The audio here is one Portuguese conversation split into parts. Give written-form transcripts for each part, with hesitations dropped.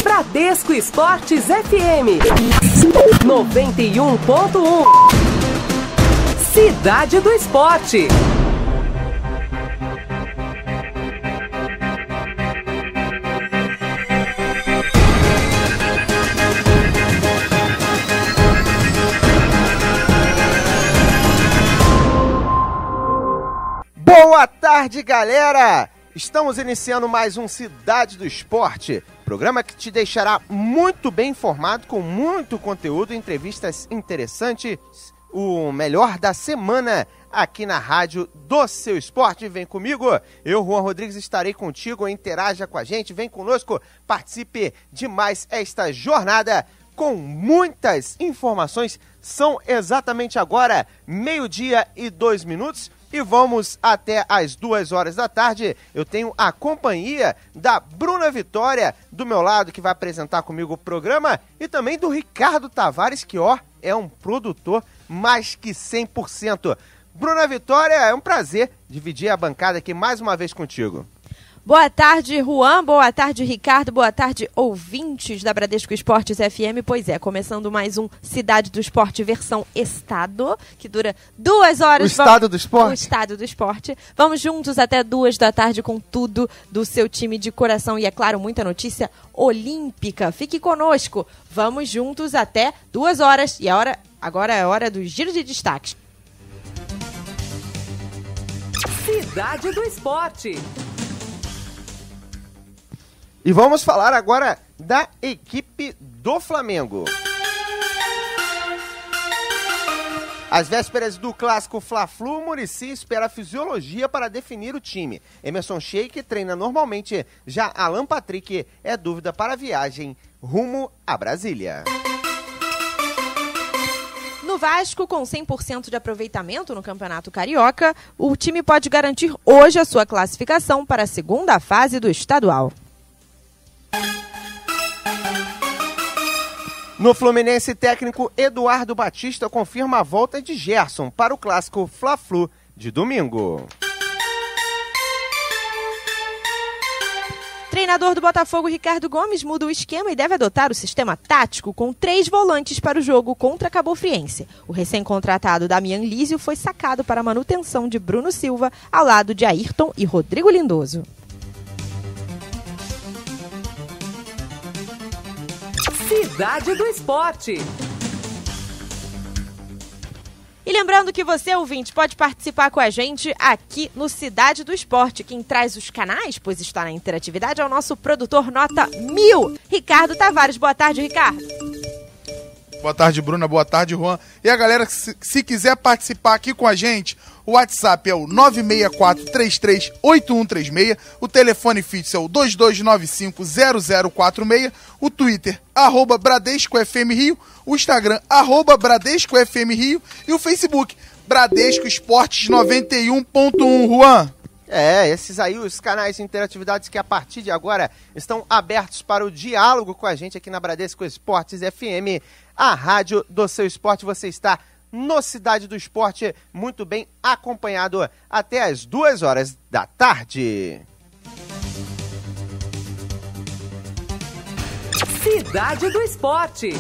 Bradesco Esportes FM 91.1. Cidade do Esporte. Boa tarde, galera! Estamos iniciando mais um Cidade do Esporte, programa que te deixará muito bem informado, com muito conteúdo, entrevistas interessantes, o melhor da semana aqui na rádio do seu esporte. Vem comigo, eu, Juan Rodrigues, estarei contigo, interaja com a gente, vem conosco, participe de mais esta jornada com muitas informações. São exatamente agora 12:02 e vamos até às 2 horas da tarde. Eu tenho a companhia da Bruna Vitória do meu lado, que vai apresentar comigo o programa, e também do Ricardo Tavares, que é um produtor mais que 100%. Bruna Vitória, é um prazer dividir a bancada aqui mais uma vez contigo. Boa tarde, Juan. Boa tarde, Ricardo. Boa tarde, ouvintes da Bradesco Esportes FM. Pois é, começando mais um Cidade do Esporte versão Estado, que dura 2 horas. O Estado do Esporte? O Estado do Esporte. Vamos juntos até 2 da tarde com tudo do seu time de coração e, é claro, muita notícia olímpica. Fique conosco. Vamos juntos até 2 horas. E agora é a hora do Giro de Destaques. Cidade do Esporte. E vamos falar agora da equipe do Flamengo. Às vésperas do clássico Fla-Flu, o Muricy espera a fisiologia para definir o time. Emerson Sheik treina normalmente, já Alan Patrick é dúvida para a viagem rumo a Brasília. No Vasco, com 100% de aproveitamento no Campeonato Carioca, o time pode garantir hoje a sua classificação para a segunda fase do estadual. No Fluminense, técnico Eduardo Batista confirma a volta de Gerson para o clássico Fla-Flu de domingo. Treinador do Botafogo, Ricardo Gomes, muda o esquema e deve adotar o sistema tático com 3 volantes para o jogo contra a Cabofriense. O recém-contratado Damian Lísio foi sacado para a manutenção de Bruno Silva ao lado de Ayrton e Rodrigo Lindoso. Cidade do Esporte. E lembrando que você, ouvinte, pode participar com a gente aqui no Cidade do Esporte. Quem traz os canais, pois está na interatividade, é o nosso produtor nota 1000, Ricardo Tavares. Boa tarde, Ricardo. Boa tarde, Bruna. Boa tarde, Juan. E a galera, se quiser participar aqui com a gente, o WhatsApp é o 964-338136, o telefone fixo é o 2295-0046, o Twitter, @BradescoFMRio, o Instagram, @BradescoFMRio e o Facebook, Bradesco Esportes 91.1, Juan. Esses aí, os canais de interatividades que a partir de agora estão abertos para o diálogo com a gente aqui na Bradesco Esportes FM, a rádio do seu esporte. Você está no Cidade do Esporte, muito bem acompanhado até às 2 horas da tarde. Cidade do Esporte.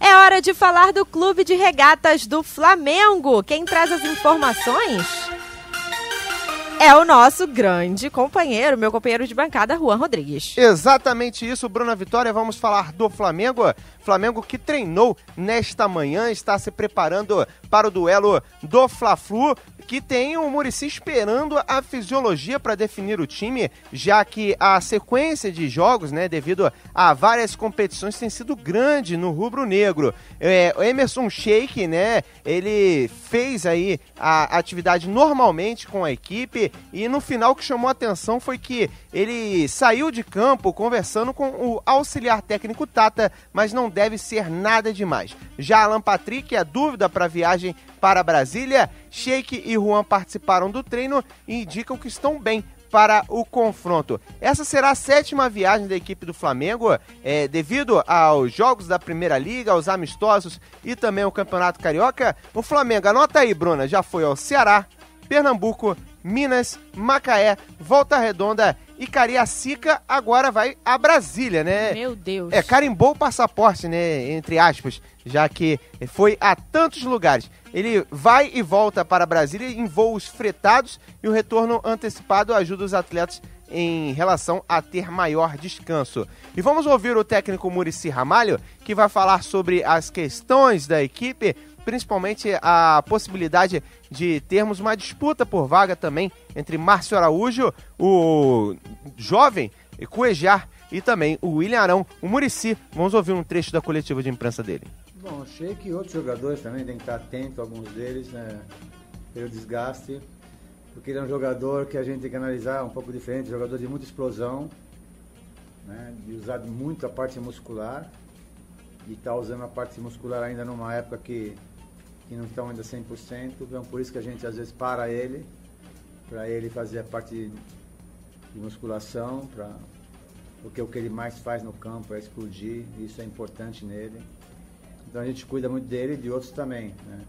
É hora de falar do Clube de Regatas do Flamengo. Quem traz as informações é o nosso grande companheiro, meu companheiro de bancada, Juan Rodrigues. Exatamente isso, Bruna Vitória. Vamos falar do Flamengo. Flamengo que treinou nesta manhã, está se preparando para o duelo do Fla-Flu, que tem o Muricy esperando a fisiologia para definir o time, já que a sequência de jogos, devido a várias competições, tem sido grande no rubro-negro. O Emerson Sheik, ele fez aí a atividade normalmente com a equipe, e no final o que chamou a atenção foi que ele saiu de campo conversando com o auxiliar técnico Tata, mas não deve ser nada demais. Já Alan Patrick é dúvida para a viagem para Brasília. Sheik e Juan participaram do treino e indicam que estão bem para o confronto. Essa será a 7ª viagem da equipe do Flamengo, devido aos jogos da Primeira Liga, aos amistosos e também ao Campeonato Carioca. O Flamengo, anota aí, Bruna, já foi ao Ceará, Pernambuco, Minas, Macaé, Volta Redonda E Cariacica agora vai a Brasília, né? Meu Deus. Carimbou o passaporte, né? Entre aspas, já que foi a tantos lugares. Ele vai e volta para Brasília em voos fretados e o retorno antecipado ajuda os atletas em relação a ter maior descanso. E vamos ouvir o técnico Muricy Ramalho, que vai falar sobre as questões da equipe, principalmente a possibilidade de termos uma disputa por vaga também entre Márcio Araújo, o jovem Cuejar e também o William Arão, o Muricy. Vamos ouvir um trecho da coletiva de imprensa dele. Bom, achei que outros jogadores também têm que estar atentos, alguns deles, né, pelo desgaste, porque ele é um jogador que a gente tem que analisar um pouco diferente, jogador de muita explosão, né, de usar muito a parte muscular, e está usando a parte muscular ainda numa época que não estão ainda 100%, então por isso que a gente às vezes para ele, para ele fazer a parte de musculação, porque o que ele mais faz no campo é explodir, e isso é importante nele. Então a gente cuida muito dele e de outros também, né?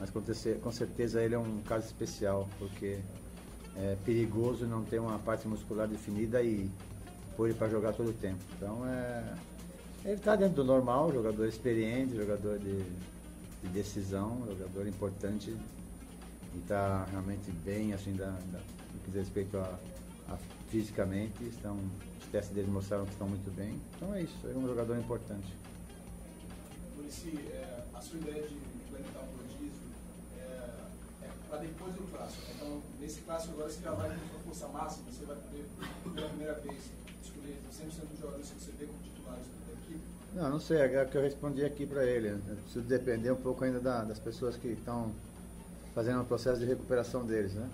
Mas com certeza ele é um caso especial, porque é perigoso não ter uma parte muscular definida e pôr ele para jogar todo o tempo. Então ele está dentro do normal, jogador experiente, jogador de decisão, jogador importante e está realmente bem, assim, no que diz respeito a fisicamente. Os testes dele mostraram que estão muito bem. Então é isso, ele é um jogador importante. Muricy, a sua ideia de implementar um rodízio é para depois do clássico. Então, nesse clássico agora você já vai com sua força máxima, você vai poder, pela primeira vez, escolher 100% dos jogadores que você vê como titulares da equipe? Não sei, é o que eu respondi aqui para ele. Eu preciso depender um pouco ainda das pessoas que estão fazendo o processo de recuperação deles, né?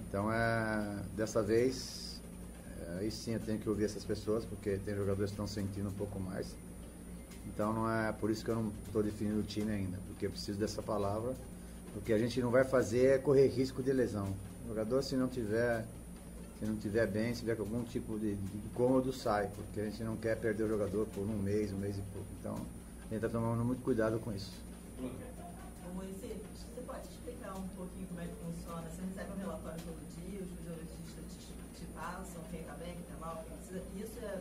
Então, dessa vez, aí sim eu tenho que ouvir essas pessoas, porque tem jogadores que estão sentindo um pouco mais. Então, não é por isso que eu não estou definindo o time ainda, porque eu preciso dessa palavra. O que a gente não vai fazer é correr risco de lesão. O jogador, se não tiver bem, se tiver com algum tipo de incômodo, sai, porque a gente não quer perder o jogador por um mês e pouco. Então, a gente está tomando muito cuidado com isso. Muricy, você pode explicar um pouquinho como é que funciona? Você recebe um relatório todo dia, os fisiologistas te passam, quem está bem, quem está mal, quem precisa. Isso é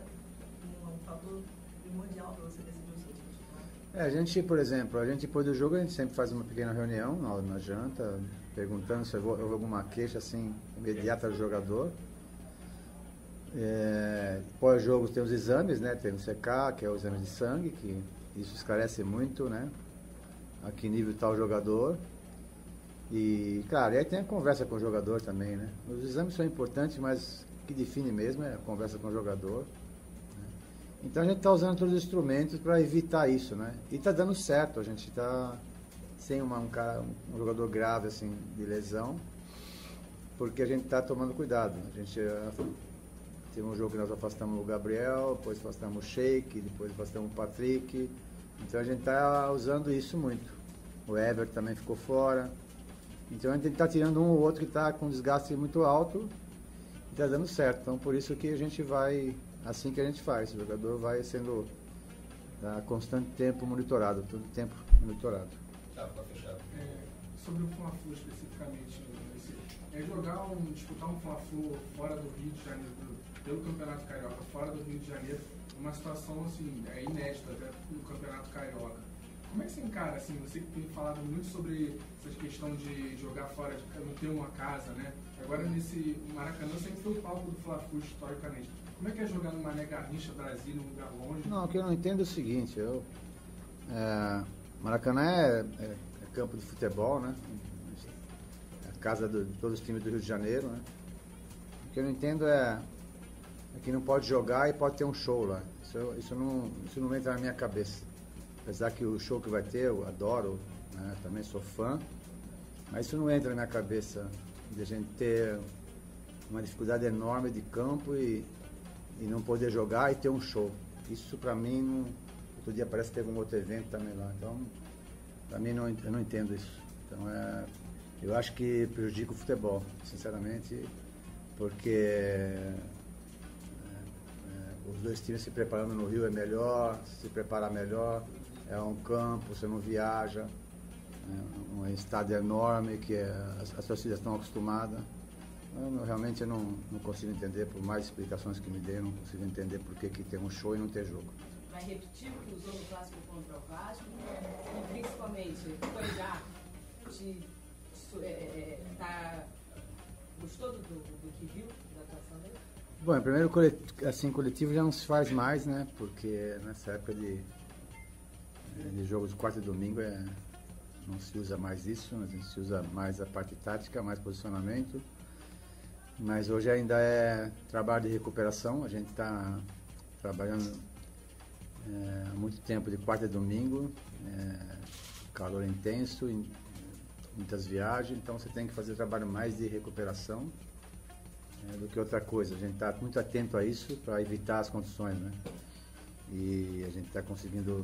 um fator primordial para você decidir o seu time titular? A gente, por exemplo, depois do jogo, a gente sempre faz uma pequena reunião na janta, perguntando se houve alguma queixa assim, imediata do jogador. Pós-jogo tem os exames, né? Tem o CK, que é o exame de sangue, que isso esclarece muito, né? A que nível está o jogador. E, claro, aí tem a conversa com o jogador também, né? Os exames são importantes, mas o que define mesmo é a conversa com o jogador. Né? Então a gente está usando todos os instrumentos para evitar isso, né? E está dando certo, a gente está sem um jogador grave assim, de lesão, porque a gente está tomando cuidado. A gente teve um jogo que nós afastamos o Gabriel, depois afastamos o Sheik, depois afastamos o Patrick. Então a gente está usando isso muito. O Everton também ficou fora. Então a gente está tirando um ou outro que está com desgaste muito alto e está dando certo. Então por isso que a gente vai, assim que a gente faz, o jogador vai sendo a constante tempo monitorado, todo tempo monitorado. Tá fechado. Sobre o Fla-Flu especificamente, disputar um Fla-Flu fora do Rio de Janeiro, pelo Campeonato Carioca, fora do Rio de Janeiro, uma situação assim, inédita até no Campeonato Carioca. Como é que você encara, assim, você que tem falado muito sobre essa questão de jogar fora, de não ter uma casa, né? Agora nesse Maracanã sempre foi o palco do Fla-Flu historicamente. Como é que é jogar no Mané Garrincha, Brasília, um lugar longe? Não, o que eu não entendo é o seguinte, Maracanã é campo de futebol, né? É a casa de todos os times do Rio de Janeiro, né? O que eu não entendo é que não pode jogar e pode ter um show lá. Isso não entra na minha cabeça. Apesar que o show que vai ter, eu adoro, né? Também sou fã, mas isso não entra na minha cabeça de a gente ter uma dificuldade enorme de campo e não poder jogar e ter um show. Isso para mim, outro dia parece que teve um outro evento também lá, então para mim eu não entendo isso. Então eu acho que prejudica o futebol, sinceramente, porque os dois times se preparando no Rio é melhor, se preparar melhor, é um campo, você não viaja, um estádio enorme que as torcidas estão acostumadas. Realmente eu não consigo entender, por mais explicações que me dê, eu não consigo entender por que tem um show e não ter jogo. Vai repetir o que usou no clássico contra o Vasco? E principalmente, foi já gostou do que viu, da atuação dele? Bom, em primeiro, coletivo já não se faz mais, né? Porque nessa época de jogos de quarta e domingo não se usa mais isso, a gente se usa mais a parte tática, mais posicionamento. Mas hoje ainda é trabalho de recuperação, a gente está trabalhando há muito tempo de quarta e domingo, calor intenso, muitas viagens, então você tem que fazer trabalho mais de recuperação do que outra coisa. A gente está muito atento a isso para evitar as contusões, né? E a gente está conseguindo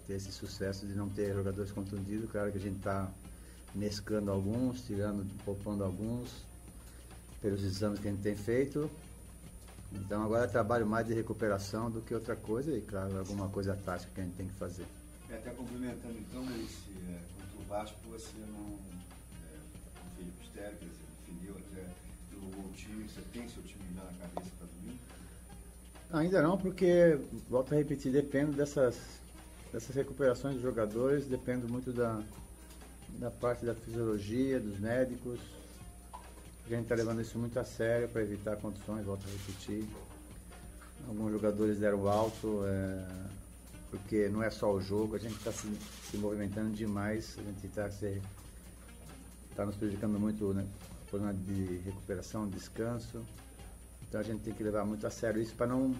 ter esse sucesso de não ter jogadores contundidos. Claro que a gente está mesclando alguns, poupando alguns, pelos exames que a gente tem feito. Então agora é trabalho mais de recuperação do que outra coisa e, claro, alguma coisa tática que a gente tem que fazer. Até complementando então, contra o Vasco você não, com o Felipe Stérez, definiu até o time, você tem seu time já na cabeça para domingo? Ainda não, porque, volto a repetir, depende dessas recuperações dos jogadores, depende muito da parte da fisiologia, dos médicos. A gente está levando isso muito a sério para evitar condições, volto a repetir. Alguns jogadores deram alto, porque não é só o jogo, a gente está se movimentando demais, a gente está nos prejudicando muito, né? Problema de recuperação, descanso. Então a gente tem que levar muito a sério isso para não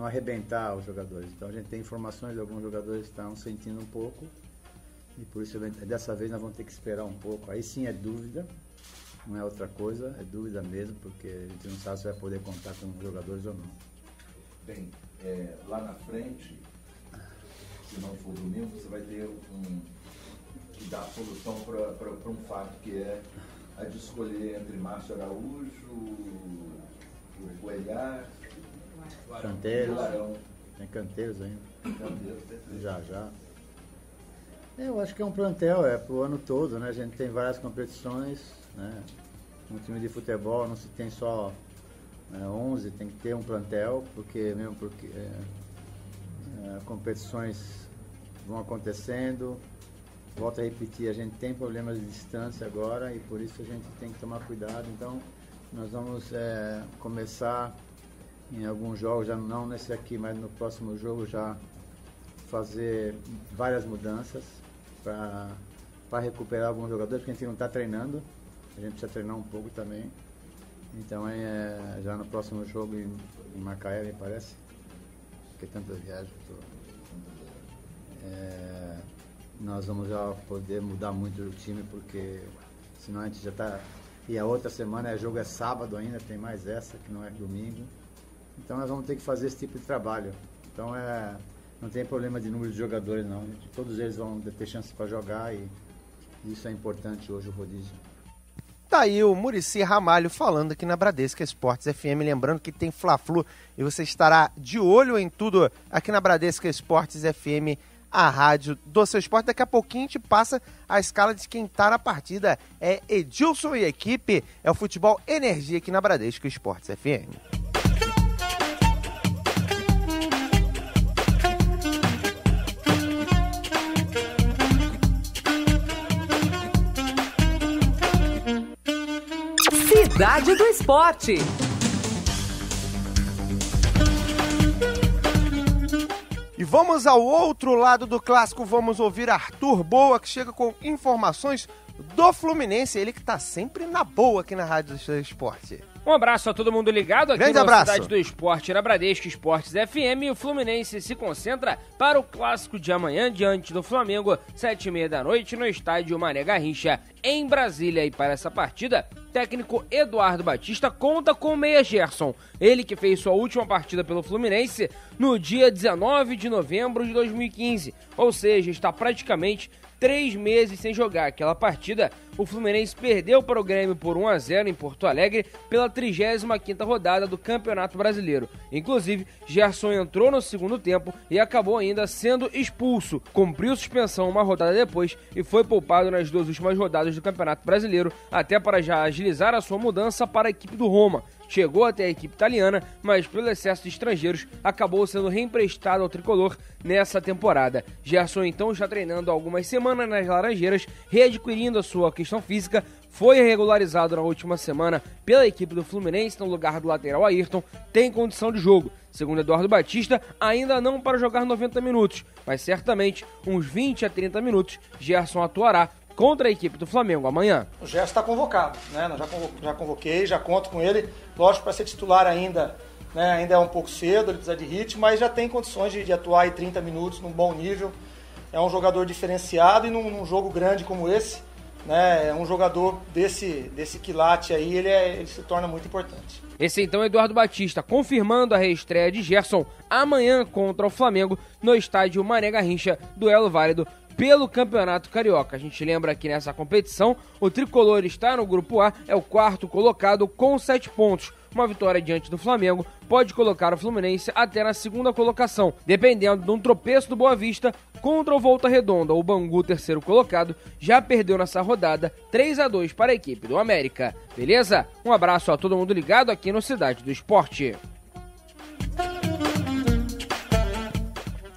arrebentar os jogadores. Então a gente tem informações de alguns jogadores que estão sentindo um pouco e por isso dessa vez nós vamos ter que esperar um pouco. Aí sim é dúvida. Não é outra coisa, é dúvida mesmo, porque a gente não sabe se vai poder contar com os jogadores ou não. Bem, lá na frente, se não for domingo, você vai ter que dar solução para um fato que é a de escolher entre Márcio Araújo, o Coelhar, Canteiros, o Arão. Tem Canteiros ainda. Canteiros, já. Eu acho que é um plantel, para o ano todo, né? A gente tem várias competições, né? Um time de futebol não se tem só 11, tem que ter um plantel, porque competições vão acontecendo. Volto a repetir, a gente tem problemas de distância agora e por isso a gente tem que tomar cuidado. Então nós vamos começar em alguns jogos, já não nesse aqui, mas no próximo jogo já fazer várias mudanças para recuperar alguns jogadores, porque a gente não está treinando, a gente precisa treinar um pouco também. Então já no próximo jogo em Macaé, me parece, porque tanta viagem, nós vamos já poder mudar muito o time, porque senão a gente já está... E a outra semana jogo é sábado ainda, tem mais essa, que não é domingo. Então nós vamos ter que fazer esse tipo de trabalho. Então não tem problema de número de jogadores não, todos eles vão ter chance para jogar e isso é importante hoje, o rodízio. Tá aí o Muricy Ramalho falando aqui na Bradesco Esportes FM, lembrando que tem Fla-Flu e você estará de olho em tudo aqui na Bradesco Esportes FM, a rádio do seu esporte. Daqui a pouquinho a gente passa a escala de quem tá na partida, é Edilson e equipe, é o Futebol Energia aqui na Bradesco Esportes FM. Cidade do Esporte. E vamos ao outro lado do clássico, vamos ouvir Arthur Boa, que chega com informações do Fluminense, ele que tá sempre na boa aqui na Rádio do Esporte. Um abraço a todo mundo ligado aqui na Cidade do Esporte, na Bradesco Esportes FM. E o Fluminense se concentra para o clássico de amanhã diante do Flamengo, 19h30 no estádio Mané Garrincha, em Brasília. E para essa partida, técnico Eduardo Batista conta com o meia Gerson, ele que fez sua última partida pelo Fluminense no dia 19 de novembro de 2015, ou seja, está praticamente 3 meses sem jogar. Aquela partida, o Fluminense perdeu para o Grêmio por 1-0 em Porto Alegre pela 35ª rodada do Campeonato Brasileiro. Inclusive, Gerson entrou no segundo tempo e acabou ainda sendo expulso. Cumpriu suspensão uma rodada depois e foi poupado nas 2 últimas rodadas do Campeonato Brasileiro, até para já agilizar a sua mudança para a equipe do Roma. Chegou até a equipe italiana, mas pelo excesso de estrangeiros acabou sendo reemprestado ao tricolor nessa temporada. Gerson então está treinando há algumas semanas nas Laranjeiras, readquirindo a sua questão física, foi regularizado na última semana pela equipe do Fluminense no lugar do lateral Ayrton, tem condição de jogo. Segundo Eduardo Batista, ainda não para jogar 90 minutos, mas certamente uns 20 a 30 minutos Gerson atuará contra a equipe do Flamengo amanhã. O Gerson está convocado, né? Já convoquei, já conto com ele. Lógico, para ser titular ainda, né? Ainda é um pouco cedo, ele precisa de ritmo, mas já tem condições de atuar em 30 minutos num bom nível. É um jogador diferenciado e num jogo grande como esse, né? É um jogador desse quilate aí, ele se torna muito importante. Esse então é Eduardo Batista, confirmando a reestreia de Gerson amanhã contra o Flamengo no estádio Mané Garrincha, duelo válido pelo Campeonato Carioca. A gente lembra que nessa competição, o tricolor está no Grupo A, é o 4º colocado com 7 pontos. Uma vitória diante do Flamengo pode colocar o Fluminense até na 2ª colocação, dependendo de um tropeço do Boa Vista contra o Volta Redonda. O Bangu, 3º colocado, já perdeu nessa rodada 3-2 para a equipe do América. Beleza? Um abraço a todo mundo ligado aqui no Cidade do Esporte.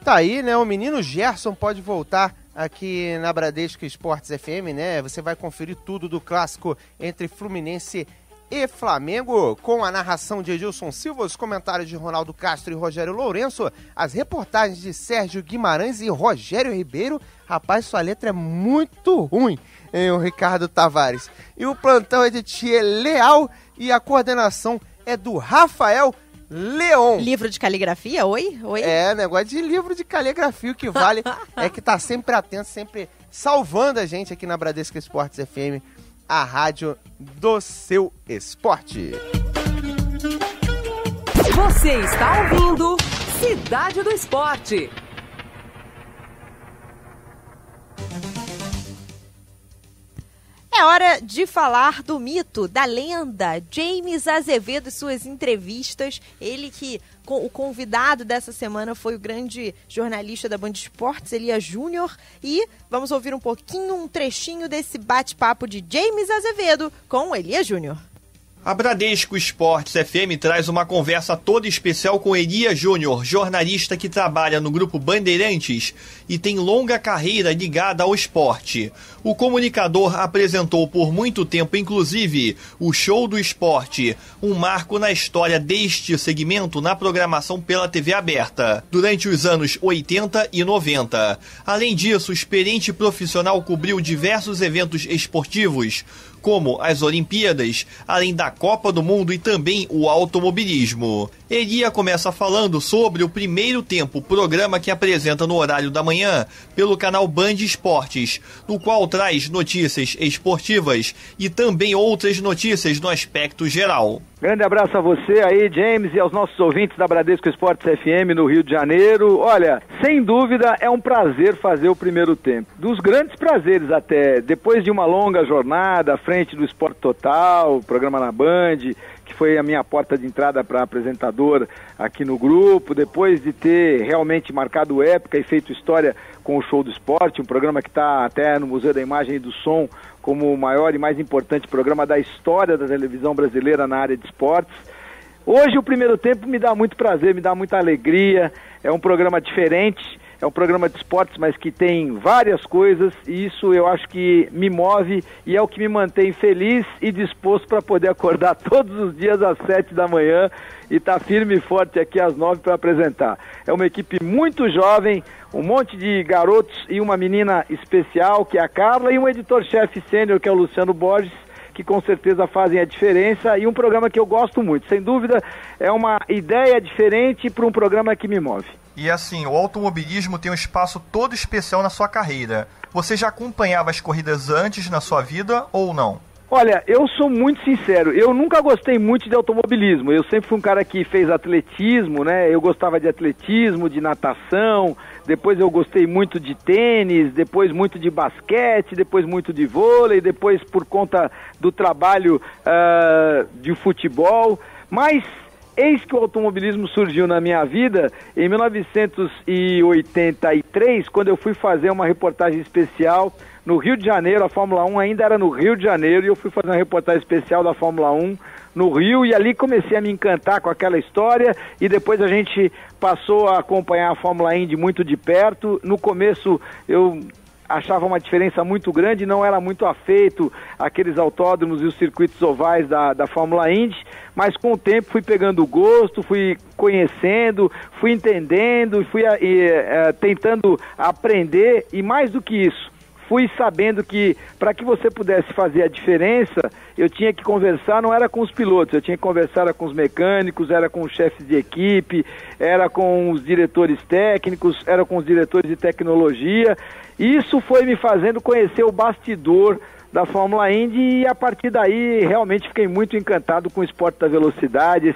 Tá aí, né? O menino Gerson pode voltar aqui na Bradesco Esportes FM, né? Você vai conferir tudo do clássico entre Fluminense e Flamengo, com a narração de Edilson Silva, os comentários de Ronaldo Castro e Rogério Lourenço, as reportagens de Sérgio Guimarães e Rogério Ribeiro. Rapaz, sua letra é muito ruim, hein, o Ricardo Tavares. E o plantão é de Thier Leal e a coordenação é do Rafael Leon. Livro de caligrafia? Oi? É, negócio de livro de caligrafia. O que vale é que tá sempre atento, sempre salvando a gente aqui na Bradesco Esportes FM, a rádio do seu esporte. Você está ouvindo Cidade do Esporte. É hora de falar do mito, da lenda, James Azevedo e suas entrevistas. Ele que, o convidado dessa semana foi o grande jornalista da Band Esportes, Elias Júnior. E vamos ouvir um trechinho desse bate-papo de James Azevedo com Elias Júnior. A Bradesco Esportes FM traz uma conversa toda especial com Elias Júnior, jornalista que trabalha no Grupo Bandeirantes e tem longa carreira ligada ao esporte. O comunicador apresentou por muito tempo, inclusive, o Show do Esporte, um marco na história deste segmento na programação pela TV aberta, durante os anos 80 e 90. Além disso, o experiente profissional cobriu diversos eventos esportivos, como as Olimpíadas, além da Copa do Mundo e também o automobilismo. Elia começa falando sobre o Primeiro Tempo, programa que apresenta no horário da manhã pelo canal Band Esportes, no qual traz notícias esportivas e também outras notícias no aspecto geral. Grande abraço a você aí, James, e aos nossos ouvintes da Bradesco Esportes FM no Rio de Janeiro. Olha, sem dúvida é um prazer fazer o Primeiro Tempo. Dos grandes prazeres até, depois de uma longa jornada à frente do Esporte Total, programa na Band, que foi a minha porta de entrada para apresentador aqui no grupo, depois de ter realmente marcado época e feito história com o Show do Esporte, um programa que está até no Museu da Imagem e do Som como o maior e mais importante programa da história da televisão brasileira na área de esportes. Hoje o Primeiro Tempo me dá muito prazer, me dá muita alegria, é um programa diferente, é um programa de esportes, mas que tem várias coisas, e isso eu acho que me move e é o que me mantém feliz e disposto para poder acordar todos os dias às 7 da manhã e estar firme e forte aqui às 9 para apresentar. É uma equipe muito jovem, um monte de garotos e uma menina especial, que é a Carla, e um editor-chefe sênior, que é o Luciano Borges, que com certeza fazem a diferença, e um programa que eu gosto muito. Sem dúvida, é uma ideia diferente para um programa que me move. E assim, o automobilismo tem um espaço todo especial na sua carreira. Você já acompanhava as corridas antes na sua vida ou não? Olha, eu sou muito sincero, eu nunca gostei muito de automobilismo, eu sempre fui um cara que fez atletismo, né, eu gostava de atletismo, de natação, depois eu gostei muito de tênis, depois muito de basquete, depois muito de vôlei, depois por conta do trabalho de futebol, mas eis que o automobilismo surgiu na minha vida em 1983, quando eu fui fazer uma reportagem especial no Rio de Janeiro. A Fórmula 1 ainda era no Rio de Janeiro e eu fui fazer uma reportagem especial da Fórmula 1 no Rio e ali comecei a me encantar com aquela história e depois a gente passou a acompanhar a Fórmula Indy muito de perto. No começo eu achava uma diferença muito grande, não era muito afeito àqueles autódromos e os circuitos ovais da Fórmula Indy, mas com o tempo fui pegando gosto, fui conhecendo, fui entendendo, fui tentando aprender e mais do que isso, fui sabendo que para que você pudesse fazer a diferença, eu tinha que conversar, não era com os pilotos, eu tinha que conversar com os mecânicos, era com os chefes de equipe, era com os diretores técnicos, era com os diretores de tecnologia. Isso foi me fazendo conhecer o bastidor da Fórmula Indy e a partir daí realmente fiquei muito encantado com o esporte da velocidade,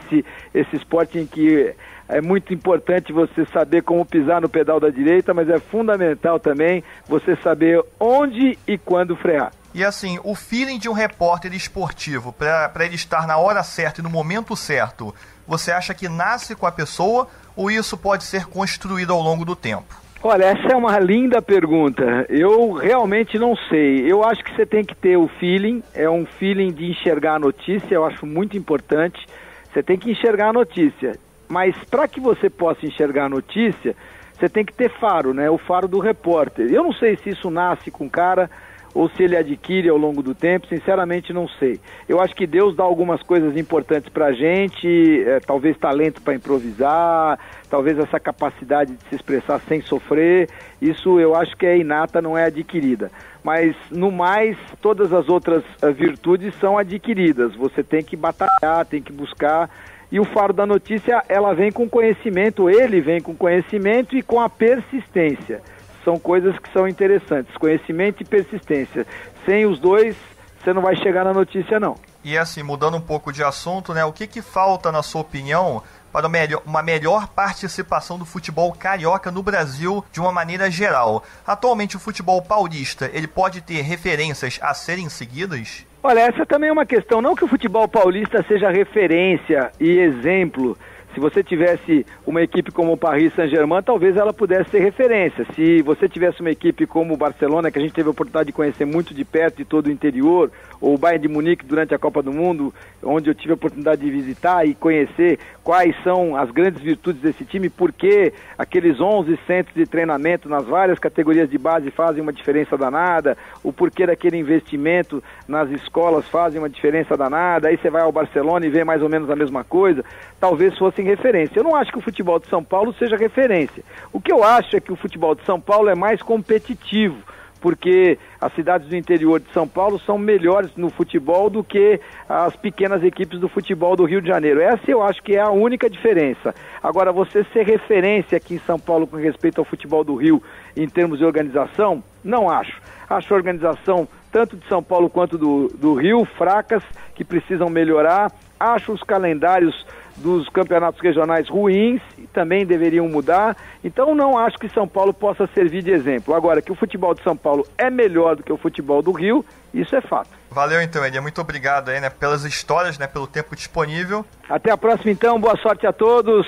esse esporte em que é muito importante você saber como pisar no pedal da direita, mas é fundamental também você saber onde e quando frear. E assim, o feeling de um repórter esportivo, para ele estar na hora certa e no momento certo, você acha que nasce com a pessoa ou isso pode ser construído ao longo do tempo? Olha, essa é uma linda pergunta. Eu realmente não sei. Eu acho que você tem que ter o feeling, é um feeling de enxergar a notícia, eu acho muito importante. Você tem que enxergar a notícia. Mas para que você possa enxergar a notícia, você tem que ter faro, né? O faro do repórter. Eu não sei se isso nasce com o cara ou se ele adquire ao longo do tempo, sinceramente não sei. Eu acho que Deus dá algumas coisas importantes pra gente, talvez talento para improvisar, talvez essa capacidade de se expressar sem sofrer, isso eu acho que é inata, não é adquirida. Mas, no mais, todas as outras virtudes são adquiridas. Você tem que batalhar, tem que buscar. E o faro da notícia, ela vem com conhecimento, ele vem com conhecimento e com a persistência. São coisas que são interessantes, conhecimento e persistência. Sem os dois, você não vai chegar na notícia, não. E assim, mudando um pouco de assunto, né? O que falta, na sua opinião, para uma melhor participação do futebol carioca no Brasil de uma maneira geral? Atualmente, o futebol paulista, ele pode ter referências a serem seguidas? Olha, essa também é uma questão. Não que o futebol paulista seja referência e exemplo. Se você tivesse uma equipe como o Paris Saint-Germain, talvez ela pudesse ser referência. Se você tivesse uma equipe como o Barcelona, que a gente teve a oportunidade de conhecer muito de perto de todo o interior, ou o Bayern de Munique durante a Copa do Mundo, onde eu tive a oportunidade de visitar e conhecer quais são as grandes virtudes desse time, porque aqueles 11 centros de treinamento nas várias categorias de base fazem uma diferença danada, o porquê daquele investimento nas escolas fazem uma diferença danada, aí você vai ao Barcelona e vê mais ou menos a mesma coisa, talvez fossem referência. Eu não acho que o futebol de São Paulo seja referência. O que eu acho é que o futebol de São Paulo é mais competitivo, porque as cidades do interior de São Paulo são melhores no futebol do que as pequenas equipes do futebol do Rio de Janeiro. Essa eu acho que é a única diferença. Agora, você ser referência aqui em São Paulo com respeito ao futebol do Rio em termos de organização, não acho. Acho a organização tanto de São Paulo quanto do Rio fracas, que precisam melhorar. Acho os calendários dos campeonatos regionais ruins e também deveriam mudar. Então não acho que São Paulo possa servir de exemplo. Agora, que o futebol de São Paulo é melhor do que o futebol do Rio, isso é fato. Valeu então, Elia. Muito obrigado aí, né, pelas histórias, né, pelo tempo disponível. Até a próxima então, boa sorte a todos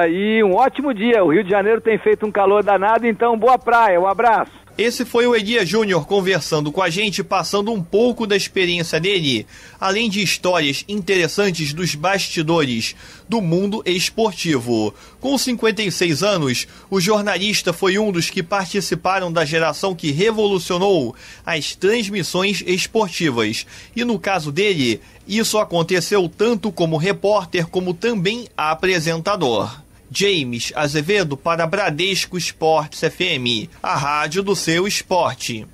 e um ótimo dia. O Rio de Janeiro tem feito um calor danado, então boa praia, um abraço. Esse foi o Elia Júnior conversando com a gente, passando um pouco da experiência dele, além de histórias interessantes dos bastidores do mundo esportivo. Com 56 anos, o jornalista foi um dos que participaram da geração que revolucionou as transmissões esportivas. E no caso dele, isso aconteceu tanto como repórter como também apresentador. James Azevedo para Bradesco Esportes FM, a rádio do seu esporte.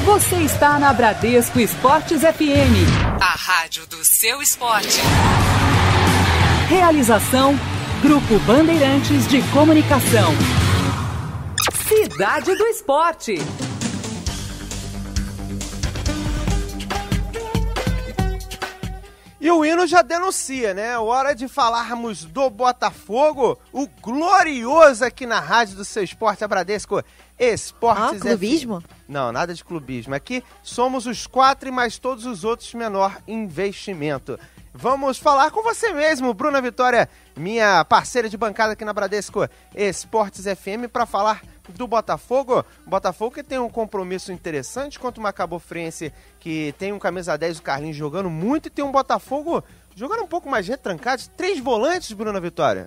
Você está na Bradesco Esportes FM, a rádio do seu esporte. Realização Grupo Bandeirantes de Comunicação. Cidade do Esporte. E o hino já denuncia, né? Hora de falarmos do Botafogo, o glorioso aqui na rádio do seu esporte, a Bradesco Esportes. Clubismo? Não, nada de clubismo. Aqui somos os 4 e mais todos os outros menor investimento. Vamos falar com você mesmo, Bruna Vitória, minha parceira de bancada aqui na Bradesco Esportes FM, para falar do Botafogo. Botafogo que tem um compromisso interessante contra o Cabo Friense, que tem um camisa 10, o Carlinhos, jogando muito, e tem um Botafogo jogando um pouco mais retrancado. 3 volantes, Bruna Vitória.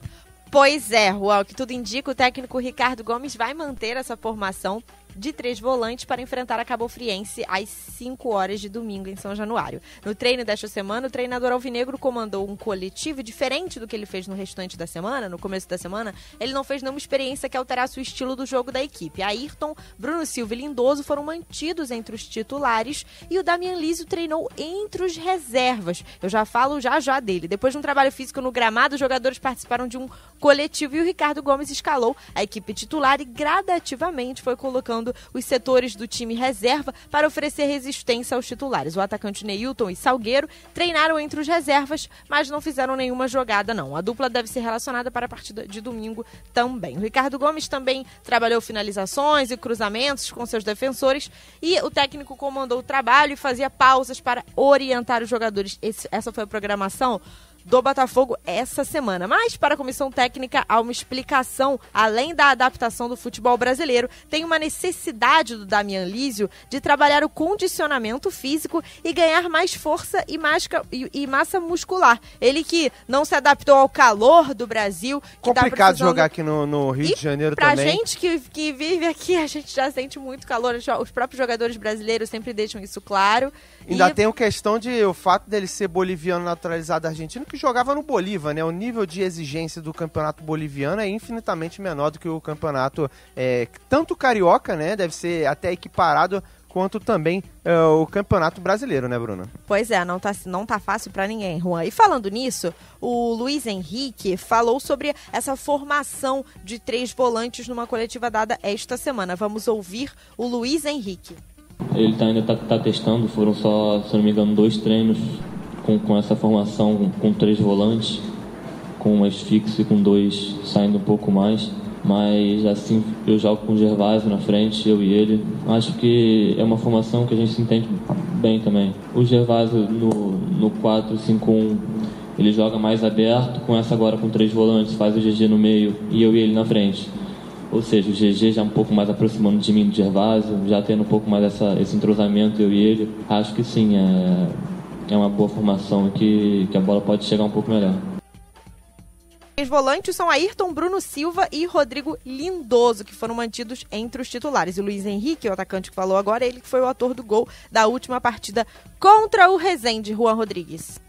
Pois é, Juan, o que tudo indica, o técnico Ricardo Gomes vai manter essa formação de 3 volantes para enfrentar a Cabo Friense às 5 horas de domingo em São Januário. No treino desta semana, o treinador alvinegro comandou um coletivo diferente do que ele fez no restante da semana, no começo da semana. Ele não fez nenhuma experiência que alterasse o estilo do jogo da equipe. Ayrton, Bruno Silva e Lindoso foram mantidos entre os titulares e o Damian Lísio treinou entre os reservas. Eu já falo já dele. Depois de um trabalho físico no gramado, os jogadores participaram de um coletivo e o Ricardo Gomes escalou a equipe titular e gradativamente foi colocando os setores do time reserva para oferecer resistência aos titulares. O atacante Neilton e Salgueiro treinaram entre os reservas, mas não fizeram nenhuma jogada, não. A dupla deve ser relacionada para a partida de domingo também. O Ricardo Gomes também trabalhou finalizações e cruzamentos com seus defensores e o técnico comandou o trabalho e fazia pausas para orientar os jogadores. Essa foi a programação do Botafogo essa semana. Mas para a comissão técnica há uma explicação, além da adaptação do futebol brasileiro, tem uma necessidade do Damian Lísio de trabalhar o condicionamento físico e ganhar mais força e massa muscular. Ele que não se adaptou ao calor do Brasil. Que complicado jogar aqui no Rio de Janeiro pra também. Pra gente que vive aqui, a gente já sente muito calor. Os próprios jogadores brasileiros sempre deixam isso claro. Ainda tem a questão de o fato dele ser boliviano naturalizado argentino, que jogava no Bolívar, né? O nível de exigência do campeonato boliviano é infinitamente menor do que o campeonato, tanto carioca, né? Deve ser até equiparado, quanto também o campeonato brasileiro, né, Bruna? Pois é, não tá fácil pra ninguém, Juan. E falando nisso, o Luiz Henrique falou sobre essa formação de 3 volantes numa coletiva dada esta semana. Vamos ouvir o Luiz Henrique. Ele ainda tá testando, foram só, se não me engano, 2 treinos com essa formação com 3 volantes, com um mais fixo e com 2 saindo um pouco mais. Mas assim, eu jogo com o Gervásio na frente, eu e ele. Acho que é uma formação que a gente se entende bem também. O Gervásio no 4-5-1, ele joga mais aberto, com essa agora com 3 volantes, faz o GG no meio e eu e ele na frente. Ou seja, o GG já um pouco mais aproximando de mim do Gervásio, já tendo um pouco mais esse entrosamento, eu e ele. Acho que sim, é uma boa formação que a bola pode chegar um pouco melhor. Os volantes são Ayrton, Bruno Silva e Rodrigo Lindoso, que foram mantidos entre os titulares. E o Luiz Henrique, o atacante que falou agora, ele que foi o autor do gol da última partida contra o Resende, Juan Rodrigues.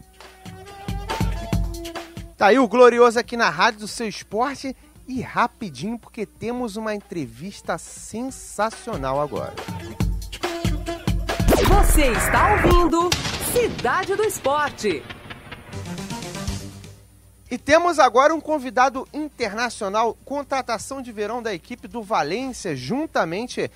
Tá aí o glorioso aqui na rádio do seu esporte. E rapidinho, porque temos uma entrevista sensacional agora. Você está ouvindo Cidade do Esporte. E temos agora um convidado internacional, contratação de verão da equipe do Valência, juntamente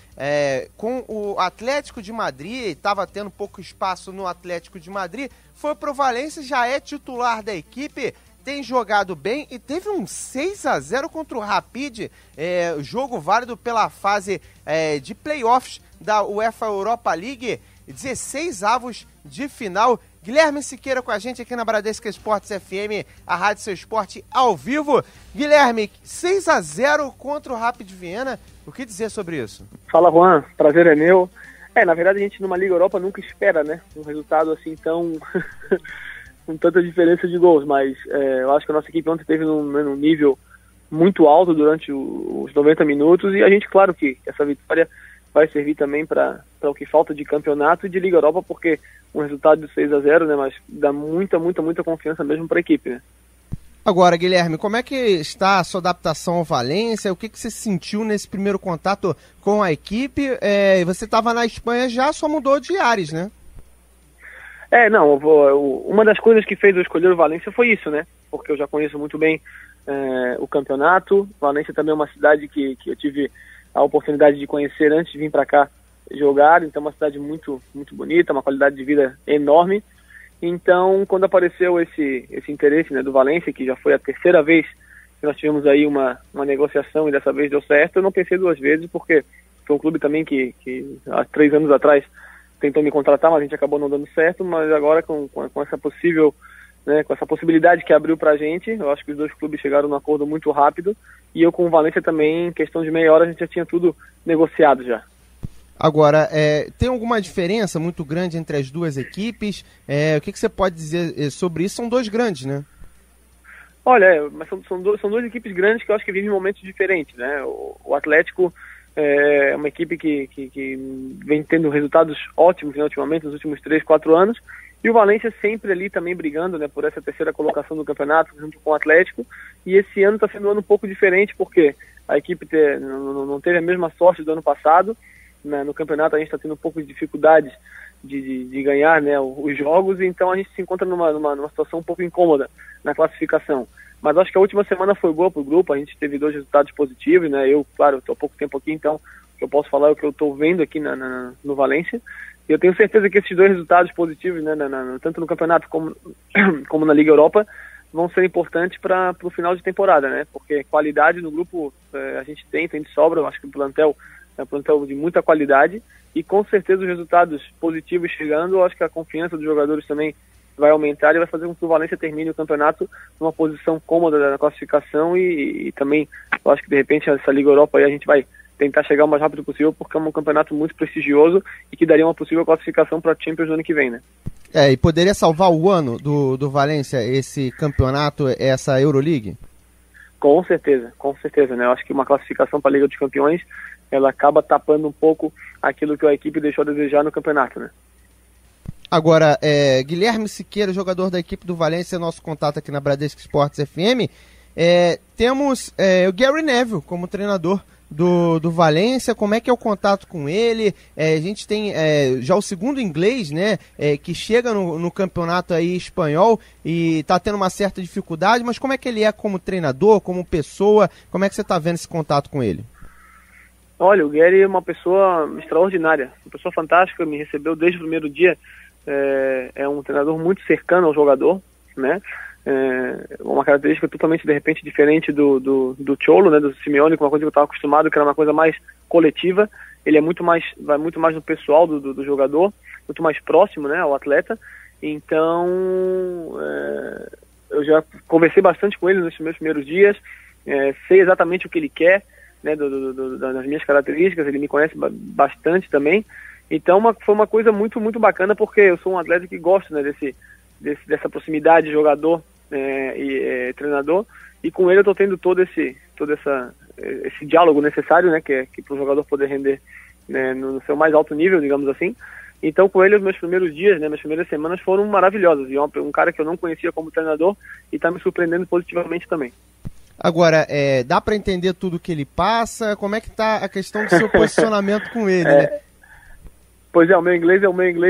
com o Atlético de Madrid. Estava tendo pouco espaço no Atlético de Madrid, foi pro Valência, já é titular da equipe. Tem jogado bem e teve um 6-0 contra o Rapid, jogo válido pela fase de playoffs da UEFA Europa League, 16 avos de final. Guilherme Siqueira com a gente aqui na Bradesco Esportes FM, a Rádio Seu Esporte ao vivo. Guilherme, 6-0 contra o Rapid Viena, o que dizer sobre isso? Fala, Juan, prazer é meu. Na verdade a gente numa Liga Europa nunca espera, né, um resultado assim tão... com tanta diferença de gols, mas eu acho que a nossa equipe ontem esteve num nível muito alto durante os 90 minutos e a gente, claro que essa vitória vai servir também para o que falta de campeonato e de Liga Europa, porque um resultado de 6-0, né, mas dá muita confiança mesmo para a equipe, né? Agora, Guilherme, como é que está a sua adaptação ao Valência? O que você sentiu nesse primeiro contato com a equipe? Você estava na Espanha já, só mudou de ares, né? Uma das coisas que fez eu escolher o Valência foi isso, né? Porque eu já conheço muito bem o campeonato. Valência também é uma cidade que eu tive a oportunidade de conhecer antes de vir para cá jogar, então é uma cidade muito, muito bonita, uma qualidade de vida enorme. Então, quando apareceu esse interesse, né, do Valência, que já foi a terceira vez que nós tivemos aí uma negociação e dessa vez deu certo, eu não pensei duas vezes, porque foi um clube também que há 3 anos atrás tentou me contratar, mas a gente acabou não dando certo. Mas agora com essa possível, né, com essa possibilidade que abriu pra gente, eu acho que os dois clubes chegaram num acordo muito rápido, e eu com o Valência também, em questão de meia hora, a gente já tinha tudo negociado já. Agora, tem alguma diferença muito grande entre as duas equipes? O que você pode dizer sobre isso? São dois grandes, né? Olha, mas são duas equipes grandes que eu acho que vivem momentos diferentes, né? O Atlético é uma equipe que vem tendo resultados ótimos, né, ultimamente, nos últimos 3, 4 anos, e o Valência sempre ali também brigando, né, por essa terceira colocação do campeonato junto com o Atlético. E esse ano está sendo um ano um pouco diferente, porque a equipe não teve a mesma sorte do ano passado, né? No campeonato a gente está tendo um pouco de dificuldades de ganhar, né, os jogos, então a gente se encontra numa situação um pouco incômoda na classificação. Mas acho que a última semana foi boa para o grupo, a gente teve 2 resultados positivos, né? Eu, claro, estou há pouco tempo aqui, então eu posso falar o que eu estou vendo aqui no Valência. E eu tenho certeza que esses 2 resultados positivos, né, tanto no campeonato como na Liga Europa, vão ser importantes para o final de temporada, né? Porque qualidade no grupo a gente tem de sobra. Eu acho que o plantel é um plantel de muita qualidade, e com certeza os resultados positivos chegando, eu acho que a confiança dos jogadores também vai aumentar e vai fazer com que o Valência termine o campeonato numa posição cômoda na classificação, e também eu acho que de repente essa Liga Europa aí a gente vai tentar chegar o mais rápido possível, porque é um campeonato muito prestigioso e que daria uma possível classificação para a Champions no ano que vem, né? E poderia salvar o ano do Valência, esse campeonato, essa Euroleague? Com certeza, né? Eu acho que uma classificação para a Liga dos Campeões, ela acaba tapando um pouco aquilo que a equipe deixou a desejar no campeonato, né? Agora, Guilherme Siqueira, jogador da equipe do Valência, nosso contato aqui na Bradesco Esportes FM. Temos o Gary Neville como treinador do Valência. Como é que é o contato com ele? A gente tem já o segundo inglês, né, que chega no campeonato aí espanhol e está tendo uma certa dificuldade, mas como é que ele é como treinador, como pessoa? Como é que você está vendo esse contato com ele? Olha, o Gary é uma pessoa extraordinária, uma pessoa fantástica, me recebeu desde o primeiro dia. É um treinador muito cercano ao jogador, né? Uma característica totalmente, de repente, diferente do Cholo, né, do Simeone, com uma coisa que eu estava acostumado, que era uma coisa mais coletiva. Ele vai muito mais no pessoal do jogador, muito mais próximo, né, ao atleta. Então, eu já conversei bastante com ele nesses meus primeiros dias, sei exatamente o que ele quer, né, das minhas características. Ele me conhece bastante também. Então foi uma coisa muito, muito bacana, porque eu sou um atleta que gosta, né, dessa proximidade jogador e treinador, e com ele eu estou tendo todo esse diálogo necessário, né, que para o jogador poder render, né, no seu mais alto nível, digamos assim. Então com ele os meus primeiros dias, né, minhas primeiras semanas foram maravilhosas, e é um cara que eu não conhecia como treinador e está me surpreendendo positivamente também. Agora, dá para entender tudo que ele passa? Como é que está a questão do seu posicionamento com ele, né? Pois o meu inglês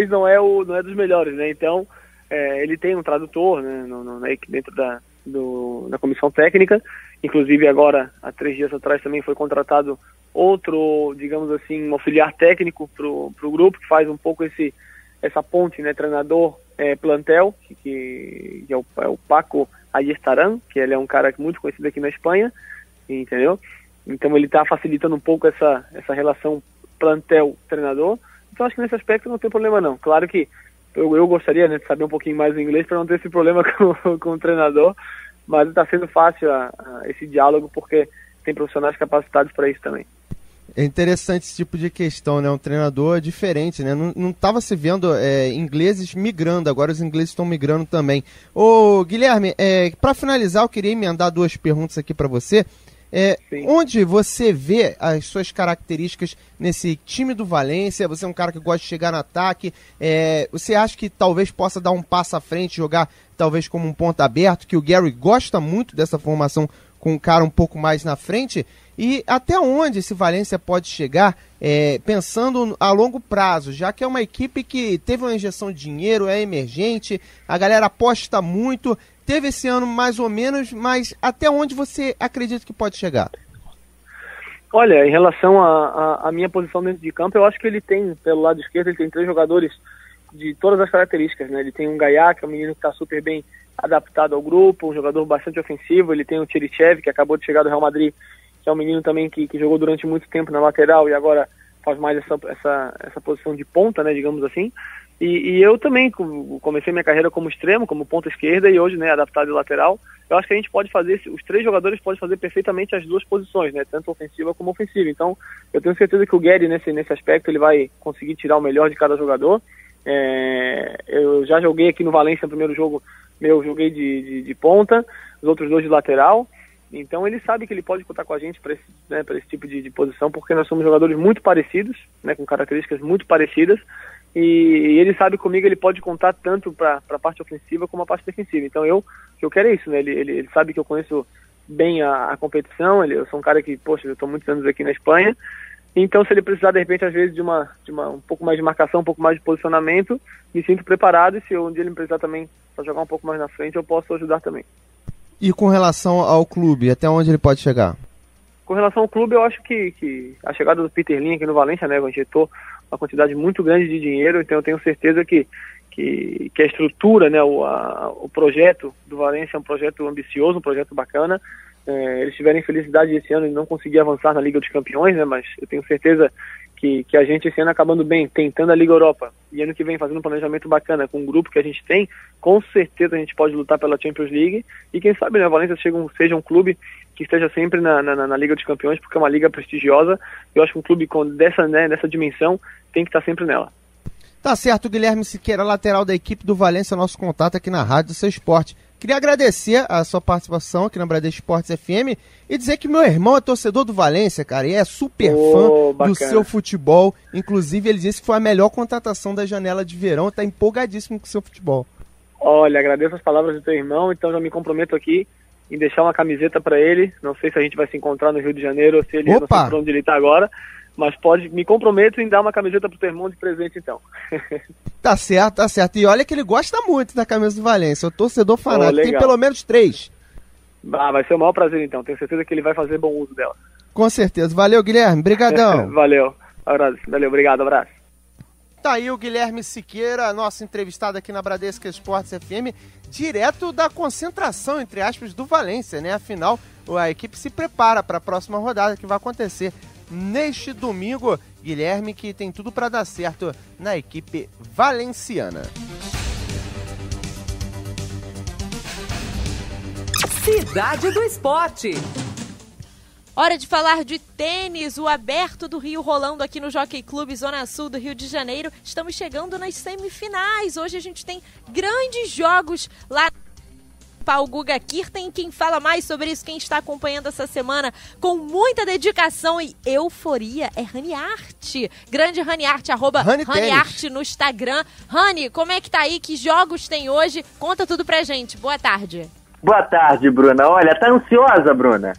não é dos melhores, né? Então, ele tem um tradutor, né, dentro da comissão técnica. Inclusive agora, há 3 dias atrás, também foi contratado outro, digamos assim, um auxiliar técnico pro grupo, que faz um pouco essa ponte, né, treinador-plantel, que é o Paco Ayestaran, que ele é um cara muito conhecido aqui na Espanha, entendeu? Então ele está facilitando um pouco essa relação plantel-treinador. Então acho que nesse aspecto não tem problema não. Claro que eu gostaria, né, de saber um pouquinho mais o inglês para não ter esse problema com o treinador, mas está sendo fácil esse diálogo, porque tem profissionais capacitados para isso também. É interessante esse tipo de questão, né? Um treinador diferente, né? Não estava se vendo ingleses migrando, agora os ingleses estão migrando também. Ô Guilherme, para finalizar, eu queria emendar 2 perguntas aqui para você. Onde você vê as suas características nesse time do Valência? Você é um cara que gosta de chegar no ataque, você acha que talvez possa dar um passo à frente, jogar talvez como um ponta aberto, que o Gary gosta muito dessa formação com um cara um pouco mais na frente? E até onde esse Valência pode chegar, pensando a longo prazo, já que é uma equipe que teve uma injeção de dinheiro, é emergente, a galera aposta muito, teve esse ano mais ou menos, mas até onde você acredita que pode chegar? Olha, em relação à minha posição dentro de campo, eu acho que ele tem, pelo lado esquerdo, ele tem 3 jogadores de todas as características, né? Ele tem um Gaiá, que é um menino que está super bem adaptado ao grupo, um jogador bastante ofensivo. Ele tem o Tcherichev, que acabou de chegar do Real Madrid, que é um menino também que jogou durante muito tempo na lateral e agora faz mais essa posição de ponta, né, digamos assim. E eu também comecei minha carreira como extremo, como ponta esquerda, e hoje, né, adaptado de lateral. Eu acho que a gente pode fazer, os 3 jogadores podem fazer perfeitamente as 2 posições, né, tanto ofensiva como ofensiva. Então, eu tenho certeza que o Guedes, nesse aspecto, ele vai conseguir tirar o melhor de cada jogador. Eu já joguei aqui no Valência no primeiro jogo meu, joguei de ponta, os outros 2 de lateral. Então ele sabe que ele pode contar com a gente para esse tipo de posição, porque nós somos jogadores muito parecidos, né, com características muito parecidas, e ele sabe comigo, ele pode contar tanto para a parte ofensiva como a parte defensiva. Então o que eu quero é isso, né? Ele sabe que eu conheço bem a competição, eu sou um cara que, poxa, eu estou muitos anos aqui na Espanha. Então, se ele precisar, de repente, às vezes, de um pouco mais de marcação, um pouco mais de posicionamento, me sinto preparado, e se um dia ele precisar também para jogar um pouco mais na frente, eu posso ajudar também. E com relação ao clube, até onde ele pode chegar? Com relação ao clube, eu acho que a chegada do Peter Lim aqui no Valência, né, injetou uma quantidade muito grande de dinheiro, então eu tenho certeza que a estrutura, né, o projeto do Valência é um projeto ambicioso, um projeto bacana. Eles tiveram infelicidade esse ano de não conseguir avançar na Liga dos Campeões, né, mas eu tenho certeza que a gente esse ano acabando bem, tentando a Liga Europa, e ano que vem fazendo um planejamento bacana com o grupo que a gente tem, com certeza a gente pode lutar pela Champions League, e quem sabe, né, a Valência seja um clube que esteja sempre na Liga dos Campeões, porque é uma liga prestigiosa. Eu acho que um clube dessa dimensão tem que estar sempre nela. Tá certo, Guilherme Siqueira, lateral da equipe do Valência, nosso contato aqui na Rádio do Seu Esporte. Queria agradecer a sua participação aqui na Bradesco Esportes FM e dizer que meu irmão é torcedor do Valência, cara, e é super fã bacana do seu futebol. Inclusive, ele disse que foi a melhor contratação da janela de verão, tá empolgadíssimo com o seu futebol. Olha, agradeço as palavras do teu irmão, então já me comprometo aqui em deixar uma camiseta para ele. Não sei se a gente vai se encontrar no Rio de Janeiro ou se ele não sei por onde ele tá agora, mas me comprometo em dar uma camiseta pro teu irmão de presente, então. Tá certo, tá certo. E olha que ele gosta muito da camisa do Valência, o torcedor fanático, tem pelo menos 3. Vai ser o maior prazer, então. Tenho certeza que ele vai fazer bom uso dela. Com certeza. Valeu, Guilherme. Brigadão. Valeu. Abraço. Valeu, obrigado. Abraço. Tá aí o Guilherme Siqueira, nosso entrevistado aqui na Bradesco Esportes FM, direto da concentração, entre aspas, do Valência, né? Afinal, a equipe se prepara para a próxima rodada que vai acontecer neste domingo. Guilherme, que tem tudo para dar certo na equipe valenciana. Cidade do Esporte. Hora de falar de tênis, o Aberto do Rio rolando aqui no Jockey Club Zona Sul do Rio de Janeiro. Estamos chegando nas semifinais. Hoje a gente tem grandes jogos lá o Guga Kirten. Quem fala mais sobre isso, quem está acompanhando essa semana com muita dedicação e euforia é Rani Art. Grande Rani Art, @ Rani Art no Instagram. Rani, como é que tá aí? Que jogos tem hoje? Conta tudo pra gente. Boa tarde. Boa tarde, Bruna. Olha, tá ansiosa, Bruna?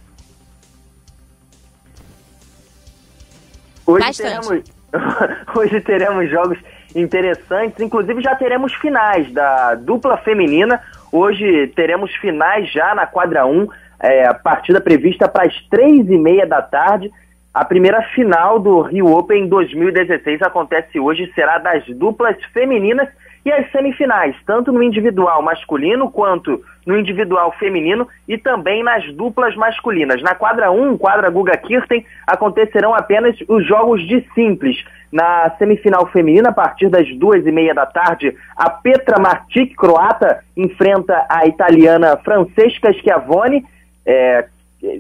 Hoje teremos jogos interessantes, inclusive já teremos finais da dupla feminina. Hoje teremos finais já na quadra 1, a partida prevista para as 3h30 da tarde. A primeira final do Rio Open 2016 acontece hoje, será das duplas femininas e as semifinais, tanto no individual masculino quanto no individual feminino e também nas duplas masculinas. Na quadra 1, quadra Guga Kirten, acontecerão apenas os jogos de simples. Na semifinal feminina, a partir das 2h30 da tarde, a Petra Martic, croata, enfrenta a italiana Francesca Schiavone,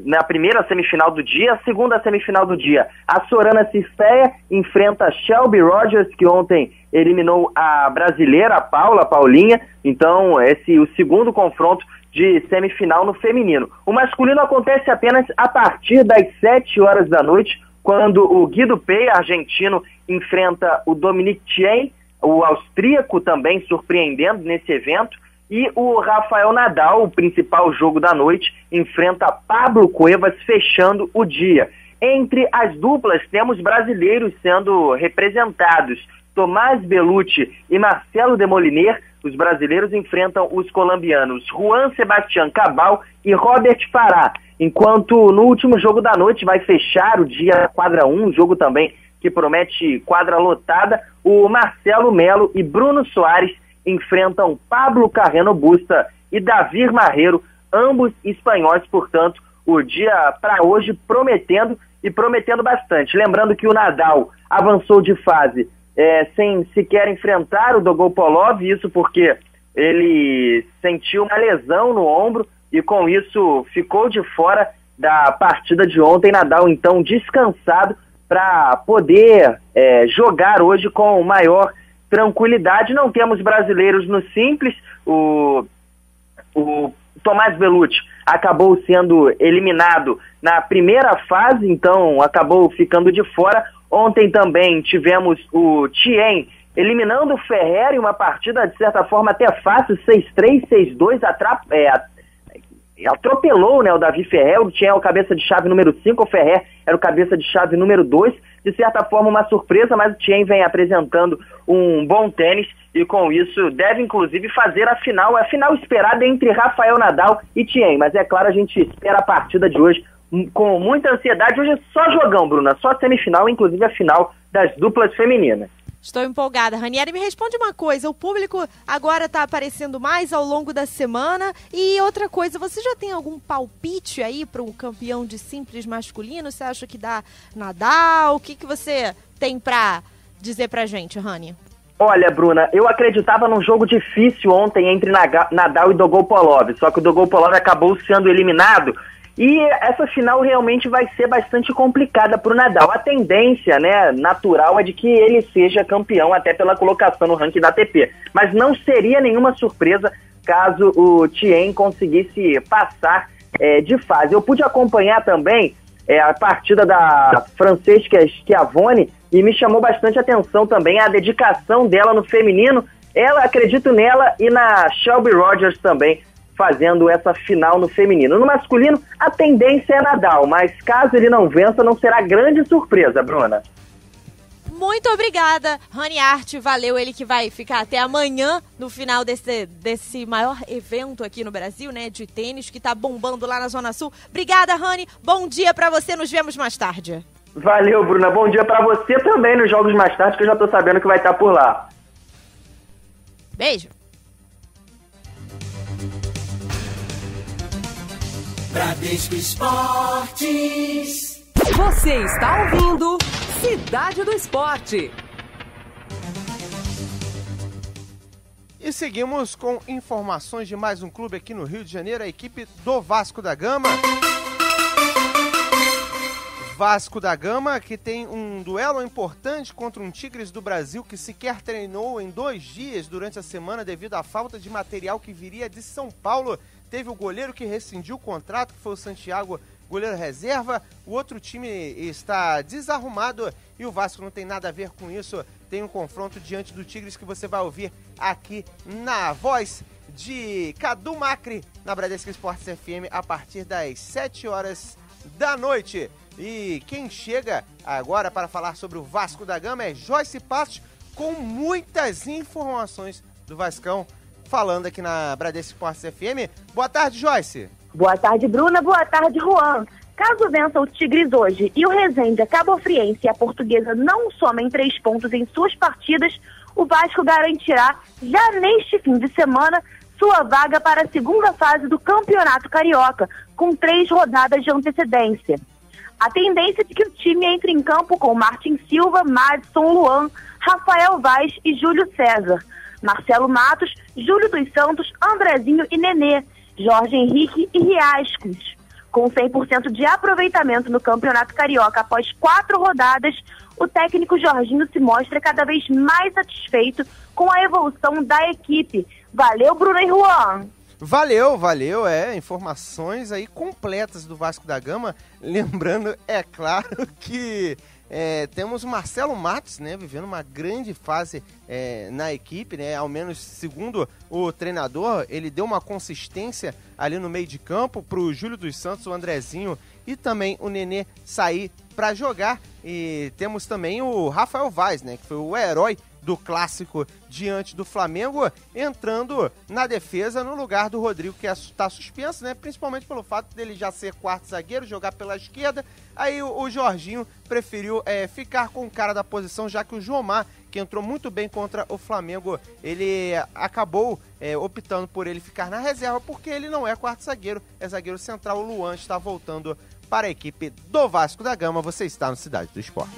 na primeira semifinal do dia. A segunda semifinal do dia, a Sorana Cifeia enfrenta a Shelby Rogers, que ontem eliminou a brasileira, a Paulinha. Então, o segundo confronto de semifinal no feminino. O masculino acontece apenas a partir das 7 horas da noite, quando o Guido Pei, argentino, enfrenta o Dominic Thiem, o austríaco, também surpreendendo nesse evento, e o Rafael Nadal, o principal jogo da noite, enfrenta Pablo Cuevas, fechando o dia. Entre as duplas, temos brasileiros sendo representados. Tomás Bellucci e Marcelo Demoliner. Os brasileiros enfrentam os colombianos Juan Sebastián Cabal e Robert Farah. Enquanto no último jogo da noite vai fechar o dia quadra 1, um jogo também que promete quadra lotada, o Marcelo Melo e Bruno Soares enfrentam Pablo Carreno Busta e Davi Marreiro, ambos espanhóis. Portanto, o dia para hoje prometendo e prometendo bastante. Lembrando que o Nadal avançou de fase sem sequer enfrentar o Dolgopolov, isso porque ele sentiu uma lesão no ombro e com isso ficou de fora da partida de ontem. Nadal então descansado para poder jogar hoje com maior tranquilidade. Não temos brasileiros no simples. O Tomás Bellucci acabou sendo eliminado na primeira fase, então acabou ficando de fora. Ontem também tivemos o Thiem eliminando o Ferrer em uma partida de certa forma até fácil, 6-3, 6-2, atropelou, né, o Davi Ferrer. O Thiem é o cabeça de chave número 5, o Ferrer era o cabeça de chave número 2. De certa forma uma surpresa, mas o Thiem vem apresentando um bom tênis e com isso deve inclusive fazer a final esperada entre Rafael Nadal e Thiem. Mas é claro, a gente espera a partida de hoje com muita ansiedade. Hoje é só jogão, Bruna, só semifinal, inclusive a final das duplas femininas. Estou empolgada. Ranieri, me responde uma coisa, o público agora está aparecendo mais ao longo da semana e outra coisa, você já tem algum palpite aí para o campeão de simples masculino? Você acha que dá Nadal? O que você tem para dizer pra gente, Rani? Olha, Bruna, eu acreditava num jogo difícil ontem entre Nadal e Dolgopolov, só que o Dolgopolov acabou sendo eliminado. E essa final realmente vai ser bastante complicada para o Nadal. A tendência, né, natural é de que ele seja campeão até pela colocação no ranking da ATP. Mas não seria nenhuma surpresa caso o Thiem conseguisse passar de fase. Eu pude acompanhar também a partida da Francesca Schiavone e me chamou bastante atenção também a dedicação dela no feminino. Acredito nela e na Shelby Rogers também, fazendo essa final no feminino. No masculino, a tendência é Nadal, mas caso ele não vença, não será grande surpresa, Bruna. Muito obrigada, Rani Arte, valeu, ele que vai ficar até amanhã no final desse maior evento aqui no Brasil, né, de tênis, que tá bombando lá na Zona Sul. Obrigada, Rani, bom dia pra você, nos vemos mais tarde. Valeu, Bruna, bom dia pra você também nos Jogos Mais Tarde, que eu já tô sabendo que vai estar por lá. Beijo. Bradesco Esportes. Você está ouvindo Cidade do Esporte. E seguimos com informações de mais um clube aqui no Rio de Janeiro, a equipe do Vasco da Gama. Vasco da Gama que tem um duelo importante contra um Tigres do Brasil que sequer treinou em 2 dias durante a semana devido à falta de material que viria de São Paulo. Teve o goleiro que rescindiu o contrato, que foi o Santiago, goleiro reserva. O outro time está desarrumado e o Vasco não tem nada a ver com isso. Tem um confronto diante do Tigres que você vai ouvir aqui na voz de Cadu Macri, na Bradesco Esportes FM, a partir das 7 horas da noite. E quem chega agora para falar sobre o Vasco da Gama é Joyce Passos, com muitas informações do Vascão, falando aqui na Bradesco Esportes FM. Boa tarde, Joyce. Boa tarde, Bruna. Boa tarde, Juan. Caso vença o Tigres hoje e o Resende, a Cabofriense e a Portuguesa não somem 3 pontos em suas partidas, o Vasco garantirá, já neste fim de semana, sua vaga para a segunda fase do Campeonato Carioca, com 3 rodadas de antecedência. A tendência é de que o time entre em campo com Martin Silva, Madison, Luan, Rafael Vaz e Júlio César, Marcelo Matos, Júlio dos Santos, Andrezinho e Nenê, Jorge Henrique e Riascos. Com 100% de aproveitamento no Campeonato Carioca após 4 rodadas, o técnico Jorginho se mostra cada vez mais satisfeito com a evolução da equipe. Valeu, Bruno e Juan! Valeu, informações aí completas do Vasco da Gama. Lembrando, é claro, que temos o Marcelo Matos, né, vivendo uma grande fase na equipe, né, ao menos segundo o treinador, ele deu uma consistência ali no meio de campo para o Júlio dos Santos, o Andrezinho e também o Nenê sair para jogar. E temos também o Rafael Vaz, né, que foi o herói do clássico diante do Flamengo, entrando na defesa no lugar do Rodrigo, que está suspenso, né? Principalmente pelo fato dele já ser quarto zagueiro, jogar pela esquerda. Aí o Jorginho preferiu ficar com o cara da posição, já que o Jomar, que entrou muito bem contra o Flamengo, ele acabou optando por ele ficar na reserva, porque ele não é quarto zagueiro, é zagueiro central. O Luan está voltando para a equipe do Vasco da Gama. Você está no Cidade do Esporte.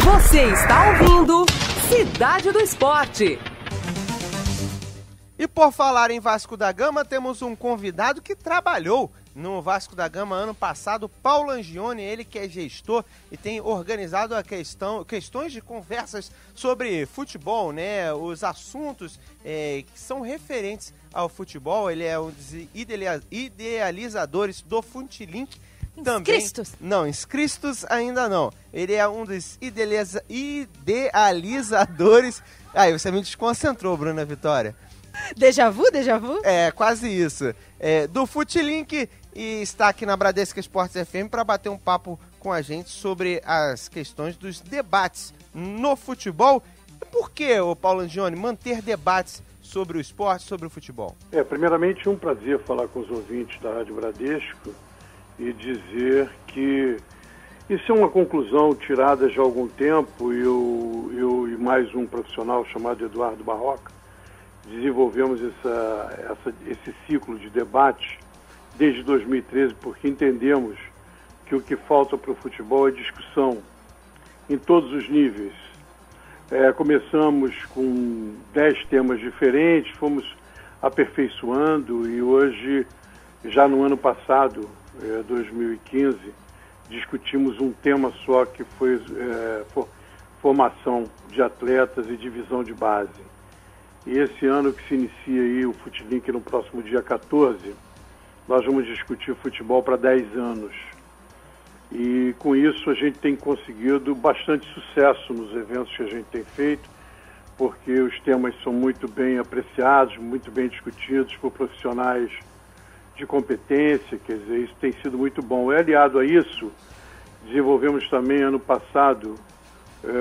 Você está ouvindo Cidade do Esporte. E por falar em Vasco da Gama, temos um convidado que trabalhou no Vasco da Gama ano passado, Paulo Angione, ele que é gestor e tem organizado questões de conversas sobre futebol, né? Os assuntos que são referentes ao futebol. Ele é um dos idealizadores do Funtilink. Inscritos? Não, inscritos ainda não. Ele é um dos idealizadores... Aí, você me desconcentrou, Bruna Vitória. Déjà vu? Déjà vu? É, quase isso. Do Futilink, e está aqui na Bradesco Esportes FM para bater um papo com a gente sobre as questões dos debates no futebol. E por que, Paulo Angione, manter debates sobre o esporte, sobre o futebol? Primeiramente, um prazer falar com os ouvintes da Rádio Bradesco e dizer que isso é uma conclusão tirada já há algum tempo. Eu e mais um profissional chamado Eduardo Barroca desenvolvemos esse ciclo de debate desde 2013, porque entendemos que o que falta para o futebol é discussão em todos os níveis. Começamos com 10 temas diferentes, fomos aperfeiçoando e hoje, já no ano passado, 2015, discutimos um tema só, que foi formação de atletas e divisão de base. E esse ano que se inicia aí o Futilink no próximo dia 14, nós vamos discutir futebol para 10 anos. E com isso a gente tem conseguido bastante sucesso nos eventos que a gente tem feito, porque os temas são muito bem apreciados, muito bem discutidos por profissionais de competência, quer dizer, isso tem sido muito bom. Aliado a isso, desenvolvemos também ano passado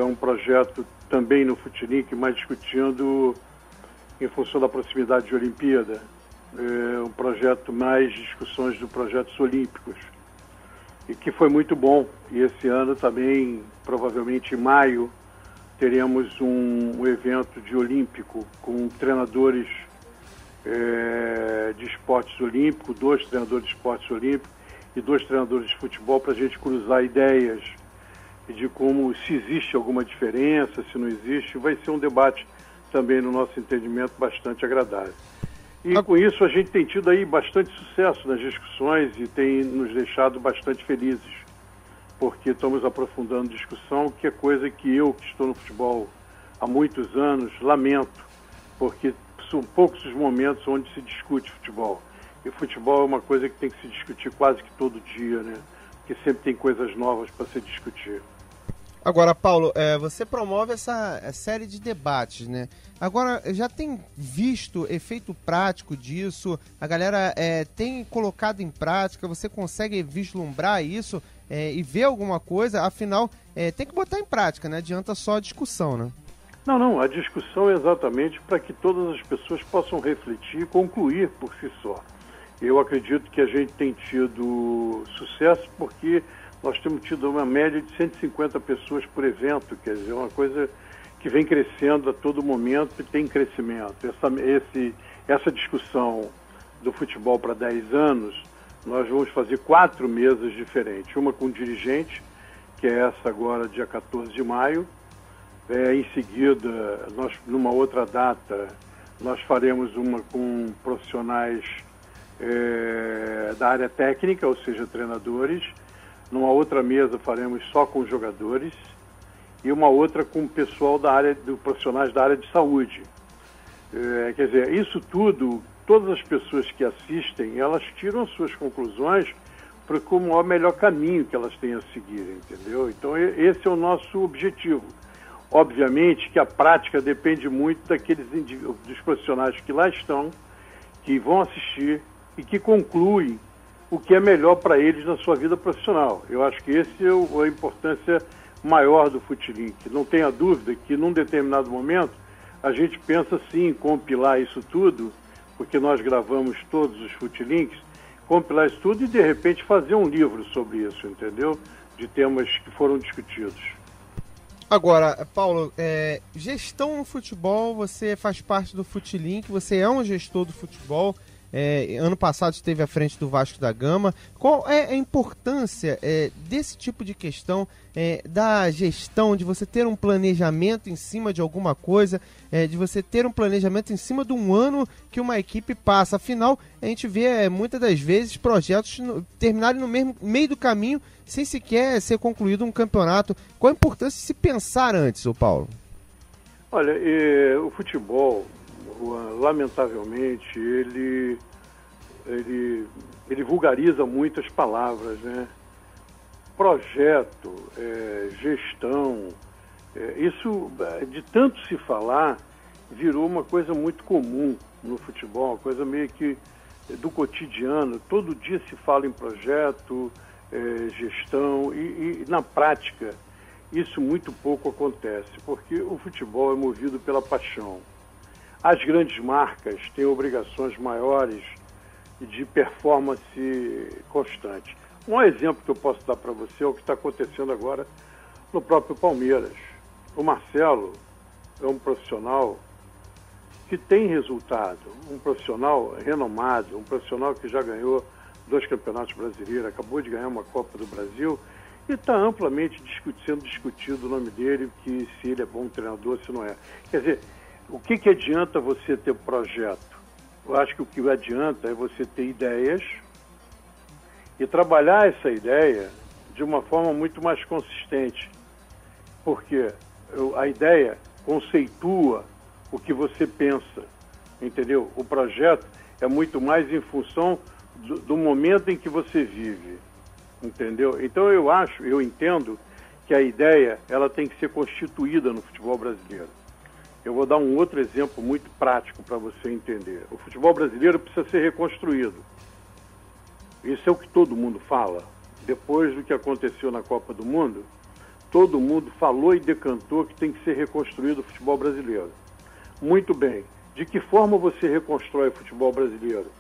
um projeto também no Futilink, mas discutindo em função da proximidade de Olimpíada, um projeto mais discussões do projetos olímpicos, e que foi muito bom. E esse ano também, provavelmente em maio, teremos um evento de olímpico com treinadores de esportes olímpicos, 2 treinadores de esportes olímpicos e 2 treinadores de futebol, para a gente cruzar ideias de como, se existe alguma diferença, se não existe. Vai ser um debate também, no nosso entendimento, bastante agradável. E com isso a gente tem tido aí bastante sucesso nas discussões e tem nos deixado bastante felizes, porque estamos aprofundando discussão, que é coisa que eu, que estou no futebol há muitos anos, lamento, porque são poucos os momentos onde se discute futebol. E futebol é uma coisa que tem que se discutir quase que todo dia, né? Porque sempre tem coisas novas para se discutir. Agora, Paulo, você promove essa série de debates, né? Agora, já tem visto efeito prático disso? A galera tem colocado em prática? Você consegue vislumbrar isso e ver alguma coisa? Afinal, tem que botar em prática, não adianta só a discussão, né? Não, a discussão é exatamente para que todas as pessoas possam refletir e concluir por si só. Eu acredito que a gente tem tido sucesso porque nós temos tido uma média de 150 pessoas por evento, quer dizer, uma coisa que vem crescendo a todo momento e tem crescimento. Essa discussão do futebol para 10 anos, nós vamos fazer 4 mesas diferentes. Uma com dirigente, que é essa agora, dia 14 de maio. Em seguida, numa outra data, nós faremos uma com profissionais da área técnica, ou seja, treinadores. Numa outra mesa faremos só com jogadores e uma outra com o pessoal profissionais da área de saúde. Quer dizer, isso tudo, todas as pessoas que assistem, elas tiram as suas conclusões para como é o melhor caminho que elas têm a seguir, entendeu? Então esse é o nosso objetivo. Obviamente que a prática depende muito dos profissionais que lá estão, que vão assistir e que concluem o que é melhor para eles na sua vida profissional. Eu acho que essa é a importância maior do Futilink. Não tenha dúvida que num determinado momento a gente pensa sim em compilar isso tudo, porque nós gravamos todos os Futilinks, compilar isso tudo e de repente fazer um livro sobre isso, entendeu? De temas que foram discutidos. Agora, Paulo, gestão no futebol, você faz parte do Futilink, você é um gestor do futebol, ano passado esteve à frente do Vasco da Gama. Qual é a importância desse tipo de questão, da gestão, de você ter um planejamento em cima de alguma coisa, de você ter um planejamento em cima de um ano que uma equipe passa? Afinal, a gente vê muitas das vezes projetos terminarem no meio do caminho sem sequer ser concluído um campeonato. Qual a importância de se pensar antes, ô Paulo? Olha, o futebol, lamentavelmente, ele vulgariza muitas palavras, né? Projeto, gestão, isso, de tanto se falar, virou uma coisa muito comum no futebol, uma coisa meio que do cotidiano. Todo dia se fala em projeto, gestão, e na prática isso muito pouco acontece, porque o futebol é movido pela paixão. As grandes marcas têm obrigações maiores de performance constante. Um exemplo que eu posso dar para você é o que está acontecendo agora no próprio Palmeiras. O Marcelo é um profissional que tem resultado, um profissional renomado, um profissional que já ganhou 2 campeonatos brasileiros, acabou de ganhar uma Copa do Brasil e está amplamente sendo discutido o nome dele, que se ele é bom treinador, se não é. Quer dizer, o que adianta você ter projeto? Eu acho que o que adianta é você ter ideias e trabalhar essa ideia de uma forma muito mais consistente. Porque a ideia conceitua o que você pensa, entendeu? O projeto é muito mais em função do momento em que você vive, entendeu? Então eu entendo que a ideia ela tem que ser constituída no futebol brasileiro. Eu vou dar um outro exemplo muito prático para você entender. O futebol brasileiro precisa ser reconstruído. Isso é o que todo mundo fala. Depois do que aconteceu na Copa do Mundo, todo mundo falou e decantou que tem que ser reconstruído o futebol brasileiro. Muito bem. De que forma você reconstrói o futebol brasileiro?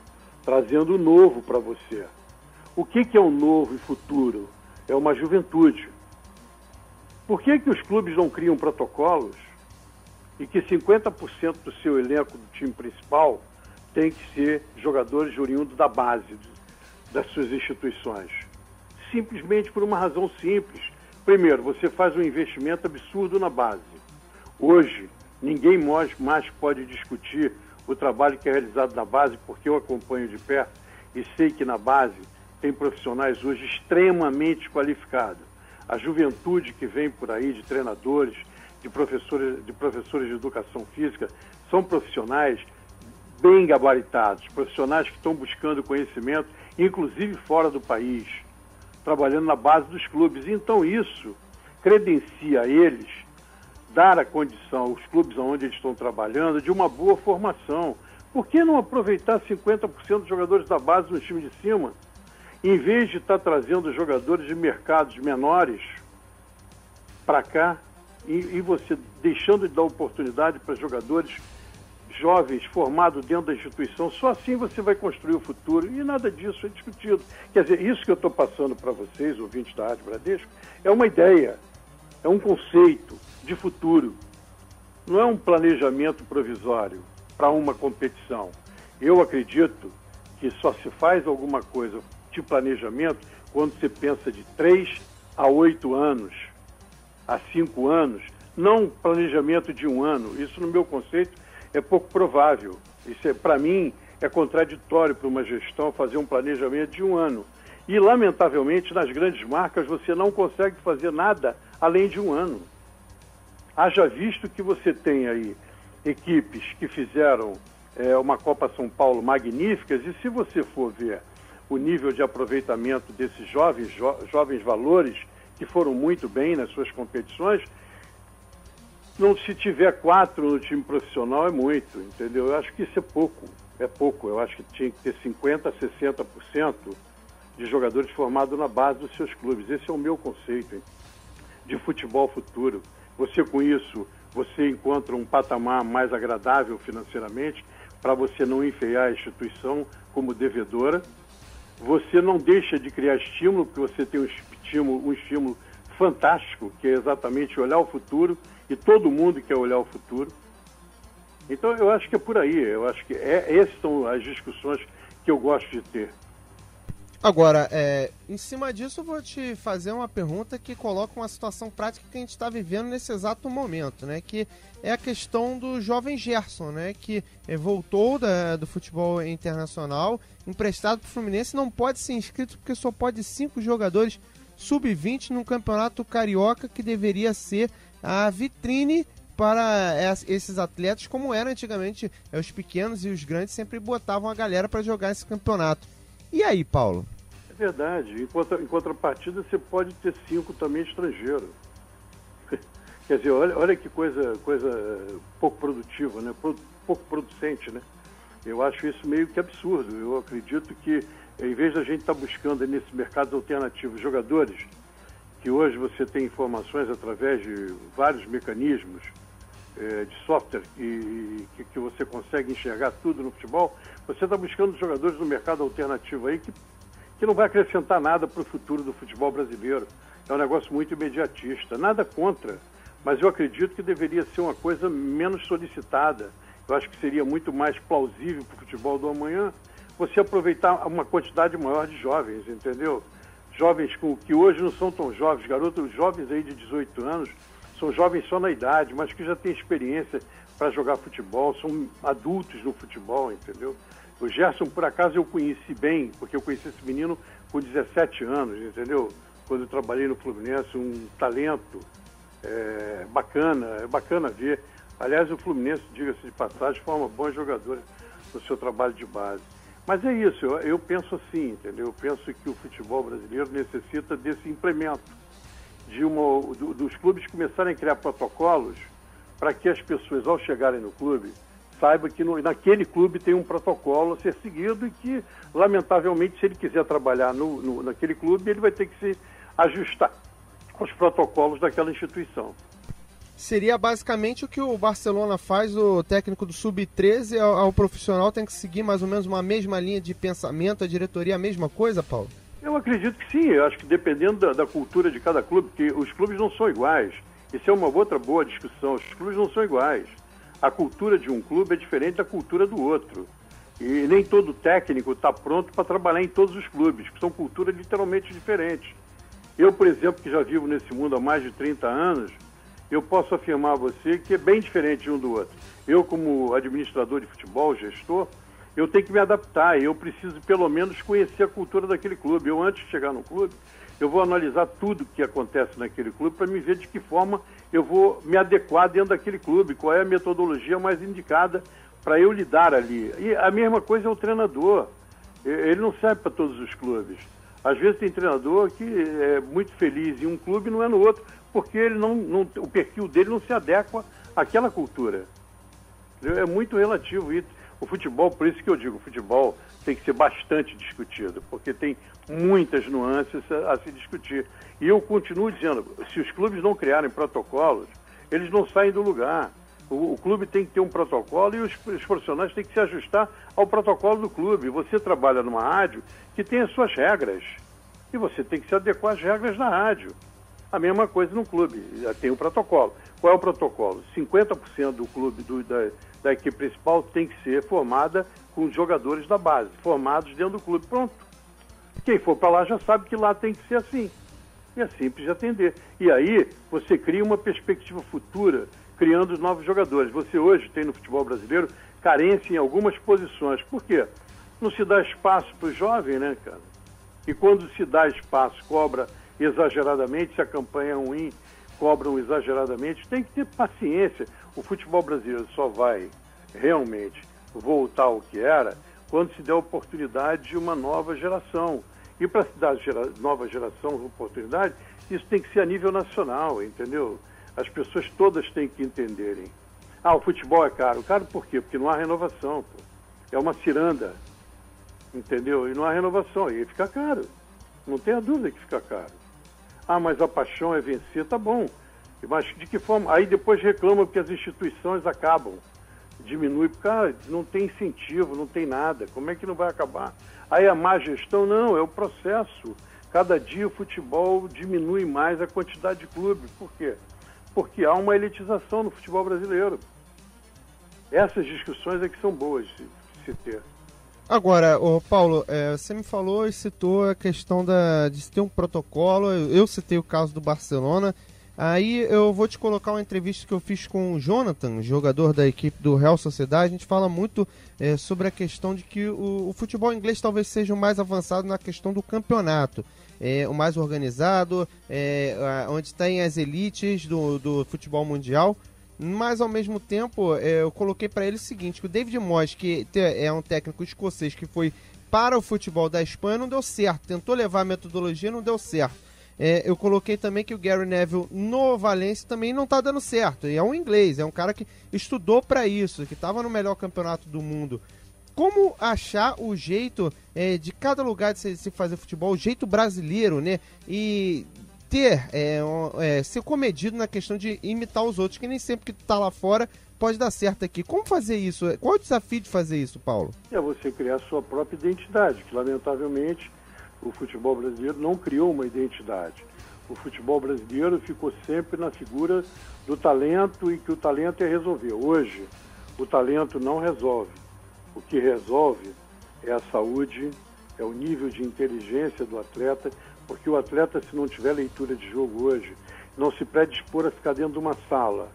Trazendo o novo para você. O que é o novo e futuro? É uma juventude. Por que os clubes não criam protocolos e que 50% do seu elenco do time principal tem que ser jogadores oriundos da base das suas instituições? Simplesmente por uma razão simples. Primeiro, você faz um investimento absurdo na base. Hoje, ninguém mais pode discutir o trabalho que é realizado na base, porque eu acompanho de perto e sei que na base tem profissionais hoje extremamente qualificados. A juventude que vem por aí de treinadores, de professores de educação física, são profissionais bem gabaritados, profissionais que estão buscando conhecimento, inclusive fora do país, trabalhando na base dos clubes. Então isso credencia a eles dar a condição aos clubes onde eles estão trabalhando de uma boa formação. Por que não aproveitar 50% dos jogadores da base no time de cima, em vez de estar trazendo jogadores de mercados menores para cá, e você deixando de dar oportunidade para jogadores jovens formados dentro da instituição? Só assim você vai construir o futuro, e nada disso é discutido. Quer dizer, isso que eu estou passando para vocês, ouvintes da Rádio Bradesco, é uma ideia, é um conceito de futuro. Não é um planejamento provisório para uma competição. Eu acredito que só se faz alguma coisa de planejamento quando você pensa de 3 a 8 anos, a 5 anos, não planejamento de 1 ano. Isso, no meu conceito, é pouco provável. Isso, para mim, é contraditório para uma gestão fazer um planejamento de 1 ano. E, lamentavelmente, nas grandes marcas, você não consegue fazer nada além de 1 ano. Haja visto que você tem aí equipes que fizeram uma Copa São Paulo magníficas, e se você for ver o nível de aproveitamento desses jovens valores, que foram muito bem nas suas competições, não, se tiver 4 no time profissional é muito, entendeu? Eu acho que isso é pouco. Eu acho que tinha que ter 50% a 60% de jogadores formados na base dos seus clubes. Esse é o meu conceito, hein? de futebol futuro. Você, com isso, você encontra um patamar mais agradável financeiramente para você não enfeiar a instituição como devedora. Você não deixa de criar estímulo, porque você tem um estímulo fantástico, que é exatamente olhar o futuro, e todo mundo quer olhar o futuro. Então, eu acho que é por aí. Eu acho que essas são as discussões que eu gosto de ter. Agora, em cima disso, eu vou te fazer uma pergunta que coloca uma situação prática que a gente está vivendo nesse exato momento, né? Que é a questão do jovem Gerson, né? Que voltou do futebol internacional, emprestado para o Fluminense, não pode ser inscrito porque só pode 5 jogadores sub-20 no Campeonato Carioca, que deveria ser a vitrine para esses atletas, como era antigamente. Os pequenos e os grandes sempre botavam a galera para jogar esse campeonato. E aí, Paulo? É verdade. Em contrapartida, você pode ter 5 também estrangeiros. Quer dizer, olha que coisa pouco produtiva, né? Pouco producente, né? Eu acho isso meio que absurdo. Eu acredito que, em vez da gente estar buscando nesse mercado alternativo jogadores, que hoje você tem informações através de vários mecanismos de software que você consegue enxergar tudo no futebol, você está buscando jogadores no mercado alternativo aí que não vai acrescentar nada para o futuro do futebol brasileiro. É um negócio muito imediatista. Nada contra, mas eu acredito que deveria ser uma coisa menos solicitada. Eu acho que seria muito mais plausível para o futebol do amanhã você aproveitar uma quantidade maior de jovens, entendeu? Jovens que hoje não são tão jovens, garotos jovens aí de 18 anos, são jovens só na idade, mas que já têm experiência para jogar futebol, são adultos no futebol, entendeu? O Gerson, por acaso, eu conheci bem, porque eu conheci esse menino com 17 anos, entendeu? Quando eu trabalhei no Fluminense, um talento é bacana ver. Aliás, o Fluminense, diga-se de passagem, forma bons jogadores no seu trabalho de base. Mas é isso, eu penso assim, entendeu? Eu penso que o futebol brasileiro necessita desse implemento, dos clubes começarem a criar protocolos para que as pessoas, ao chegarem no clube, saibam que naquele clube tem um protocolo a ser seguido e que, lamentavelmente, se ele quiser trabalhar naquele clube, ele vai ter que se ajustar aos protocolos daquela instituição. Seria basicamente o que o Barcelona faz, o técnico do Sub-13 ao profissional tem que seguir mais ou menos uma mesma linha de pensamento, a diretoria a mesma coisa, Paulo? Eu acredito que sim, eu acho que dependendo da cultura de cada clube, porque os clubes não são iguais. Isso é uma outra boa discussão, os clubes não são iguais. A cultura de um clube é diferente da cultura do outro. E nem todo técnico está pronto para trabalhar em todos os clubes, que são culturas literalmente diferentes. Eu, por exemplo, que já vivo nesse mundo há mais de 30 anos, eu posso afirmar a você que é bem diferente um do outro. Eu, como administrador de futebol, gestor, eu tenho que me adaptar, eu preciso pelo menos conhecer a cultura daquele clube. Eu, antes de chegar no clube, eu vou analisar tudo que acontece naquele clube para me ver de que forma eu vou me adequar dentro daquele clube, qual é a metodologia mais indicada para eu lidar ali. E a mesma coisa é o treinador. Ele não serve para todos os clubes. Às vezes tem treinador que é muito feliz em um clube e não é no outro, porque ele o perfil dele não se adequa àquela cultura. É muito relativo isso. O futebol, por isso que eu digo, o futebol tem que ser bastante discutido, porque tem muitas nuances a se discutir. E eu continuo dizendo, se os clubes não criarem protocolos, eles não saem do lugar. O clube tem que ter um protocolo e os profissionais têm que se ajustar ao protocolo do clube. Você trabalha numa rádio que tem as suas regras e você tem que se adequar às regras da rádio. A mesma coisa no clube, tem um protocolo. Qual é o protocolo? 50% do clube, da equipe principal, tem que ser formada com jogadores da base, formados dentro do clube. Pronto. Quem for para lá já sabe que lá tem que ser assim. E é simples de atender. E aí você cria uma perspectiva futura, criando novos jogadores. Você hoje tem no futebol brasileiro carência em algumas posições. Por quê? Não se dá espaço para o jovem, né, cara? E quando se dá espaço, cobra exageradamente, se a campanha é ruim, cobram exageradamente, tem que ter paciência. O futebol brasileiro só vai realmente voltar ao que era quando se der a oportunidade de uma nova geração. E para se dar nova geração oportunidade, isso tem que ser a nível nacional, entendeu? As pessoas todas têm que entenderem. O futebol é caro. Caro por quê? Porque não há renovação. Pô. É uma ciranda, entendeu? E não há renovação, e fica caro. Não tenha dúvida que fica caro. Ah, mas a paixão é vencer, tá bom. Mas de que forma? Aí depois reclamam que as instituições acabam. Diminui, cara, não tem incentivo, não tem nada. Como é que não vai acabar? Aí a má gestão, não, é o processo. Cada dia o futebol diminui mais a quantidade de clubes. Por quê? Porque há uma elitização no futebol brasileiro. Essas discussões é que são boas de se ter. Agora, Paulo, você me falou e citou a questão de se ter um protocolo. Eu citei o caso do Barcelona. Aí eu vou te colocar uma entrevista que eu fiz com o Jonathan, jogador da equipe do Real Sociedade. A gente fala muito sobre a questão de que o futebol inglês talvez seja o mais avançado na questão do campeonato. O mais organizado, onde tem as elites do futebol mundial. Mas, ao mesmo tempo, eu coloquei para ele o seguinte, que o David Moyes, que é um técnico escocês que foi para o futebol da Espanha, não deu certo. Tentou levar a metodologia, não deu certo. Eu coloquei também que o Gary Neville no Valência também não está dando certo. E é um inglês, é um cara que estudou para isso, que estava no melhor campeonato do mundo. Como achar o jeito de cada lugar de se fazer futebol, o jeito brasileiro, né? E ser comedido na questão de imitar os outros, que nem sempre que tu tá lá fora pode dar certo aqui. Como fazer isso? Qual é o desafio de fazer isso, Paulo? É você criar a sua própria identidade, que lamentavelmente o futebol brasileiro não criou uma identidade. O futebol brasileiro ficou sempre na figura do talento e que o talento é resolver. Hoje, o talento não resolve. O que resolve é a saúde, é o nível de inteligência do atleta, porque o atleta, se não tiver leitura de jogo hoje, não se predispor a ficar dentro de uma sala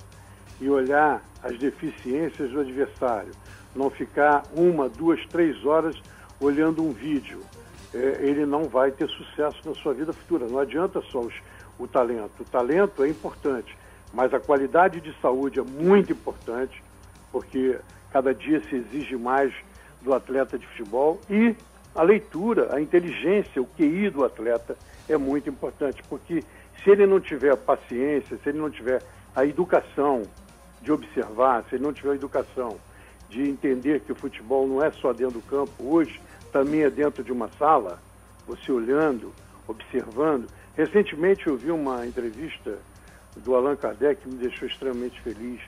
e olhar as deficiências do adversário, não ficar 1, 2, 3 horas olhando um vídeo, ele não vai ter sucesso na sua vida futura. Não adianta só o talento. O talento é importante, mas a qualidade de saúde é muito importante, porque cada dia se exige mais do atleta de futebol, e a leitura, a inteligência, o QI do atleta é muito importante, porque se ele não tiver paciência, se ele não tiver a educação de observar, se ele não tiver a educação de entender que o futebol não é só dentro do campo, hoje também é dentro de uma sala, você olhando, observando. Recentemente eu vi uma entrevista do Allan Kardec que me deixou extremamente feliz,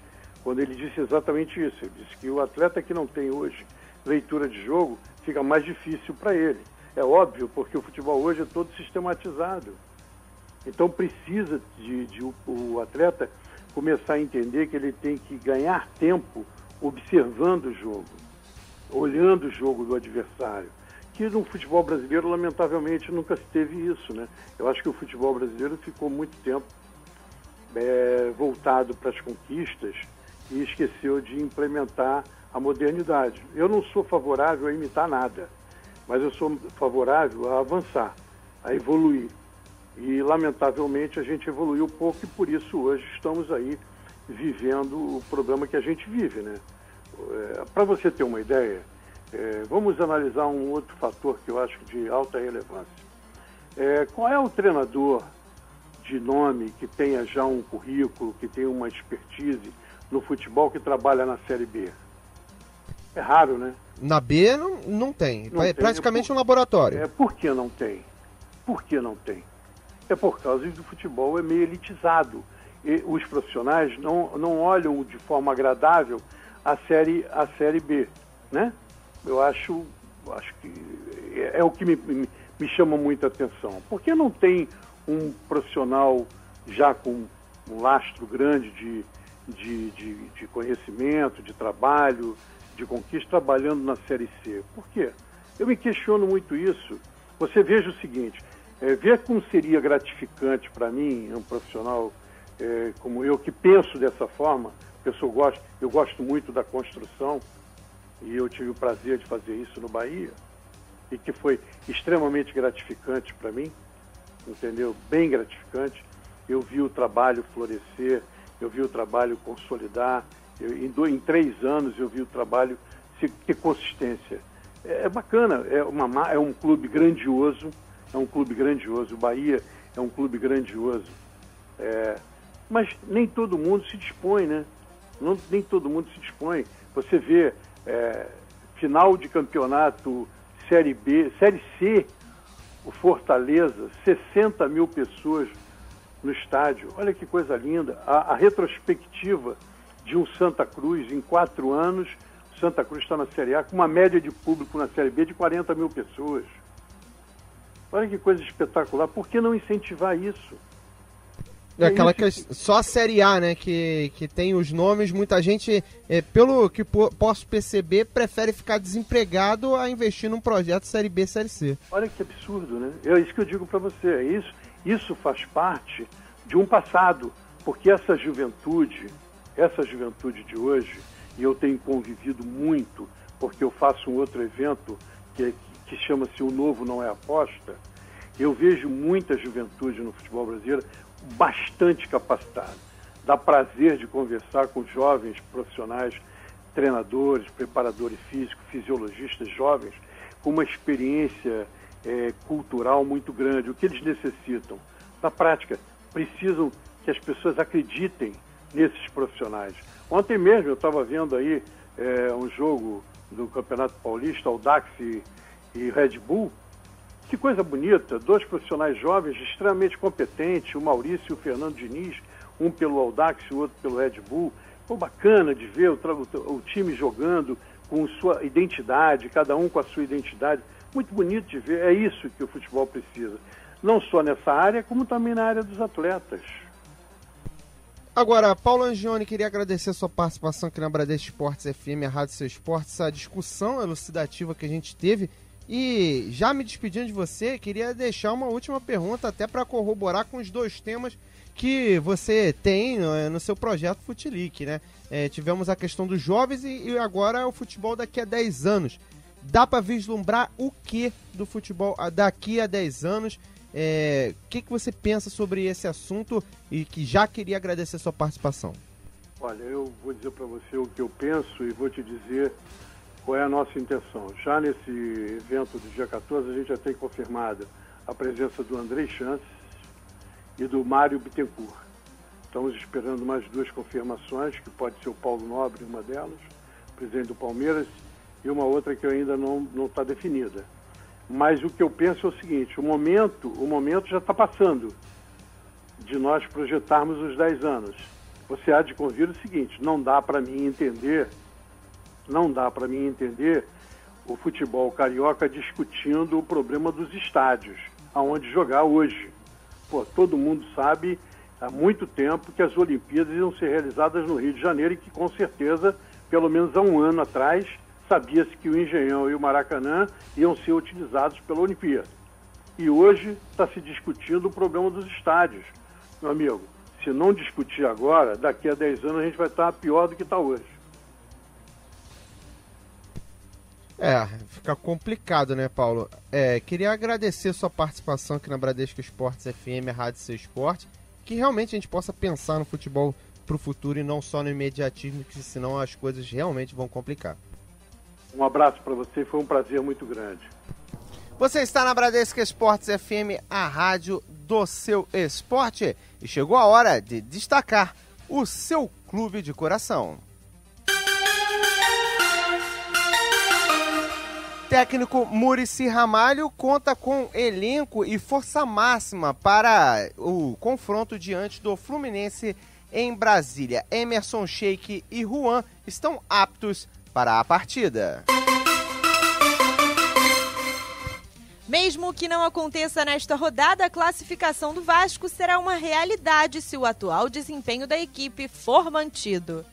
quando ele disse exatamente isso. Ele disse que o atleta que não tem hoje leitura de jogo, fica mais difícil para ele. É óbvio, porque o futebol hoje é todo sistematizado. Então precisa o atleta começar a entender que ele tem que ganhar tempo observando o jogo, olhando o jogo do adversário. Que no futebol brasileiro, lamentavelmente, nunca se teve isso, né? Eu acho que o futebol brasileiro ficou muito tempo voltado para as conquistas e esqueceu de implementar a modernidade. Eu não sou favorável a imitar nada, mas eu sou favorável a avançar, a evoluir. E, lamentavelmente, a gente evoluiu pouco e, por isso, hoje estamos aí vivendo o problema que a gente vive, né? Para você ter uma ideia, vamos analisar um outro fator que eu acho de alta relevância. Qual é o treinador de nome que tenha já um currículo, que tenha uma expertise no futebol que trabalha na Série B? É raro, né? Na B não tem. É praticamente um laboratório. Por que não tem? Por que não tem? É por causa que o futebol é meio elitizado. E os profissionais não olham de forma agradável a série B, né? Eu acho que é o que me chama muita atenção. Por que não tem um profissional já com um lastro grande de conhecimento, de trabalho, de conquista, trabalhando na Série C? Por quê? Eu me questiono muito isso. Você veja o seguinte, ver como seria gratificante para mim, um profissional como eu, que penso dessa forma, eu gosto muito da construção, e eu tive o prazer de fazer isso no Bahia, e que foi extremamente gratificante para mim, entendeu? Bem gratificante. Eu vi o trabalho florescer, eu vi o trabalho consolidar, em 3 anos eu vi o trabalho ter consistência. É bacana, é um clube grandioso, o Bahia é um clube grandioso, mas nem todo mundo se dispõe, né? Nem todo mundo se dispõe. Você vê final de campeonato, Série B, Série C, o Fortaleza, 60 mil pessoas no estádio. Olha que coisa linda. A retrospectiva de um Santa Cruz em 4 anos. Santa Cruz está na Série A com uma média de público na Série B de 40 mil pessoas. Olha que coisa espetacular. Por que não incentivar isso? É aquela que só a Série A, né, que tem os nomes, muita gente, pelo que posso perceber, prefere ficar desempregado a investir num projeto Série B, Série C. Olha que absurdo, né? É isso que eu digo para você. Isso faz parte de um passado, porque essa juventude de hoje, e eu tenho convivido muito, porque eu faço um outro evento que chama-se O Novo Não É Aposta, eu vejo muita juventude no futebol brasileiro bastante capacitada. Dá prazer de conversar com jovens profissionais, treinadores, preparadores físicos, fisiologistas jovens, com uma experiência cultural muito grande. O que eles necessitam? Na prática, precisam que as pessoas acreditem nesses profissionais. Ontem mesmo eu estava vendo aí um jogo do Campeonato Paulista, Audax e Red Bull. Que coisa bonita, 2 profissionais jovens extremamente competentes, o Maurício e o Fernando Diniz, um pelo Audax e o outro pelo Red Bull. Foi bacana de ver o time jogando com sua identidade, cada um com a sua identidade. Muito bonito de ver, é isso que o futebol precisa. Não só nessa área, como também na área dos atletas. Agora, Paulo Angione, queria agradecer a sua participação aqui na Bradesco Esportes FM, a Rádio Seu Esporte, essa discussão elucidativa que a gente teve. E já me despedindo de você, queria deixar uma última pergunta até para corroborar com os 2 temas que você tem no seu projeto Futilic, né? Tivemos a questão dos jovens e agora o futebol daqui a 10 anos. Dá para vislumbrar o que do futebol daqui a 10 anos? O que você pensa sobre esse assunto e que já queria agradecer a sua participação? Olha, eu vou dizer para você o que eu penso e vou te dizer qual é a nossa intenção. Já nesse evento do dia 14, a gente já tem confirmada a presença do André Chances e do Mário Bittencourt. Estamos esperando mais 2 confirmações, que pode ser o Paulo Nobre, uma delas, presidente do Palmeiras, e uma outra que ainda não está definida. Mas o que eu penso é o seguinte, o momento já está passando de nós projetarmos os 10 anos. Você há de convir o seguinte, não dá para mim entender o futebol carioca discutindo o problema dos estádios, aonde jogar hoje. Todo mundo sabe há muito tempo que as Olimpíadas iam ser realizadas no Rio de Janeiro e que, com certeza, pelo menos há um ano atrás, sabia-se que o Engenhão e o Maracanã iam ser utilizados pela Olimpíada. E hoje está se discutindo o problema dos estádios. Meu amigo, se não discutir agora, daqui a 10 anos a gente vai estar pior do que está hoje. Fica complicado, né, Paulo? Queria agradecer sua participação aqui na Bradesco Esportes FM, a Rádio Seu Esporte, que realmente a gente possa pensar no futebol pro futuro e não só no imediatismo, que senão as coisas realmente vão complicar. Um abraço para você, foi um prazer muito grande. Você está na Bradesco Esportes FM, a rádio do seu esporte, e chegou a hora de destacar o seu clube de coração. Técnico Muricy Ramalho conta com elenco e força máxima para o confronto diante do Fluminense em Brasília. Emerson Sheik e Juan estão aptos para a partida. Mesmo que não aconteça nesta rodada, a classificação do Vasco será uma realidade se o atual desempenho da equipe for mantido.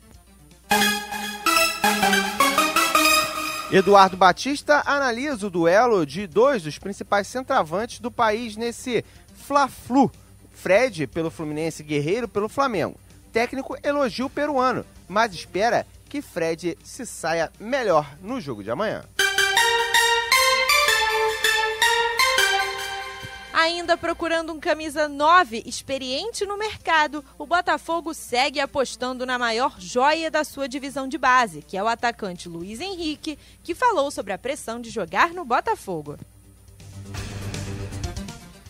Eduardo Batista analisa o duelo de 2 dos principais centroavantes do país nesse Fla-Flu. Fred pelo Fluminense, Guerreiro pelo Flamengo. Técnico elogia o peruano, mas espera que Fred se saia melhor no jogo de amanhã. Ainda procurando um camisa 9 experiente no mercado, o Botafogo segue apostando na maior joia da sua divisão de base, que é o atacante Luiz Henrique, que falou sobre a pressão de jogar no Botafogo.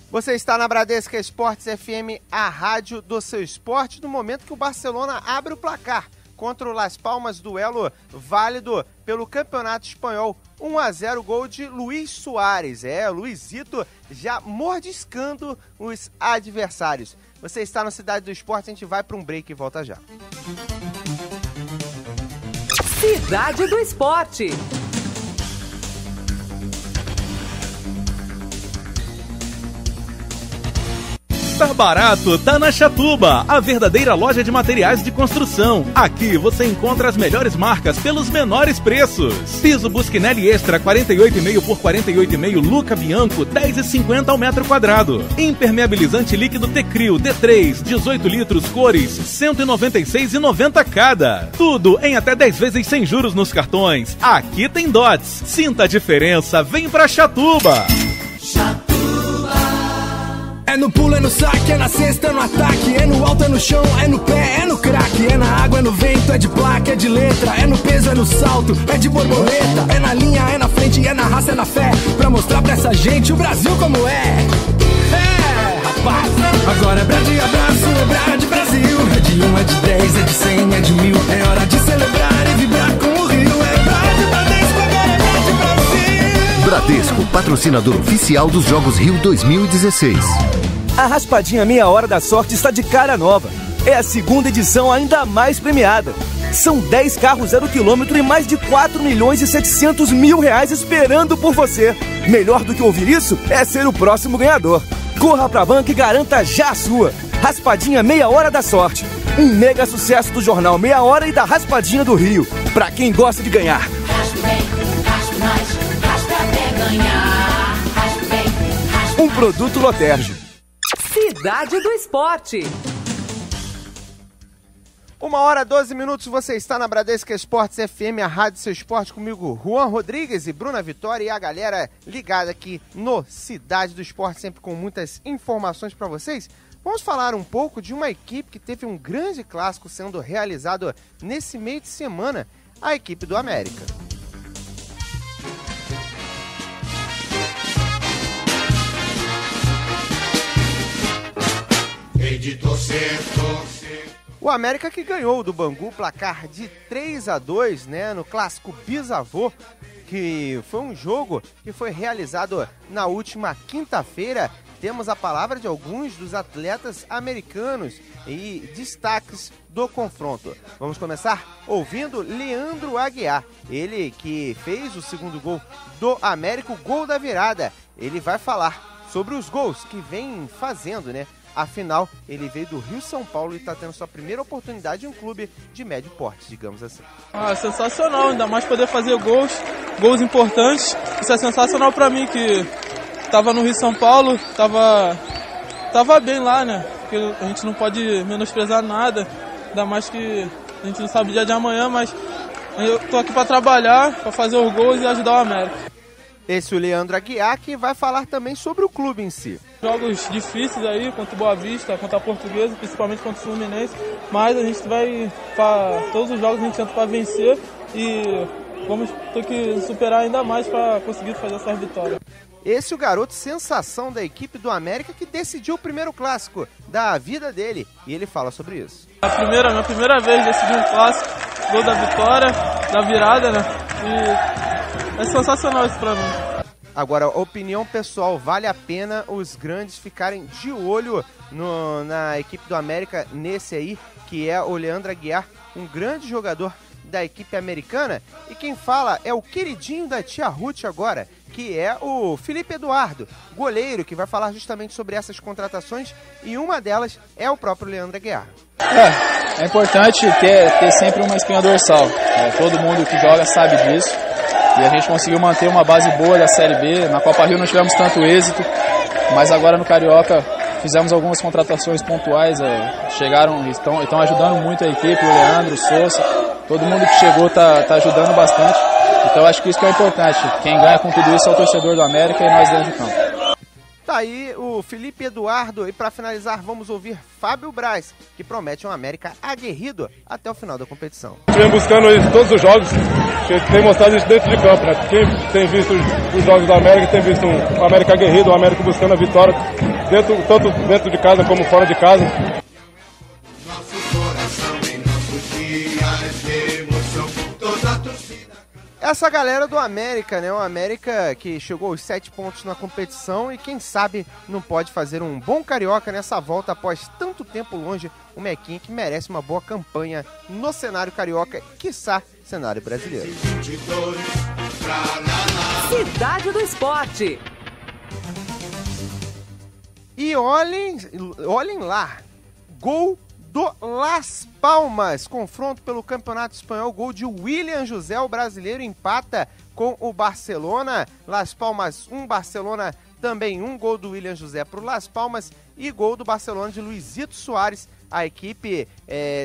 Você está na Bradesco Esportes FM, a rádio do seu esporte, no momento que o Barcelona abre o placar contra o Las Palmas, duelo válido pelo Campeonato Espanhol. 1-0, gol de Luis Suárez. Luizito já mordiscando os adversários. Você está na Cidade do Esporte, a gente vai para um break e volta já. Cidade do Esporte. Tá barato, tá na Chatuba, a verdadeira loja de materiais de construção. Aqui você encontra as melhores marcas pelos menores preços. Piso Busquinelli Extra 48,5 por 48,5 Luca Bianco 10,50 ao metro quadrado. Impermeabilizante líquido Tecrio D3 18 litros cores 196,90 cada. Tudo em até 10 vezes sem juros nos cartões. Aqui tem Dots. Sinta a diferença, vem pra Chatuba. É no pulo, é no saque, é na cesta, é no ataque, é no alto, é no chão, é no pé, é no craque, é na água, é no vento, é de placa, é de letra, é no peso, é no salto, é de borboleta, é na linha, é na frente, é na raça, é na fé, pra mostrar pra essa gente o Brasil como é. É, rapaz, agora é pra de abraço, lembrar de Brasil, é de 1, é de 10, é de 100, é de 1000, é hora de celebrar e vibrar com o Rio, é pra Bradesco, agora é pra de Brasil. Bradesco, patrocinador oficial dos Jogos Rio 2016. A Raspadinha Meia Hora da Sorte está de cara nova. É a segunda edição ainda mais premiada. São 10 carros 0 km e mais de 4.700.000 reais esperando por você. Melhor do que ouvir isso é ser o próximo ganhador. Corra pra banca e garanta já a sua. Raspadinha Meia Hora da Sorte. Um mega sucesso do jornal Meia Hora e da Raspadinha do Rio. Pra quem gosta de ganhar. Raspa bem, raspa mais, raspa até ganhar. Raspa bem, raspa um produto Loterge. Cidade do Esporte. 1h12, você está na Bradesco Esportes FM, a Rádio Seu Esporte, comigo, Juan Rodrigues e Bruna Vitória, e a galera ligada aqui no Cidade do Esporte, sempre com muitas informações para vocês. Vamos falar um pouco de uma equipe que teve um grande clássico sendo realizado nesse meio de semana, a equipe do América. O América que ganhou do Bangu placar de 3-2, né, no clássico bisavô, que foi um jogo que foi realizado na última quinta-feira. Temos a palavra de alguns dos atletas americanos e destaques do confronto. Vamos começar ouvindo Leandro Aguiar, ele que fez o segundo gol do América, o gol da virada. Ele vai falar sobre os gols que vem fazendo, né? Afinal, ele veio do Rio São Paulo e está tendo sua primeira oportunidade em um clube de médio porte, digamos assim. Sensacional, ainda mais poder fazer gols importantes. Isso é sensacional para mim, que estava no Rio São Paulo, tava bem lá, né? Porque a gente não pode menosprezar nada, ainda mais que a gente não sabe o dia de amanhã, mas eu tô aqui para trabalhar, para fazer os gols e ajudar o América. Esse é o Leandro Aguiar, que vai falar também sobre o clube em si. Jogos difíceis aí, contra o Boa Vista, contra a Portuguesa, principalmente contra o Fluminense, mas a gente vai, para todos os jogos a gente tenta para vencer e vamos ter que superar ainda mais para conseguir fazer essa vitória. Esse é o garoto sensação da equipe do América que decidiu o primeiro clássico da vida dele, e ele fala sobre isso. Minha primeira vez decidir um clássico, gol da vitória, da virada, né? E é sensacional isso pra mim. Agora, opinião pessoal, vale a pena os grandes ficarem de olho na equipe do América, nesse aí, que é o Leandro Aguiar, um grande jogador da equipe americana. E quem fala é o queridinho da tia Ruth agora, que é o Felipe Eduardo, goleiro, que vai falar justamente sobre essas contratações, e uma delas é o próprio Leandro Aguiar. É importante ter sempre uma espinha dorsal. Todo mundo que joga sabe disso. E a gente conseguiu manter uma base boa da Série B. Na Copa Rio não tivemos tanto êxito, mas agora no Carioca fizemos algumas contratações pontuais. Chegaram, estão ajudando muito a equipe, o Leandro, o Sousa. Todo mundo que chegou está ajudando bastante. Então acho que isso que é importante. Quem ganha com tudo isso é o torcedor do América e nós dentro de campo. Tá aí o Felipe Eduardo, e para finalizar vamos ouvir Fábio Braz, que promete um América aguerrido até o final da competição. Vem buscando isso todos os jogos, tem mostrado isso dentro de campo, né? Quem tem visto os jogos do América tem visto um América aguerrido, um América buscando a vitória, tanto dentro de casa como fora de casa. essa galera do América, né? O América que chegou aos 7 pontos na competição e quem sabe não pode fazer um bom carioca nessa volta após tanto tempo longe. O Mequinha que merece uma boa campanha no cenário carioca, quiçá cenário brasileiro. Cidade do Esporte. E olhem lá, gol do Las Palmas, confronto pelo Campeonato Espanhol, gol de William José, o brasileiro empata com o Barcelona. Las Palmas 1, Barcelona também 1, gol do William José para o Las Palmas e gol do Barcelona de Luizito Soares, a equipe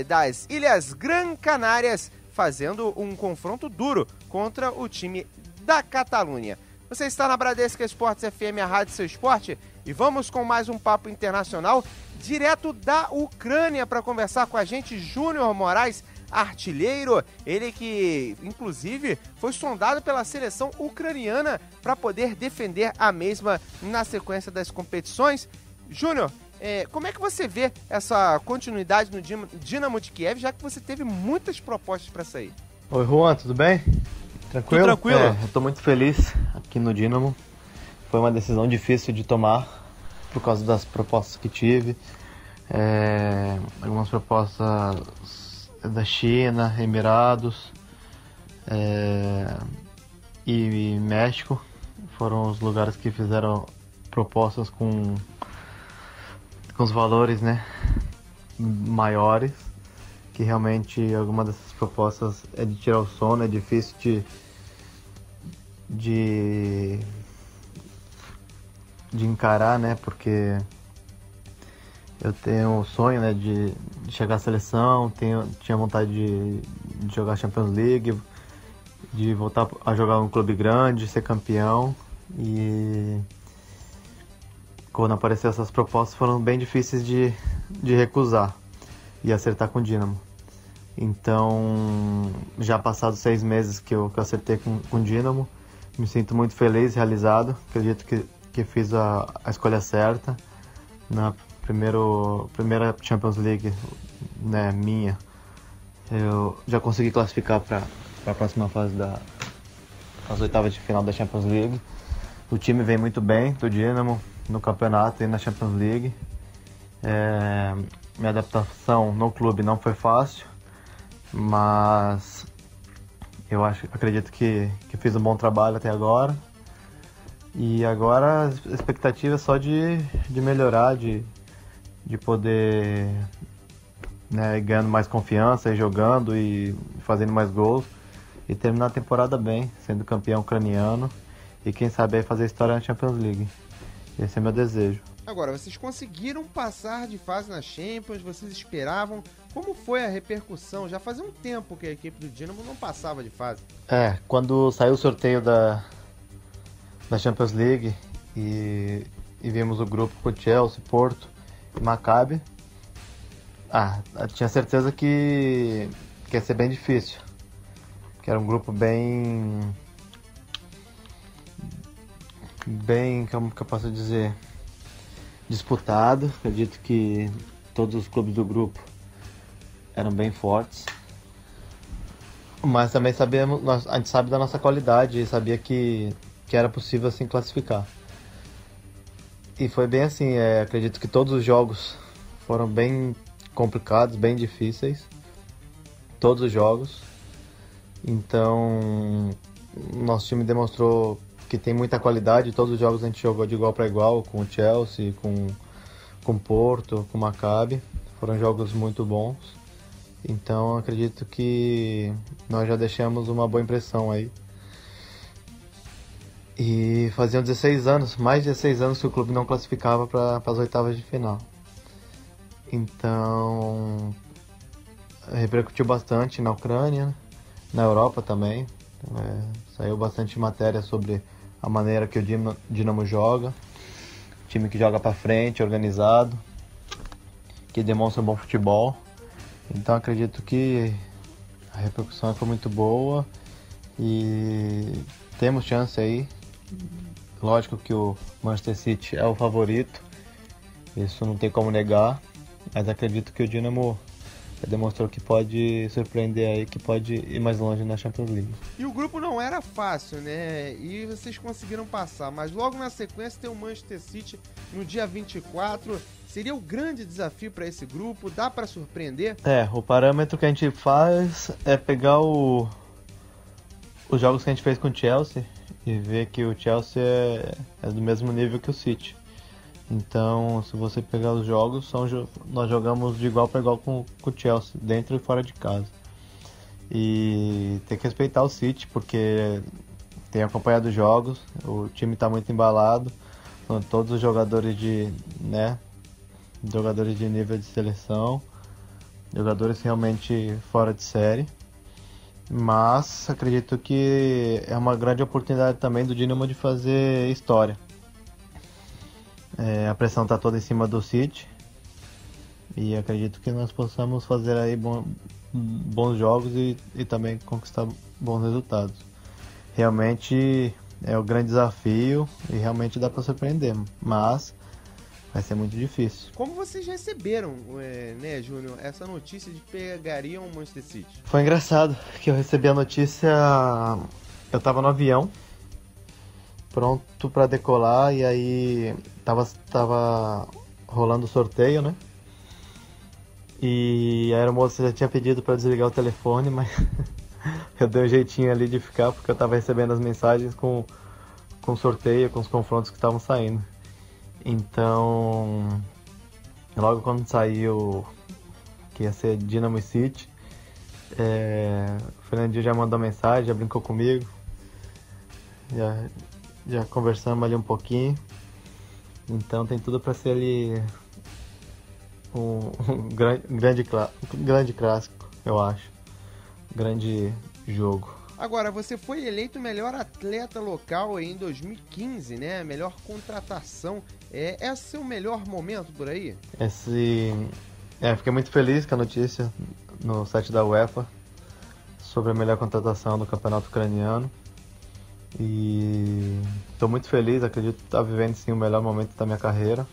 das Ilhas Gran Canárias, fazendo um confronto duro contra o time da Catalunha. Você está na Bradesco Esportes FM, a rádio seu esporte, e vamos com mais um papo internacional direto da Ucrânia para conversar com a gente Júnior Moraes, artilheiro, ele que inclusive foi sondado pela seleção ucraniana para poder defender a mesma na sequência das competições. Júnior, como é que você vê essa continuidade no Dinamo de Kiev, já que você teve muitas propostas para sair? Oi, Juan, tudo bem? Tranquilo? Tudo tranquilo? Eu estou muito feliz aqui no Dinamo. Foi uma decisão difícil de tomar por causa das propostas que tive. Algumas propostas da China, Emirados e México foram os lugares que fizeram propostas com os valores, né, maiores, que realmente alguma dessas propostas é de tirar o sono, é difícil de encarar, né, porque eu tenho o sonho, né, de chegar à seleção, tinha vontade de jogar Champions League, de voltar a jogar um clube grande, ser campeão, e quando apareceram essas propostas foram bem difíceis de recusar e acertar com o Dinamo. Então, já passados 6 meses que eu acertei com o Dinamo, me sinto muito feliz, realizado, acredito que fiz a escolha certa. Na primeira Champions League, né, minha, eu já consegui classificar para a próxima fase das oitavas de final da Champions League. O time vem muito bem do Dinamo no campeonato e na Champions League. Minha adaptação no clube não foi fácil, mas eu acredito que fiz um bom trabalho até agora. E agora a expectativa é só de melhorar, de poder, né, ir ganhando mais confiança, ir jogando e fazendo mais gols e terminar a temporada bem, sendo campeão ucraniano e quem sabe aí fazer história na Champions League. Esse é meu desejo. Agora, vocês conseguiram passar de fase na Champions, vocês esperavam? Como foi a repercussão? Já fazia um tempo que a equipe do Dinamo não passava de fase. Quando saiu o sorteio da Champions League e vimos o grupo com Chelsea, Porto e Maccabi, tinha certeza que ia ser bem difícil, que era um grupo bem, como que eu posso dizer, disputado. Acredito que todos os clubes do grupo eram bem fortes, mas também a gente sabe da nossa qualidade e sabia que era possível assim classificar. E foi bem assim, acredito que todos os jogos foram bem complicados, bem difíceis, todos os jogos. Então, nosso time demonstrou que tem muita qualidade. Todos os jogos a gente jogou de igual para igual, com o Chelsea, com o Porto, com o Maccabi. Foram jogos muito bons. Então, acredito que nós já deixamos uma boa impressão aí. E faziam 16 anos, mais de 16 anos que o clube não classificava para as oitavas de final. Então, repercutiu bastante na Ucrânia, na Europa também. Saiu bastante matéria sobre a maneira que o Dinamo joga. Time que joga para frente, organizado, que demonstra um bom futebol. Então acredito que a repercussão foi muito boa e temos chance aí. Lógico que o Manchester City é o favorito, isso não tem como negar, mas acredito que o Dinamo demonstrou que pode surpreender aí, que pode ir mais longe na Champions League. E o grupo não era fácil, né? E vocês conseguiram passar, mas logo na sequência tem o Manchester City no dia 24. Seria o grande desafio para esse grupo? Dá para surpreender? O parâmetro que a gente faz é pegar os jogos que a gente fez com o Chelsea e ver que o Chelsea é do mesmo nível que o City. Então, se você pegar os jogos, nós jogamos de igual para igual com o Chelsea, dentro e fora de casa. E tem que respeitar o City, porque tem acompanhado os jogos, o time está muito embalado, são todos os jogadores jogadores de nível de seleção, jogadores realmente fora de série. Mas acredito que é uma grande oportunidade também do Dinamo de fazer história. A pressão está toda em cima do City e acredito que nós possamos fazer aí bons jogos e também conquistar bons resultados. Realmente é o grande desafio e realmente dá para surpreender, mas vai ser muito difícil. Como vocês receberam, né, Júnior, essa notícia de que pegariam o Manchester City? Foi engraçado que eu recebi a notícia, eu estava no avião, pronto para decolar, e aí tava rolando o sorteio, né? E a aeromoça já tinha pedido para desligar o telefone, mas eu dei um jeitinho ali de ficar, porque eu tava recebendo as mensagens com o sorteio, com os confrontos que estavam saindo. Então, logo quando saiu que ia ser Dinamo e City, o Fernandinho já mandou mensagem, já brincou comigo, já conversamos ali um pouquinho. Então tem tudo para ser ali um grande clássico, eu acho. Grande jogo. Agora, você foi eleito o melhor atleta local em 2015, né? Melhor contratação. Esse é o melhor momento por aí? Fiquei muito feliz com a notícia no site da UEFA sobre a melhor contratação do campeonato ucraniano. E estou muito feliz, acredito que estou vivendo sim o melhor momento da minha carreira.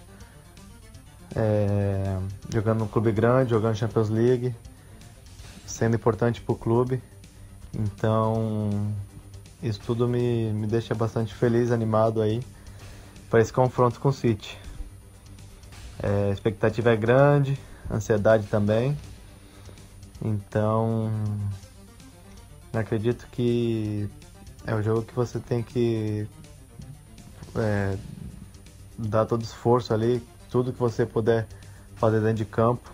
Jogando num clube grande, jogando Champions League, sendo importante para o clube. Então, isso tudo me deixa bastante feliz, animado aí para esse confronto com o City. A expectativa é grande, a ansiedade também. Então, acredito que é o jogo que você tem que dar todo esforço ali, tudo que você puder fazer dentro de campo,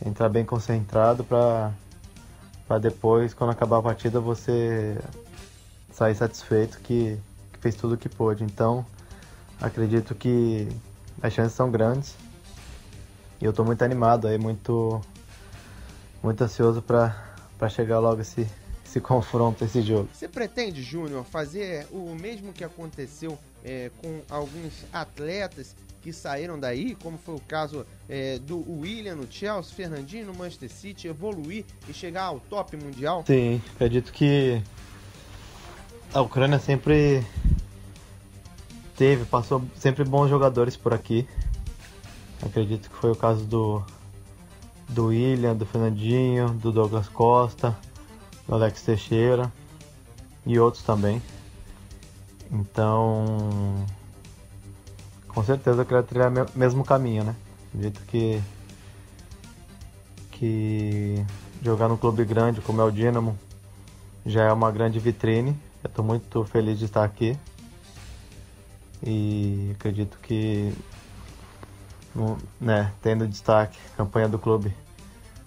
entrar bem concentrado para depois, quando acabar a partida, você sair satisfeito que fez tudo o que pôde. Então, acredito que as chances são grandes e eu estou muito animado aí, muito ansioso para chegar logo esse confronto, esse jogo. Você pretende, Júnior, fazer o mesmo que aconteceu com alguns atletas que saíram daí, como foi o caso do William no Chelsea, Fernandinho no Manchester City, evoluir e chegar ao top mundial? Sim, acredito que a Ucrânia sempre passou sempre bons jogadores por aqui. Acredito que foi o caso do William, do Fernandinho, do Douglas Costa, do Alex Teixeira e outros também. Então, com certeza eu quero trilhar o mesmo caminho, né? Acredito que jogar num clube grande como é o Dinamo já é uma grande vitrine. Eu estou muito feliz de estar aqui e acredito que, tendo destaque, campanha do clube,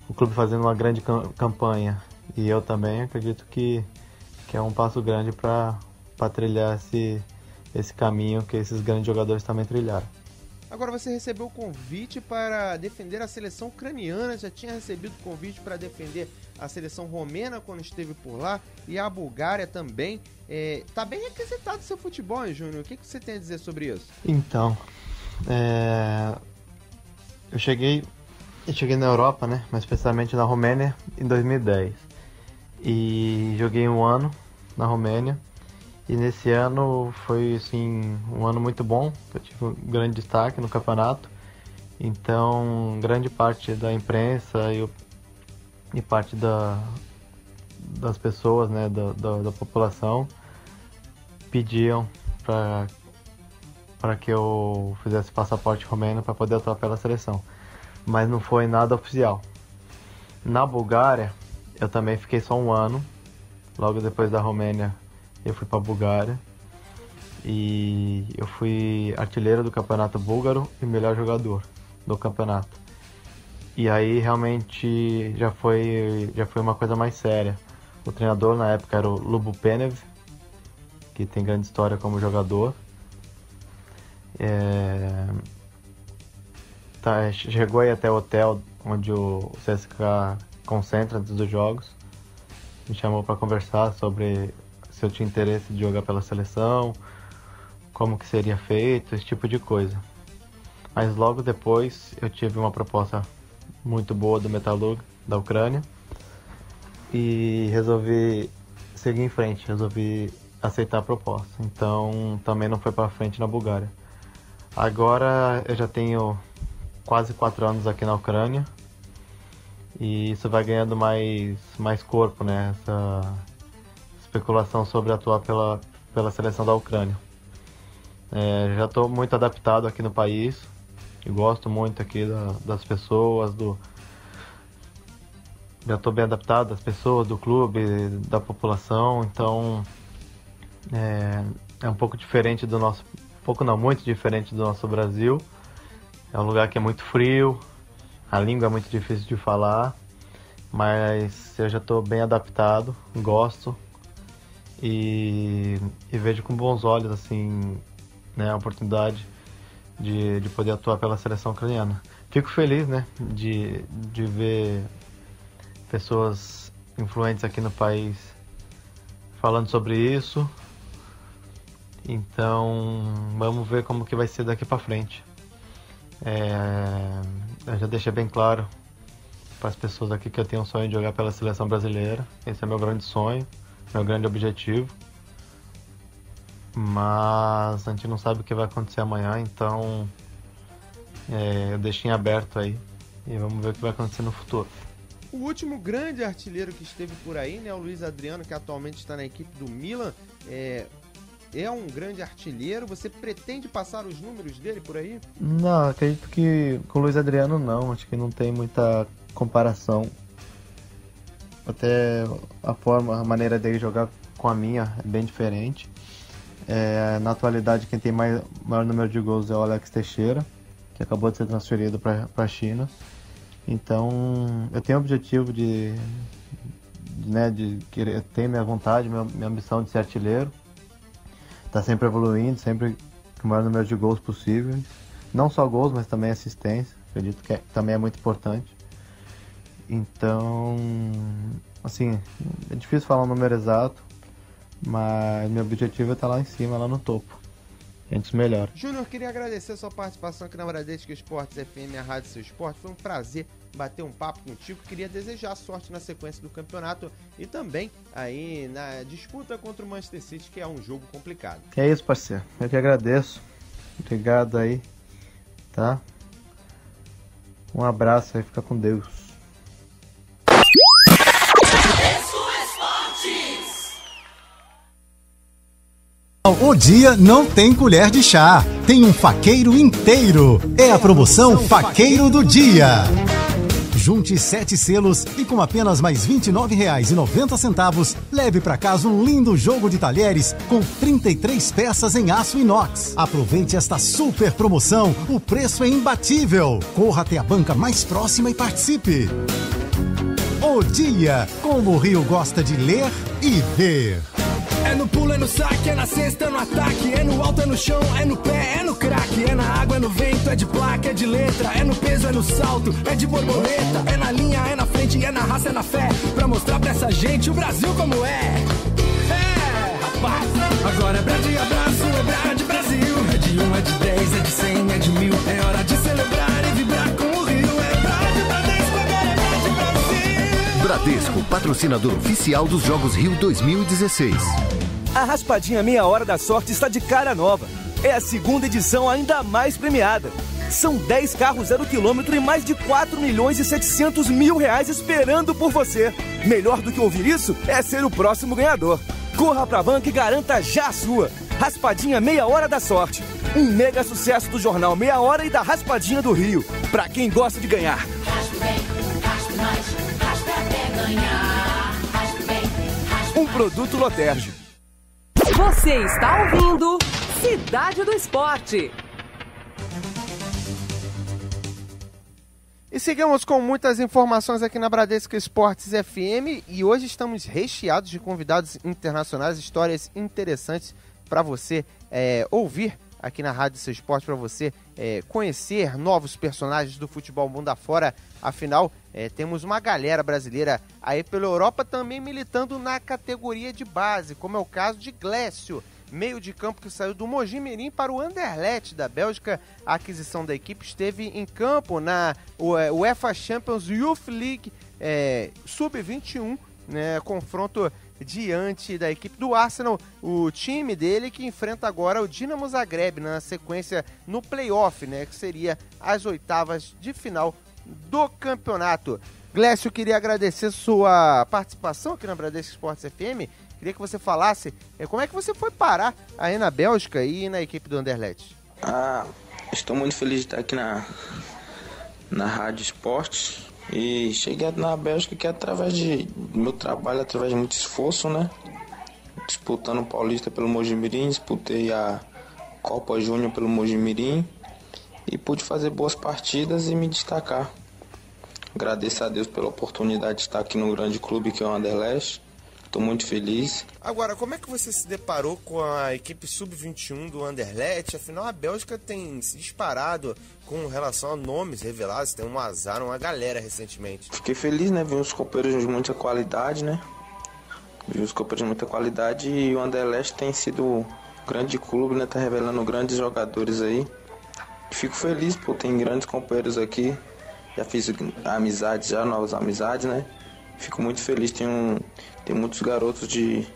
o clube fazendo uma grande campanha e eu também, acredito que é um passo grande para trilhar esse caminho que esses grandes jogadores também trilharam. Agora, você recebeu o convite para defender a seleção ucraniana, já tinha recebido o convite para defender a seleção romena quando esteve por lá, e a Bulgária também. Tá bem requisitado o seu futebol, hein, Júnior? O que você tem a dizer sobre isso? Então, eu cheguei na Europa, né, mais especialmente na Romênia, em 2010. E joguei um ano na Romênia. E nesse ano foi assim, um ano muito bom, eu tive um grande destaque no campeonato. Então, grande parte da imprensa e parte das pessoas, né, da população, pediam para que eu fizesse passaporte romeno para poder atuar pela seleção. Mas não foi nada oficial. Na Bulgária, eu também fiquei só um ano. Logo depois da Romênia, eu fui para a Bulgária. E eu fui artilheiro do campeonato búlgaro e melhor jogador do campeonato. E aí realmente já foi uma coisa mais séria. O treinador na época era o Lubo Penev, que tem grande história como jogador. Chegou aí até o hotel onde o CSKA concentra antes dos jogos. Me chamou para conversar sobre se eu tinha interesse de jogar pela seleção, como que seria feito, esse tipo de coisa. Mas logo depois eu tive uma proposta muito boa do Metalurg, da Ucrânia, e resolvi seguir em frente, resolvi aceitar a proposta. Então também não foi para frente na Bulgária. Agora eu já tenho quase 4 anos aqui na Ucrânia e isso vai ganhando mais corpo, né? Essa especulação sobre atuar pela seleção da Ucrânia. Já estou muito adaptado aqui no país, eu gosto muito aqui das pessoas, já estou bem adaptado das pessoas, do clube, da população, então é um pouco diferente do nosso, muito diferente do nosso Brasil. É um lugar que é muito frio, a língua é muito difícil de falar, mas eu já estou bem adaptado, gosto e vejo com bons olhos assim, né, a oportunidade de poder atuar pela seleção ucraniana. Fico feliz, né, de ver pessoas influentes aqui no país falando sobre isso. Então vamos ver como que vai ser daqui para frente. Eu já deixei bem claro para as pessoas aqui que eu tenho um sonho de jogar pela seleção brasileira. Esse é meu grande sonho, meu grande objetivo. Mas a gente não sabe o que vai acontecer amanhã, então eu deixo em aberto aí e vamos ver o que vai acontecer no futuro. O último grande artilheiro que esteve por aí, né, o Luiz Adriano, que atualmente está na equipe do Milan, é um grande artilheiro. Você pretende passar os números dele por aí? Não, acredito que com o Luiz Adriano não, acho que não tem muita comparação. Até a maneira dele jogar com a minha é bem diferente. Na atualidade quem tem maior número de gols é o Alex Teixeira, que acabou de ser transferido para a China. Então eu tenho o objetivo de querer ter minha vontade, minha ambição de ser artilheiro. Tá sempre evoluindo, sempre com o maior número de gols possíveis. Não só gols, mas também assistência. Acredito que também é muito importante. Então, assim, é difícil falar um número exato, mas meu objetivo é estar lá em cima, lá no topo. Antes melhor. Júnior, queria agradecer a sua participação aqui na Bradesco Esportes FM, a Rádio Seu Esporte. Foi um prazer bater um papo contigo. Queria desejar sorte na sequência do campeonato e também aí na disputa contra o Manchester City, que é um jogo complicado. É isso, parceiro. Eu que agradeço. Obrigado aí, tá? Um abraço aí, fica com Deus. O dia não tem colher de chá, tem um faqueiro inteiro. É a promoção Faqueiro do Dia. Junte 7 selos e com apenas mais R$ 29,90, leve para casa um lindo jogo de talheres com 33 peças em aço inox. Aproveite esta super promoção, o preço é imbatível. Corra até a banca mais próxima e participe. O Dia, como o Rio gosta de ler e ver. É no pulo, é no saque, é na cesta, é no ataque, é no alto, é no chão, é no pé, é no craque, é na água, é no vento, é de placa, é de letra, é no peso, é no salto, é de borboleta, é na linha, é na frente, é na raça, é na fé, pra mostrar pra essa gente o Brasil como é. Rapaz, agora é Brad de abraço, é Brad Brasil, é de 1, é de 10, é de 100, é de 1000, é hora de celebrar e vibrar com o Rio, é Brad Bradesco, agora é Brad Brasil. Bradesco, patrocinador oficial dos Jogos Rio 2016. A raspadinha Meia Hora da Sorte está de cara nova. É a segunda edição ainda mais premiada. São 10 carros 0 km e mais de 4.700.000 reais esperando por você. Melhor do que ouvir isso é ser o próximo ganhador. Corra pra banca e garanta já a sua. Raspadinha Meia Hora da Sorte. Um mega sucesso do jornal Meia Hora e da Raspadinha do Rio. Pra quem gosta de ganhar. Raspe bem, raspe mais, raspe até ganhar. Raspe bem, raspe Um produto Loterge. Você está ouvindo Cidade do Esporte. E seguimos com muitas informações aqui na Bradesco Esportes FM e hoje estamos recheados de convidados internacionais, histórias interessantes para você ouvir aqui na Rádio Seu Esporte, para você conhecer novos personagens do futebol mundo afora. Afinal, temos uma galera brasileira aí pela Europa também militando na categoria de base, como é o caso de Glécio, meio de campo que saiu do Mojimirim para o Anderlecht da Bélgica. A aquisição da equipe esteve em campo na UEFA Champions Youth League Sub-21, né, confronto diante da equipe do Arsenal, o time dele que enfrenta agora o Dinamo Zagreb na sequência no play-off, né, que seria as oitavas de final do campeonato. Glécio, queria agradecer sua participação aqui na Bradesco Esportes FM. Queria que você falasse como é que você foi parar aí na Bélgica e na equipe do Anderlecht. Estou muito feliz de estar aqui na Rádio Esportes e cheguei na Bélgica que através do meu trabalho, através de muito esforço, né? Disputando o Paulista pelo Mojimirim, disputei a Copa Júnior pelo Mojimirim e pude fazer boas partidas e me destacar. Agradeço a Deus pela oportunidade de estar aqui no grande clube que é o Anderlecht. Estou muito feliz. Agora, como é que você se deparou com a equipe Sub-21 do Anderlecht? Afinal, a Bélgica tem se disparado com relação a nomes revelados. Tem um azar, uma galera recentemente. Fiquei feliz, né? Vi uns companheiros de muita qualidade, né? E o Anderlecht tem sido um grande clube, né? Tá revelando grandes jogadores aí. Fico feliz, pô. Tem grandes companheiros aqui. Já fiz amizades, novas amizades, né? Fico muito feliz, tem muitos garotos de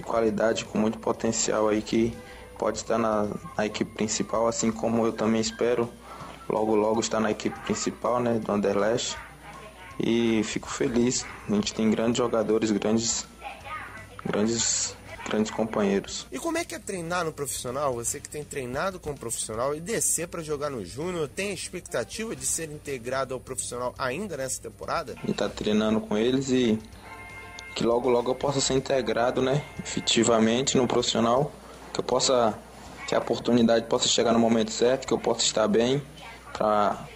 qualidade, com muito potencial aí que pode estar na equipe principal, assim como eu também espero logo estar na equipe principal, né, do Anderlecht. E fico feliz, a gente tem grandes jogadores, grandes companheiros. E como é que é treinar no profissional? Você que tem treinado com o profissional e descer para jogar no Júnior, tem a expectativa de ser integrado ao profissional ainda nessa temporada? E tá treinando com eles e que logo eu possa ser integrado, né, efetivamente no profissional, que a oportunidade possa chegar no momento certo, que eu possa estar bem,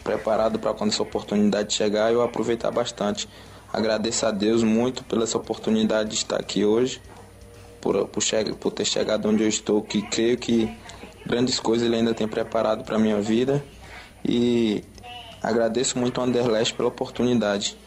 preparado para quando essa oportunidade chegar eu aproveitar bastante. Agradeço a Deus muito pela essa oportunidade de estar aqui hoje. Por ter chegado onde eu estou, que creio que grandes coisas ele ainda tem preparado para a minha vida. E agradeço muito ao Anderlecht pela oportunidade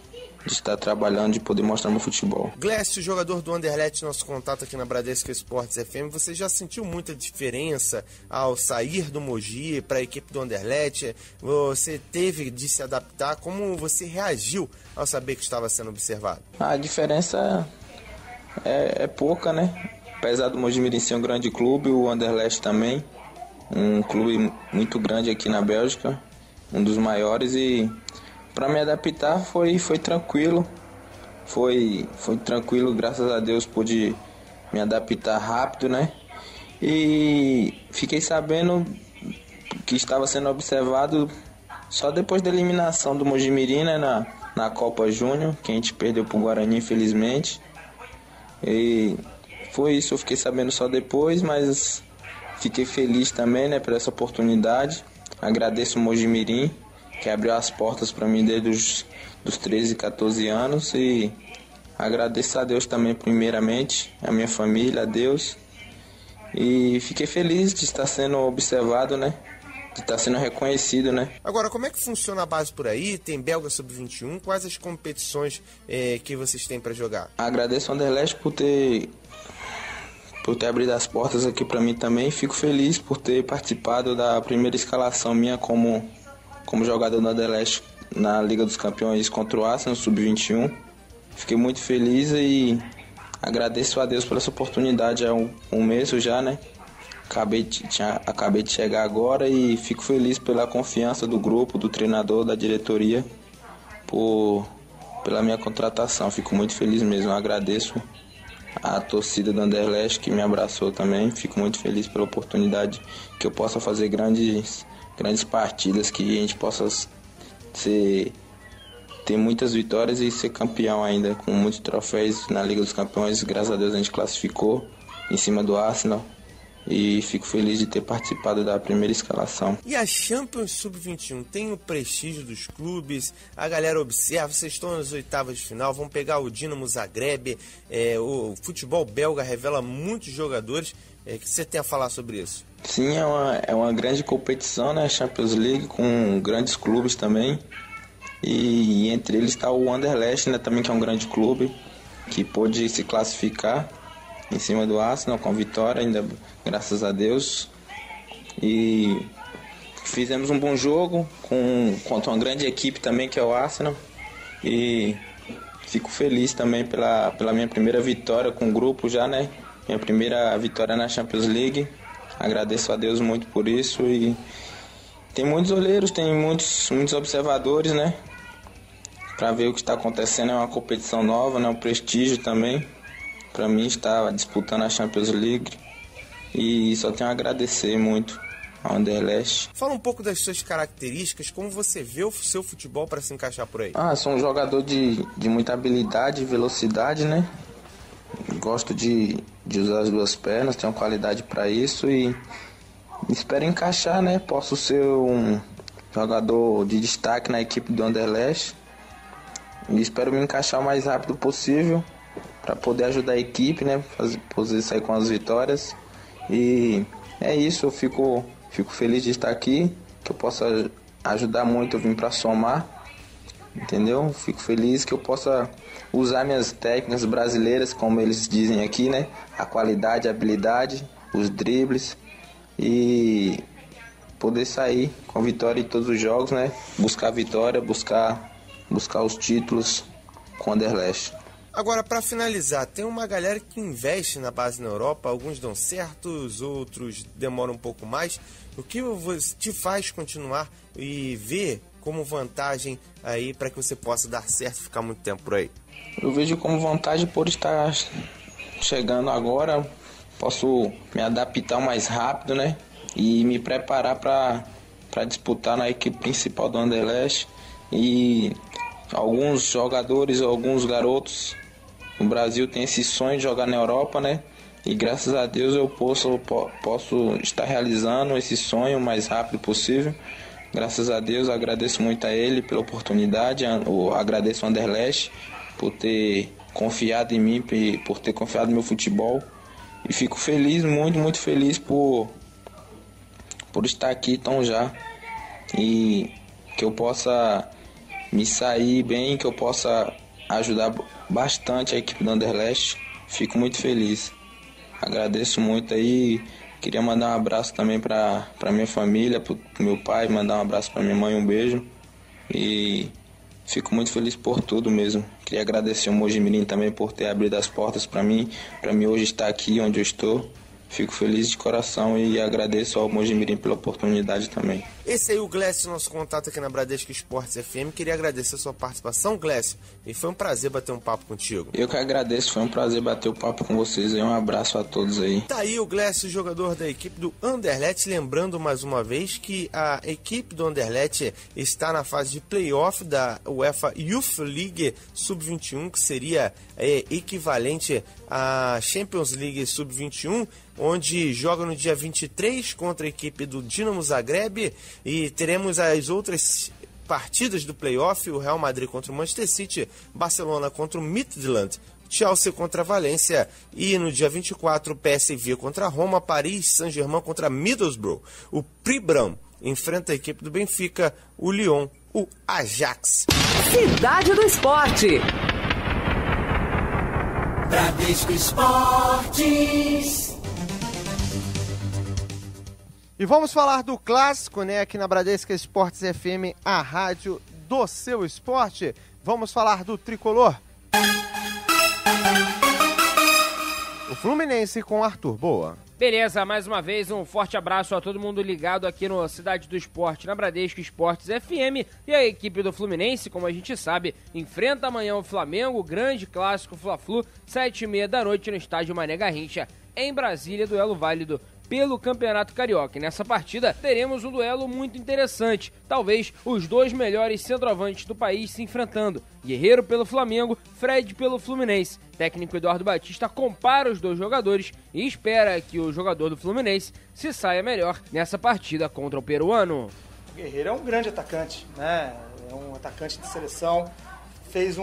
de estar trabalhando, de poder mostrar meu futebol. Glécio, jogador do Anderlecht, nosso contato aqui na Bradesco Esportes FM, você já sentiu muita diferença ao sair do Mogi para a equipe do Anderlecht? Você teve de se adaptar? Como você reagiu ao saber que estava sendo observado? A diferença é pouca, né? Apesar do Mojimirim ser um grande clube, o Anderlecht também, um clube muito grande aqui na Bélgica, um dos maiores, e para me adaptar foi tranquilo, foi tranquilo, graças a Deus pude me adaptar rápido, né? E fiquei sabendo que estava sendo observado só depois da eliminação do Mojimirim, né, na Copa Júnior, que a gente perdeu pro Guarani, infelizmente. E foi isso, eu fiquei sabendo só depois, mas fiquei feliz também, né, por essa oportunidade. Agradeço o Mojimirim, que abriu as portas para mim desde os 13, 14 anos, e agradeço a Deus também primeiramente, a minha família, a Deus, e fiquei feliz de estar sendo observado, né, de estar sendo reconhecido, né. Agora, como é que funciona a base por aí? Tem Belga Sub-21? Quais as competições que vocês têm para jogar? Agradeço ao Anderlecht por ter abrido as portas aqui para mim também. Fico feliz por ter participado da primeira escalação minha como jogador do Anderlecht na Liga dos Campeões contra o Arsenal Sub-21. Fiquei muito feliz e agradeço a Deus por essa oportunidade há um mês já, né? acabei de chegar agora e fico feliz pela confiança do grupo, do treinador, da diretoria, pela minha contratação. Fico muito feliz mesmo, agradeço a torcida do Anderlecht que me abraçou também. Fico muito feliz pela oportunidade que eu possa fazer grandes partidas, que a gente possa ter muitas vitórias e ser campeão ainda, com muitos troféus na Liga dos Campeões. Graças a Deus a gente classificou em cima do Arsenal e fico feliz de ter participado da primeira escalação. E a Champions Sub-21 tem o prestígio dos clubes, a galera observa, vocês estão nas oitavas de final, vão pegar o Dinamo Zagreb, o futebol belga revela muitos jogadores. O que você tem a falar sobre isso? Sim, é uma grande competição, né? Champions League, com grandes clubes também. E entre eles está o Anderlecht, né? Também, que é um grande clube, que pôde se classificar em cima do Arsenal com vitória, ainda graças a Deus. E fizemos um bom jogo contra uma grande equipe também, que é o Arsenal. E fico feliz também pela minha primeira vitória com o grupo já, né? Minha primeira vitória na Champions League. Agradeço a Deus muito por isso. E tem muitos olheiros, tem muitos observadores, né? Para ver o que está acontecendo. É uma competição nova, né? Um prestígio também para mim estar disputando a Champions League. E só tenho a agradecer muito ao Anderlecht. Fala um pouco das suas características, como você vê o seu futebol para se encaixar por aí. Sou um jogador de muita habilidade e velocidade, né? Gosto de usar as duas pernas, tenho qualidade para isso e espero encaixar, né? Posso ser um jogador de destaque na equipe do Anderlecht e espero me encaixar o mais rápido possível para poder ajudar a equipe, né? Poder sair com as vitórias. E é isso, eu fico feliz de estar aqui, que eu possa ajudar muito, eu vim para somar, entendeu? Fico feliz que eu possa usar minhas técnicas brasileiras, como eles dizem aqui, né? A qualidade, a habilidade, os dribles e poder sair com vitória em todos os jogos, né? Buscar a vitória, buscar os títulos com o Anderlecht. Agora, para finalizar, tem uma galera que investe na base na Europa, alguns dão certo, os outros demoram um pouco mais. O que te faz continuar e ver como vantagem aí para que você possa dar certo e ficar muito tempo por aí? Eu vejo como vantagem por estar chegando agora, posso me adaptar mais rápido, né? E me preparar para disputar na equipe principal do Anderlecht. E alguns jogadores, alguns garotos no Brasil têm esse sonho de jogar na Europa, né? E graças a Deus eu posso estar realizando esse sonho o mais rápido possível. Graças a Deus, agradeço muito a ele pela oportunidade, agradeço ao Anderlecht por ter confiado em mim, por ter confiado no meu futebol. E fico feliz, muito feliz por estar aqui tão já. E que eu possa me sair bem, que eu possa ajudar bastante a equipe do Anderlecht. Fico muito feliz. Agradeço muito aí. Queria mandar um abraço também para minha família, para meu pai, mandar um abraço para minha mãe, um beijo. E fico muito feliz por tudo mesmo. Queria agradecer ao Mojimirim também por ter abrido as portas para mim hoje estar aqui onde eu estou. Fico feliz de coração e agradeço ao Mojimirim pela oportunidade também. Esse aí, o Glécio, nosso contato aqui na Bradesco Esportes FM. Queria agradecer a sua participação, Glécio, e foi um prazer bater um papo contigo. Eu que agradeço, foi um prazer bater o papo com vocês aí. Um abraço a todos aí. Tá aí o Glécio, jogador da equipe do Anderlecht. Lembrando mais uma vez que a equipe do Anderlecht está na fase de playoff da UEFA Youth League Sub-21, que seria equivalente à Champions League Sub-21, onde joga no dia 23 contra a equipe do Dinamo Zagreb, e teremos as outras partidas do playoff: o Real Madrid contra o Manchester City, Barcelona contra o Midtjylland, Chelsea contra a Valência, e no dia 24 o PSV contra a Roma, Paris Saint-Germain contra Middlesbrough, o Pribram enfrenta a equipe do Benfica, o Lyon, o Ajax. Cidade do Esporte. Bradesco Esportes. E vamos falar do clássico, né, aqui na Bradesco Esportes FM, a rádio do seu esporte. Vamos falar do tricolor. O Fluminense com Arthur Boa. Beleza, mais uma vez um forte abraço a todo mundo ligado aqui no Cidade do Esporte, na Bradesco Esportes FM. E a equipe do Fluminense, como a gente sabe, enfrenta amanhã o Flamengo, grande clássico Fla-Flu, 7h30 da noite no estádio Mané Garrincha, em Brasília, duelo válido pelo Campeonato Carioca. E nessa partida teremos um duelo muito interessante, talvez os dois melhores centroavantes do país se enfrentando, Guerreiro pelo Flamengo, Fred pelo Fluminense. O técnico Eduardo Batista compara os dois jogadores e espera que o jogador do Fluminense se saia melhor nessa partida contra o peruano. O Guerreiro é um grande atacante, né? É um atacante de seleção, teve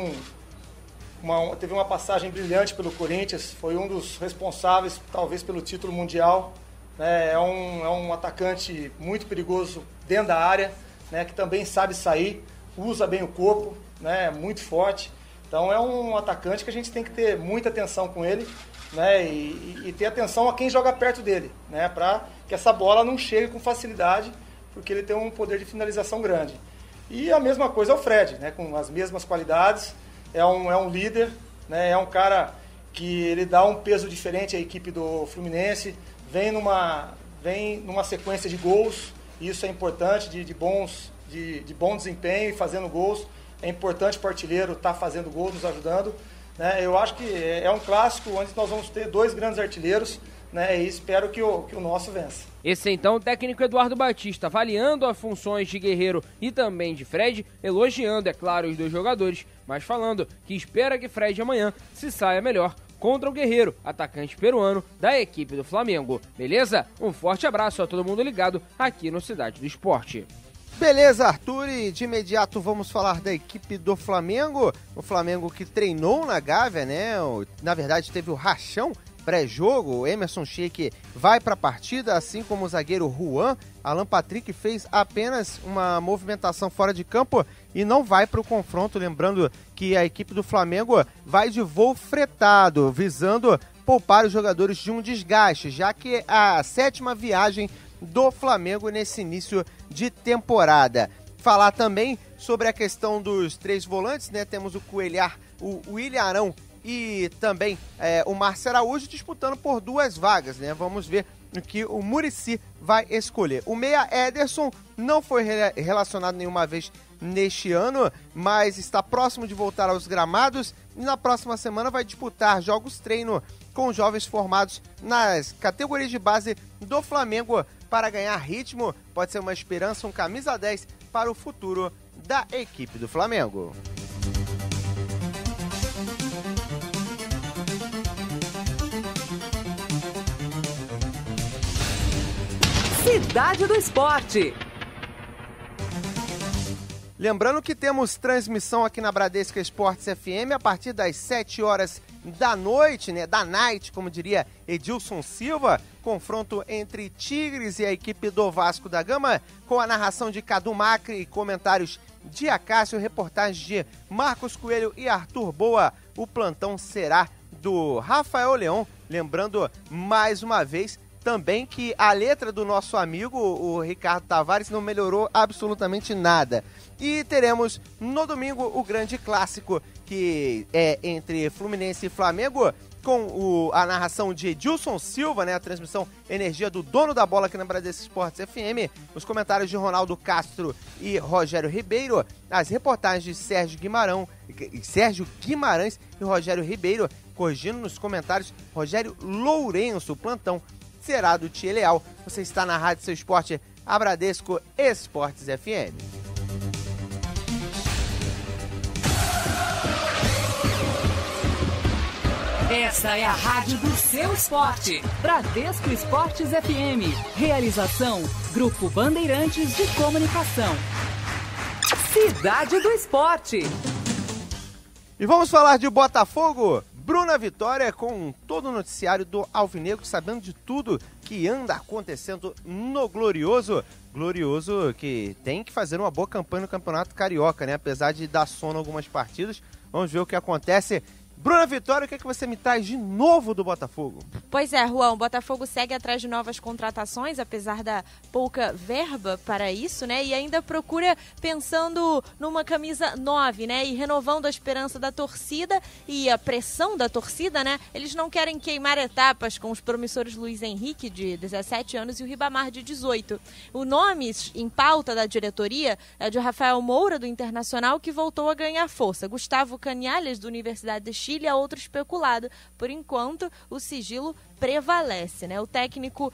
uma passagem brilhante pelo Corinthians, foi um dos responsáveis talvez pelo título mundial. É um atacante muito perigoso dentro da área, né, que também sabe sair, usa bem o corpo, né, muito forte. Então é um atacante que a gente tem que ter muita atenção com ele, né, e ter atenção a quem joga perto dele, né, para que essa bola não chegue com facilidade, porque ele tem um poder de finalização grande. E a mesma coisa é o Fred, né, com as mesmas qualidades, é um líder, né, é um cara que ele dá um peso diferente à equipe do Fluminense, vem numa sequência de gols, e isso é importante, de bom desempenho e fazendo gols. É importante para o artilheiro estar fazendo gols, nos ajudando. Né? Eu acho que é um clássico onde nós vamos ter dois grandes artilheiros, né? E espero que o nosso vença. Esse então o técnico Eduardo Batista avaliando as funções de Guerreiro e também de Fred, elogiando, é claro, os dois jogadores, mas falando que espera que Fred amanhã se saia melhor contra o Guerreiro, atacante peruano da equipe do Flamengo. Beleza? Um forte abraço a todo mundo ligado aqui no Cidade do Esporte. Beleza, Arthur, e de imediato vamos falar da equipe do Flamengo. O Flamengo que treinou na Gávea, né? Na verdade teve o rachão pré-jogo. O Emerson Sheik vai para a partida, assim como o zagueiro Juan. Alan Patrick fez apenas uma movimentação fora de campo e não vai para o confronto. Lembrando que a equipe do Flamengo vai de voo fretado, visando poupar os jogadores de um desgaste, já que é a 7ª viagem do Flamengo nesse início de temporada. Falar também sobre a questão dos 3 volantes, né? Temos o Coelhar, o Ilharão e também o Márcio Araújo disputando por 2 vagas, né? Vamos ver o que o Muricy vai escolher. O meia Ederson não foi relacionado nenhuma vez neste ano, mas está próximo de voltar aos gramados e na próxima semana vai disputar jogos-treino com jovens formados nas categorias de base do Flamengo para ganhar ritmo. Pode ser uma esperança, um camisa 10 para o futuro da equipe do Flamengo. Cidade do Esporte. Lembrando que temos transmissão aqui na Bradesco Esportes FM a partir das 7 horas da noite, né? Da night, como diria Edilson Silva. Confronto entre Tigres e a equipe do Vasco da Gama, com a narração de Cadu Macri e comentários de Acácio, reportagens de Marcos Coelho e Arthur Boa. O plantão será do Rafael Leão. Lembrando mais uma vez também que a letra do nosso amigo, o Ricardo Tavares, não melhorou absolutamente nada. E teremos no domingo o grande clássico, que é entre Fluminense e Flamengo, com a narração de Edilson Silva, né, a transmissão Energia do dono da bola aqui na Bradesco Esportes FM, os comentários de Ronaldo Castro e Rogério Ribeiro, as reportagens de Sérgio Guimarães e Rogério Ribeiro, corrigindo nos comentários Rogério Lourenço. O plantão será do Tia Leal. Você está na Rádio Seu Esporte, a Bradesco Esportes FM. Esta é a rádio do seu esporte. Bradesco Esportes FM. Realização: Grupo Bandeirantes de Comunicação. Cidade do Esporte. E vamos falar de Botafogo. Bruna Vitória com todo o noticiário do Alvinegro, sabendo de tudo que anda acontecendo no Glorioso. Glorioso que tem que fazer uma boa campanha no Campeonato Carioca, né? Apesar de dar sono algumas partidas. Vamos ver o que acontece Bruna Vitória, o que você me traz de novo do Botafogo? Pois é, Juan, o Botafogo segue atrás de novas contratações, apesar da pouca verba para isso, né? E ainda procura pensando numa camisa 9, né? E renovando a esperança da torcida e a pressão da torcida, né? Eles não querem queimar etapas com os promissores Luiz Henrique, de 17 anos, e o Ribamar, de 18. O nome em pauta da diretoria é de Rafael Moura, do Internacional, que voltou a ganhar força. Gustavo Canhalhas, da Universidade de Chile, é outro especulado. Por enquanto, o sigilo prevalece, né? O técnico,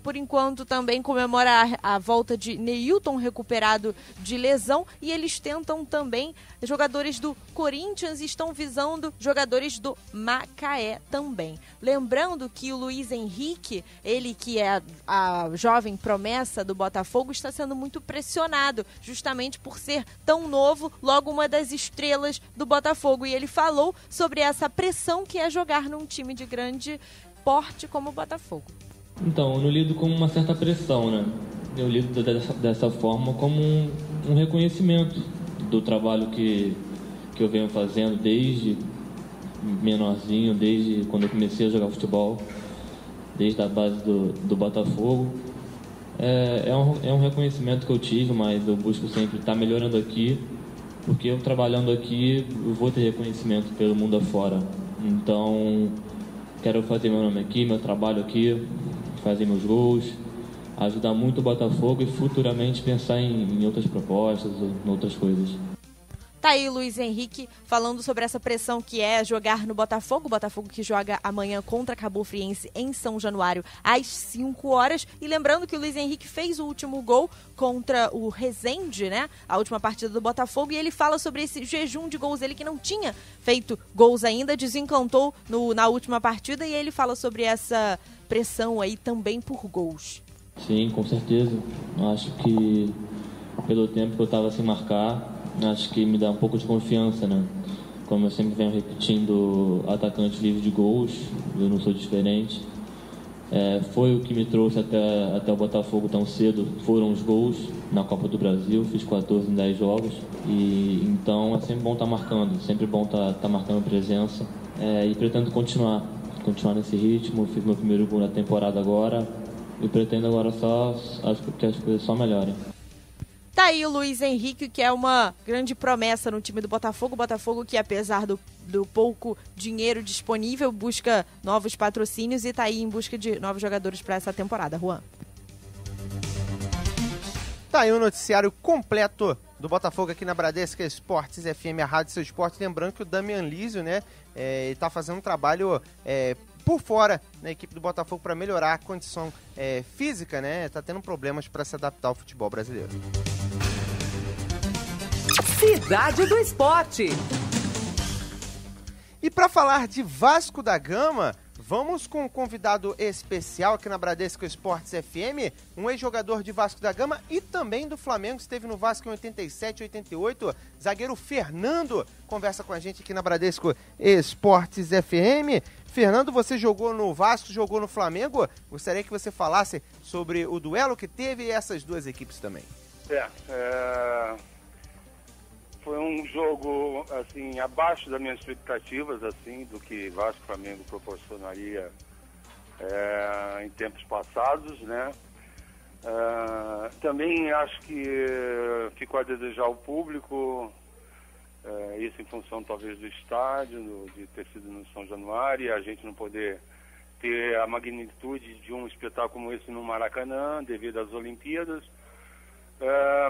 por enquanto, também comemora a volta de Neilton, recuperado de lesão, e eles tentam também jogadores do Corinthians e estão visando jogadores do Macaé também. Lembrando que o Luiz Henrique, ele que é a jovem promessa do Botafogo, está sendo muito pressionado, justamente por ser tão novo, logo uma das estrelas do Botafogo, e ele falou sobre essa pressão que é jogar num time de grande porte como o Botafogo. Então, eu não lido com uma certa pressão, né? Eu lido dessa forma como um reconhecimento do trabalho que eu venho fazendo desde menorzinho, desde quando eu comecei a jogar futebol, desde a base do Botafogo. É um reconhecimento que eu tive, mas eu busco sempre estar melhorando aqui, porque eu trabalhando aqui, eu vou ter reconhecimento pelo mundo afora. Então, quero fazer meu nome aqui, meu trabalho aqui, fazer meus gols, ajudar muito o Botafogo e futuramente pensar em outras propostas, em outras coisas. Tá aí o Luiz Henrique falando sobre essa pressão que é jogar no Botafogo. O Botafogo que joga amanhã contra a Cabo Friense em São Januário às 5 horas. E lembrando que o Luiz Henrique fez o último gol contra o Resende, né? A última partida do Botafogo. E ele fala sobre esse jejum de gols. Ele que não tinha feito gols ainda, desencantou na última partida. E ele fala sobre essa pressão aí também por gols. Sim, com certeza. Acho que pelo tempo que eu estava sem marcar, acho que me dá um pouco de confiança, né? Como eu sempre venho repetindo, atacante livre de gols, eu não sou diferente. Foi o que me trouxe até o Botafogo tão cedo, foram os gols na Copa do Brasil, fiz 14 em 10 jogos. E então é sempre bom estar marcando, sempre bom estar marcando presença. E pretendo continuar nesse ritmo, fiz meu primeiro gol na temporada agora e pretendo agora que as coisas só melhorem. Tá aí o Luiz Henrique, que é uma grande promessa no time do Botafogo. O Botafogo que, apesar do pouco dinheiro disponível, busca novos patrocínios e tá aí em busca de novos jogadores para essa temporada. Juan. Tá aí o noticiário completo do Botafogo aqui na Bradesca Esportes FM, a Rádio Seu Esporte. Lembrando que o Damian Lísio, né, tá fazendo um trabalho por fora na equipe do Botafogo para melhorar a condição física, né? Tá tendo problemas para se adaptar ao futebol brasileiro. Cidade do Esporte. E para falar de Vasco da Gama, vamos com um convidado especial aqui na Bradesco Esportes FM, um ex-jogador de Vasco da Gama e também do Flamengo, esteve no Vasco em 87, 88, zagueiro Fernando, conversa com a gente aqui na Bradesco Esportes FM. Fernando, você jogou no Vasco, jogou no Flamengo, gostaria que você falasse sobre o duelo que teve essas duas equipes também. Foi um jogo, assim, abaixo das minhas expectativas, assim, do que Vasco e Flamengo proporcionaria em tempos passados, né? Também acho que ficou a desejar o público, isso em função talvez do estádio, de ter sido no São Januário, e a gente não poder ter a magnitude de um espetáculo como esse no Maracanã, devido às Olimpíadas.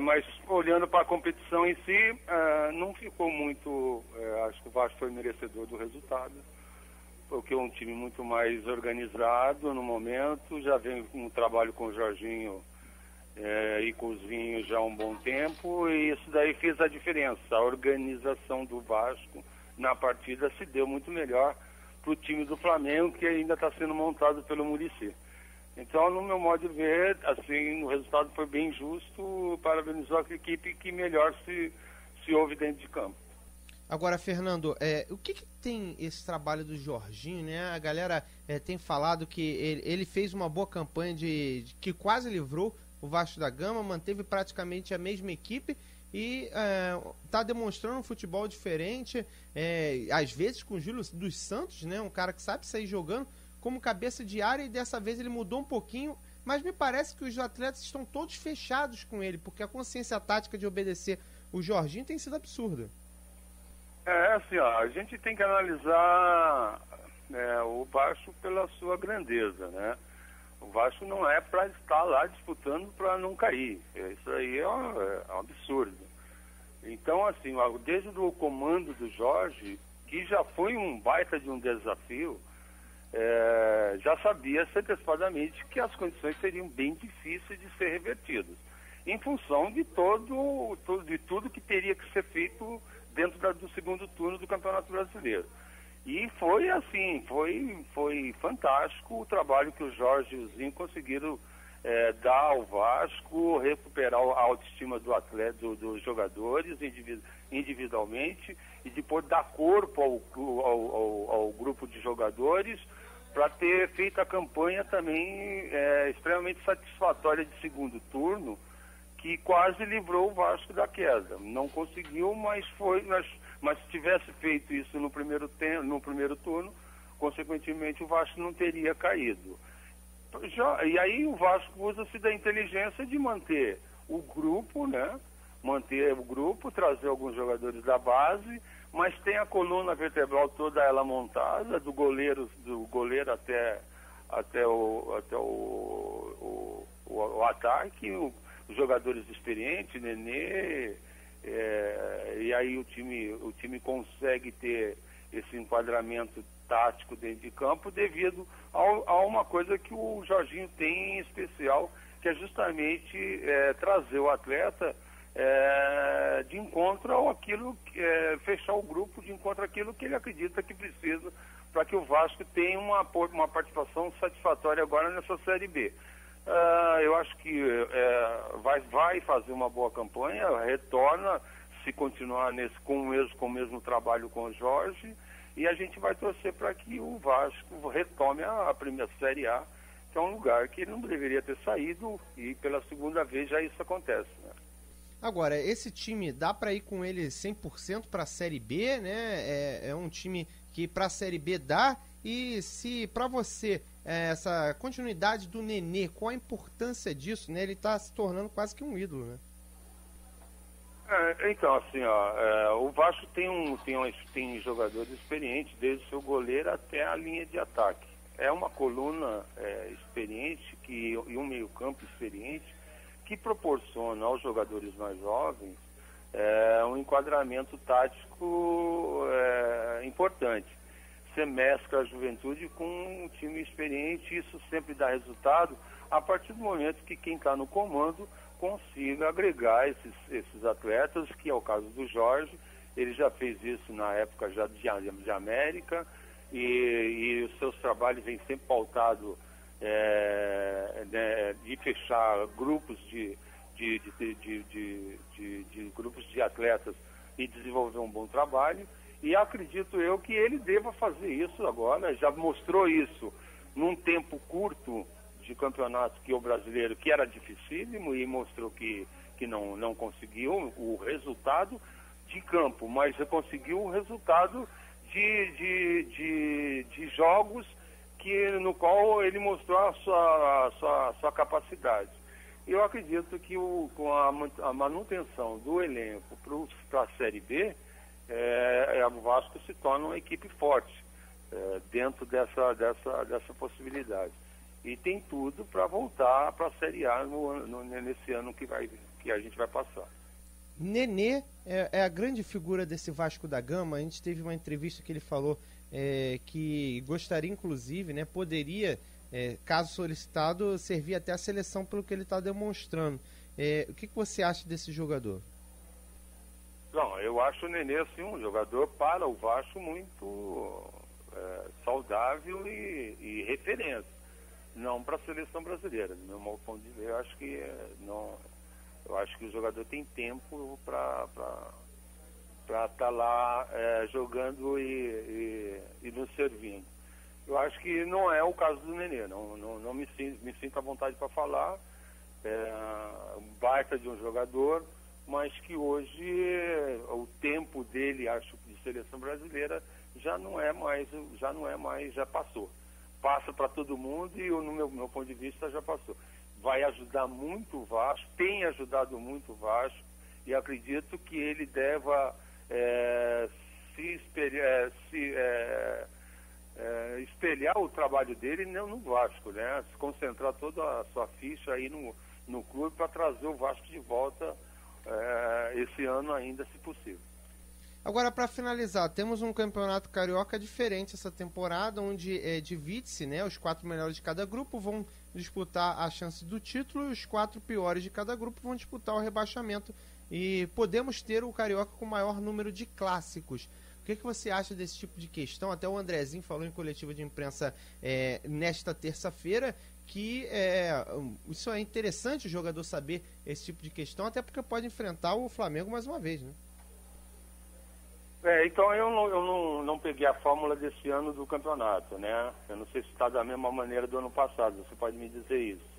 Mas olhando para a competição em si, não ficou muito, acho que o Vasco foi merecedor do resultado, porque é um time muito mais organizado no momento, já vem um trabalho com o Jorginho e com os Vinhos já há um bom tempo, e isso daí fez a diferença. A organização do Vasco na partida se deu muito melhor para o time do Flamengo, que ainda está sendo montado pelo Muricy. Então, no meu modo de ver, assim, o resultado foi bem justo, parabenizou a equipe que melhor se houve dentro de campo. Agora, Fernando, o que tem esse trabalho do Jorginho, né? A galera tem falado que ele fez uma boa campanha que quase livrou o Vasco da Gama, manteve praticamente a mesma equipe e está demonstrando um futebol diferente, às vezes com o Júlio dos Santos, né, um cara que sabe sair jogando como cabeça de área, e dessa vez ele mudou um pouquinho, mas me parece que os atletas estão todos fechados com ele, porque a consciência tática de obedecer o Jorginho tem sido absurda. Assim, ó, a gente tem que analisar o Vasco pela sua grandeza, né? O Vasco não é para estar lá disputando para não cair. Isso aí é um absurdo. Então, assim, desde o comando do Jorge, que já foi um baita de um desafio, já sabia-se antecipadamente que as condições seriam bem difíceis de ser revertidas, em função de tudo que teria que ser feito dentro do segundo turno do Campeonato Brasileiro. E foi assim, foi fantástico o trabalho que o Jorge e o Zinho conseguiram dar ao Vasco, recuperar a autoestima do atleta, dos jogadores individualmente, e depois dar corpo ao grupo de jogadores, para ter feito a campanha também extremamente satisfatória de segundo turno, que quase livrou o Vasco da queda. Não conseguiu, mas se tivesse feito isso no primeiro turno, consequentemente o Vasco não teria caído. E aí o Vasco usa-se da inteligência de manter o grupo, né? Manter o grupo, trazer alguns jogadores da base, mas tem a coluna vertebral toda ela montada, do goleiro até o ataque, os jogadores experientes, Nenê, e aí o time consegue ter esse enquadramento tático dentro de campo devido a uma coisa que o Jorginho tem em especial, que é justamente trazer o atleta de encontro ao fechar o grupo de encontro àquilo que ele acredita que precisa para que o Vasco tenha uma participação satisfatória agora nessa Série B. Eu acho que vai fazer uma boa campanha, retorna, se continuar com o mesmo trabalho com o Jorge, e a gente vai torcer para que o Vasco retome a primeira Série A, que é um lugar que ele não deveria ter saído, e pela segunda vez já isso acontece, né? Agora, esse time, dá para ir com ele 100% para a Série B, né? É um time que para a Série B dá. E se para você essa continuidade do Nenê, qual a importância disso, né? Ele está se tornando quase que um ídolo, né? Então, assim, o Vasco tem jogadores experientes, desde o seu goleiro até a linha de ataque. É uma coluna experiente e um meio-campo experiente que proporciona aos jogadores mais jovens um enquadramento tático importante. Você mescla a juventude com um time experiente, isso sempre dá resultado a partir do momento que quem está no comando consiga agregar esses atletas, que é o caso do Jorge. Ele já fez isso na época já de América, e os seus trabalhos vêm sempre pautados de fechar grupos de grupos de atletas e desenvolver um bom trabalho. E acredito eu que ele deva fazer isso agora, já mostrou isso num tempo curto de campeonato, que o brasileiro, que era dificílimo, e mostrou que não conseguiu o resultado de campo, mas conseguiu o resultado de jogos no qual ele mostrou a sua capacidade. Eu acredito que com a manutenção do elenco para a Série B, o Vasco se torna uma equipe forte dentro dessa possibilidade. E tem tudo para voltar para a Série A nesse ano que a gente vai passar. Nenê é a grande figura desse Vasco da Gama. A gente teve uma entrevista que ele falou que gostaria, inclusive, né, poderia, caso solicitado, servir até a seleção pelo que ele está demonstrando. O que você acha desse jogador? Não, eu acho o Nenê assim, um jogador para o Vasco muito saudável e referência, não para a seleção brasileira. No meu ponto de vista, eu acho que o jogador tem tempo para estar lá jogando e nos servindo. Eu acho que não é o caso do Nenê, não me sinto à vontade para falar. Um baita de um jogador, mas que hoje o tempo dele, acho, de seleção brasileira já passou. Passa para todo mundo e no meu ponto de vista já passou. Vai ajudar muito o Vasco, tem ajudado muito o Vasco, e acredito que ele deva espelhar o trabalho dele no Vasco, né? Se concentrar toda a sua ficha aí no clube para trazer o Vasco de volta esse ano ainda, se possível. Agora, para finalizar, temos um campeonato carioca diferente essa temporada, onde divide-se, né? Os 4 melhores de cada grupo vão disputar a chance do título e os 4 piores de cada grupo vão disputar o rebaixamento. E podemos ter o carioca com o maior número de clássicos. O que você acha desse tipo de questão? Até o Andrezinho falou em coletiva de imprensa nesta terça-feira que isso é interessante o jogador saber esse tipo de questão, até porque pode enfrentar o Flamengo mais uma vez, né? Então eu não peguei a fórmula desse ano do campeonato, né? Eu não sei se está da mesma maneira do ano passado, você pode me dizer isso?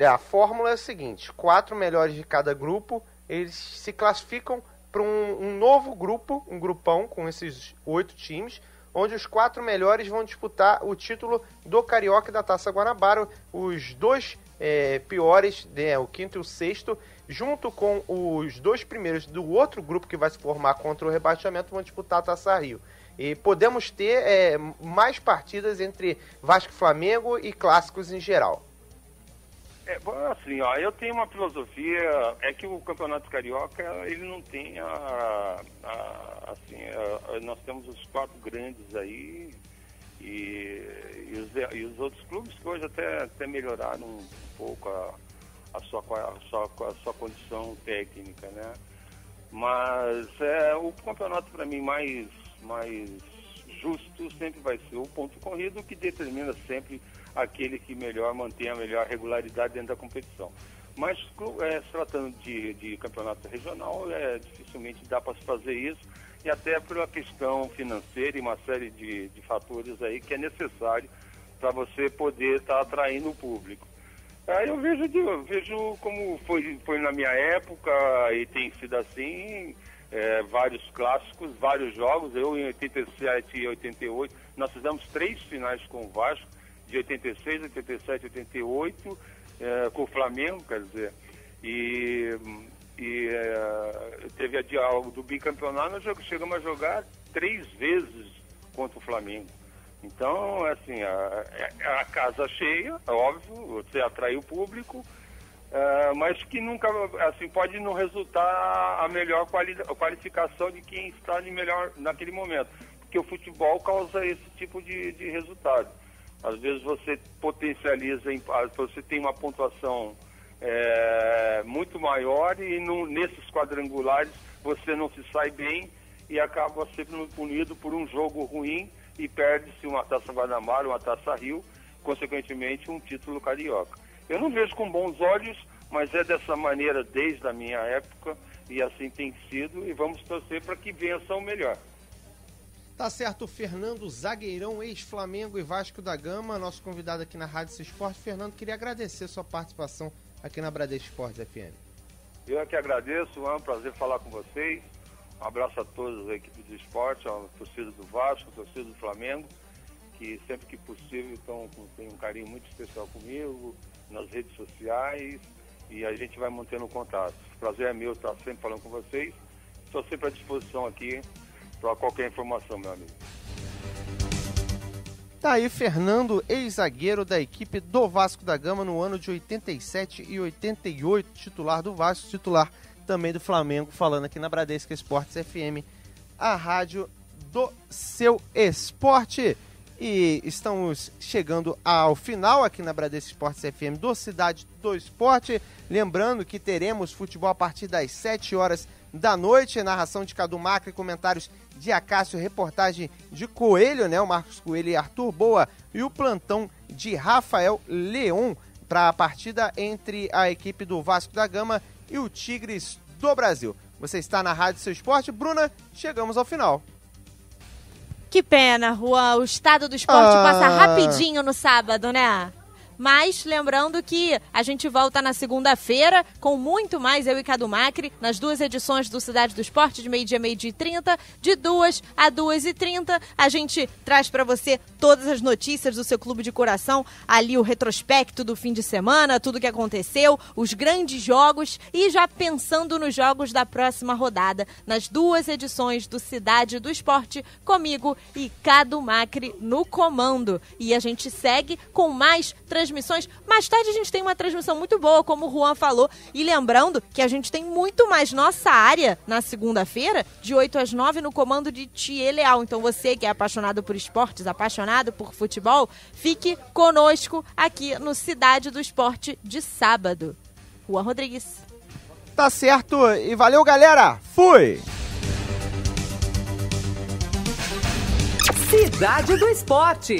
A fórmula é a seguinte: 4 melhores de cada grupo, eles se classificam para um novo grupo, um grupão com esses 8 times, onde os 4 melhores vão disputar o título do Carioca e da Taça Guanabara. Os 2 piores, o quinto e o sexto, junto com os 2 primeiros do outro grupo que vai se formar contra o rebaixamento, vão disputar a Taça Rio. E podemos ter mais partidas entre Vasco e Flamengo e clássicos em geral. Assim, eu tenho uma filosofia, que o Campeonato Carioca, ele não tem nós temos os 4 grandes aí e os outros clubes que hoje até melhoraram um pouco a sua condição técnica, né? Mas o campeonato, para mim, mais justo sempre vai ser o ponto corrido, que determina sempre aquele que melhor mantém a melhor regularidade dentro da competição. Mas se tratando de campeonato regional, dificilmente dá para se fazer isso, e até pela questão financeira e uma série de fatores aí que é necessário para você poder estar atraindo o público. Eu vejo como foi na minha época, e tem sido assim, vários clássicos, vários jogos. Eu em 87 e 88, nós fizemos 3 finais com o Vasco, de 86, 87, 88, com o Flamengo, quer dizer, e teve a diálogo do bicampeonato, nós chegamos a jogar 3 vezes contra o Flamengo. Então, assim, a casa cheia, óbvio, você atrai o público, mas que nunca, assim, pode não resultar a melhor qualificação de quem está de melhor naquele momento, porque o futebol causa esse tipo de resultado. Às vezes você potencializa, você tem uma pontuação muito maior e nesses quadrangulares você não se sai bem e acaba sendo punido por um jogo ruim e perde-se uma Taça Guanabara, uma Taça Rio, consequentemente um título carioca. Eu não vejo com bons olhos, mas é dessa maneira desde a minha época e assim tem sido, e vamos torcer para que vença o melhor. Tá certo, Fernando Zagueirão, ex-Flamengo e Vasco da Gama, nosso convidado aqui na Rádio Esporte. Fernando, queria agradecer sua participação aqui na Bradesco Esportes FM. Eu é que agradeço, é um prazer falar com vocês. Um abraço a todos a equipe do esporte, a torcida do Vasco, a torcida do Flamengo, que sempre que possível tem um carinho muito especial comigo, nas redes sociais, e a gente vai mantendo o contato. O prazer é meu estar sempre falando com vocês. Estou sempre à disposição aqui para qualquer informação, meu amigo. Tá aí Fernando, ex-zagueiro da equipe do Vasco da Gama no ano de 87 e 88, titular do Vasco, titular também do Flamengo, falando aqui na Bradesco Esportes FM, a rádio do seu esporte. E estamos chegando ao final aqui na Bradesco Esportes FM do Cidade do Esporte. Lembrando que teremos futebol a partir das 7 horas da noite, narração de Cadu Macri, comentários de Acácio, reportagem de Coelho, né, o Marcos Coelho e Arthur Boa, e o plantão de Rafael Leon para a partida entre a equipe do Vasco da Gama e o Tigres do Brasil. Você está na Rádio Seu Esporte. Bruna, chegamos ao final. Que pena, Juan, o estado do esporte passa rapidinho no sábado, né? Mas lembrando que a gente volta na segunda-feira com muito mais eu e Cadu Macri, nas 2 edições do Cidade do Esporte, de meio-dia a meio-dia e 30, de 2 a 2h30. A gente traz para você todas as notícias do seu clube de coração, ali o retrospecto do fim de semana, tudo que aconteceu, os grandes jogos e já pensando nos jogos da próxima rodada, nas 2 edições do Cidade do Esporte, comigo e Cadu Macri no comando. E a gente segue com mais transmissões. Mais tarde a gente tem uma transmissão muito boa, como o Juan falou. E lembrando que a gente tem muito mais nossa área na segunda-feira, de 8 às 9, no comando de Thier Leal. Então você que é apaixonado por esportes, apaixonado por futebol, fique conosco aqui no Cidade do Esporte de sábado. Juan Rodrigues. Tá certo. E valeu, galera. Fui! Cidade do Esporte.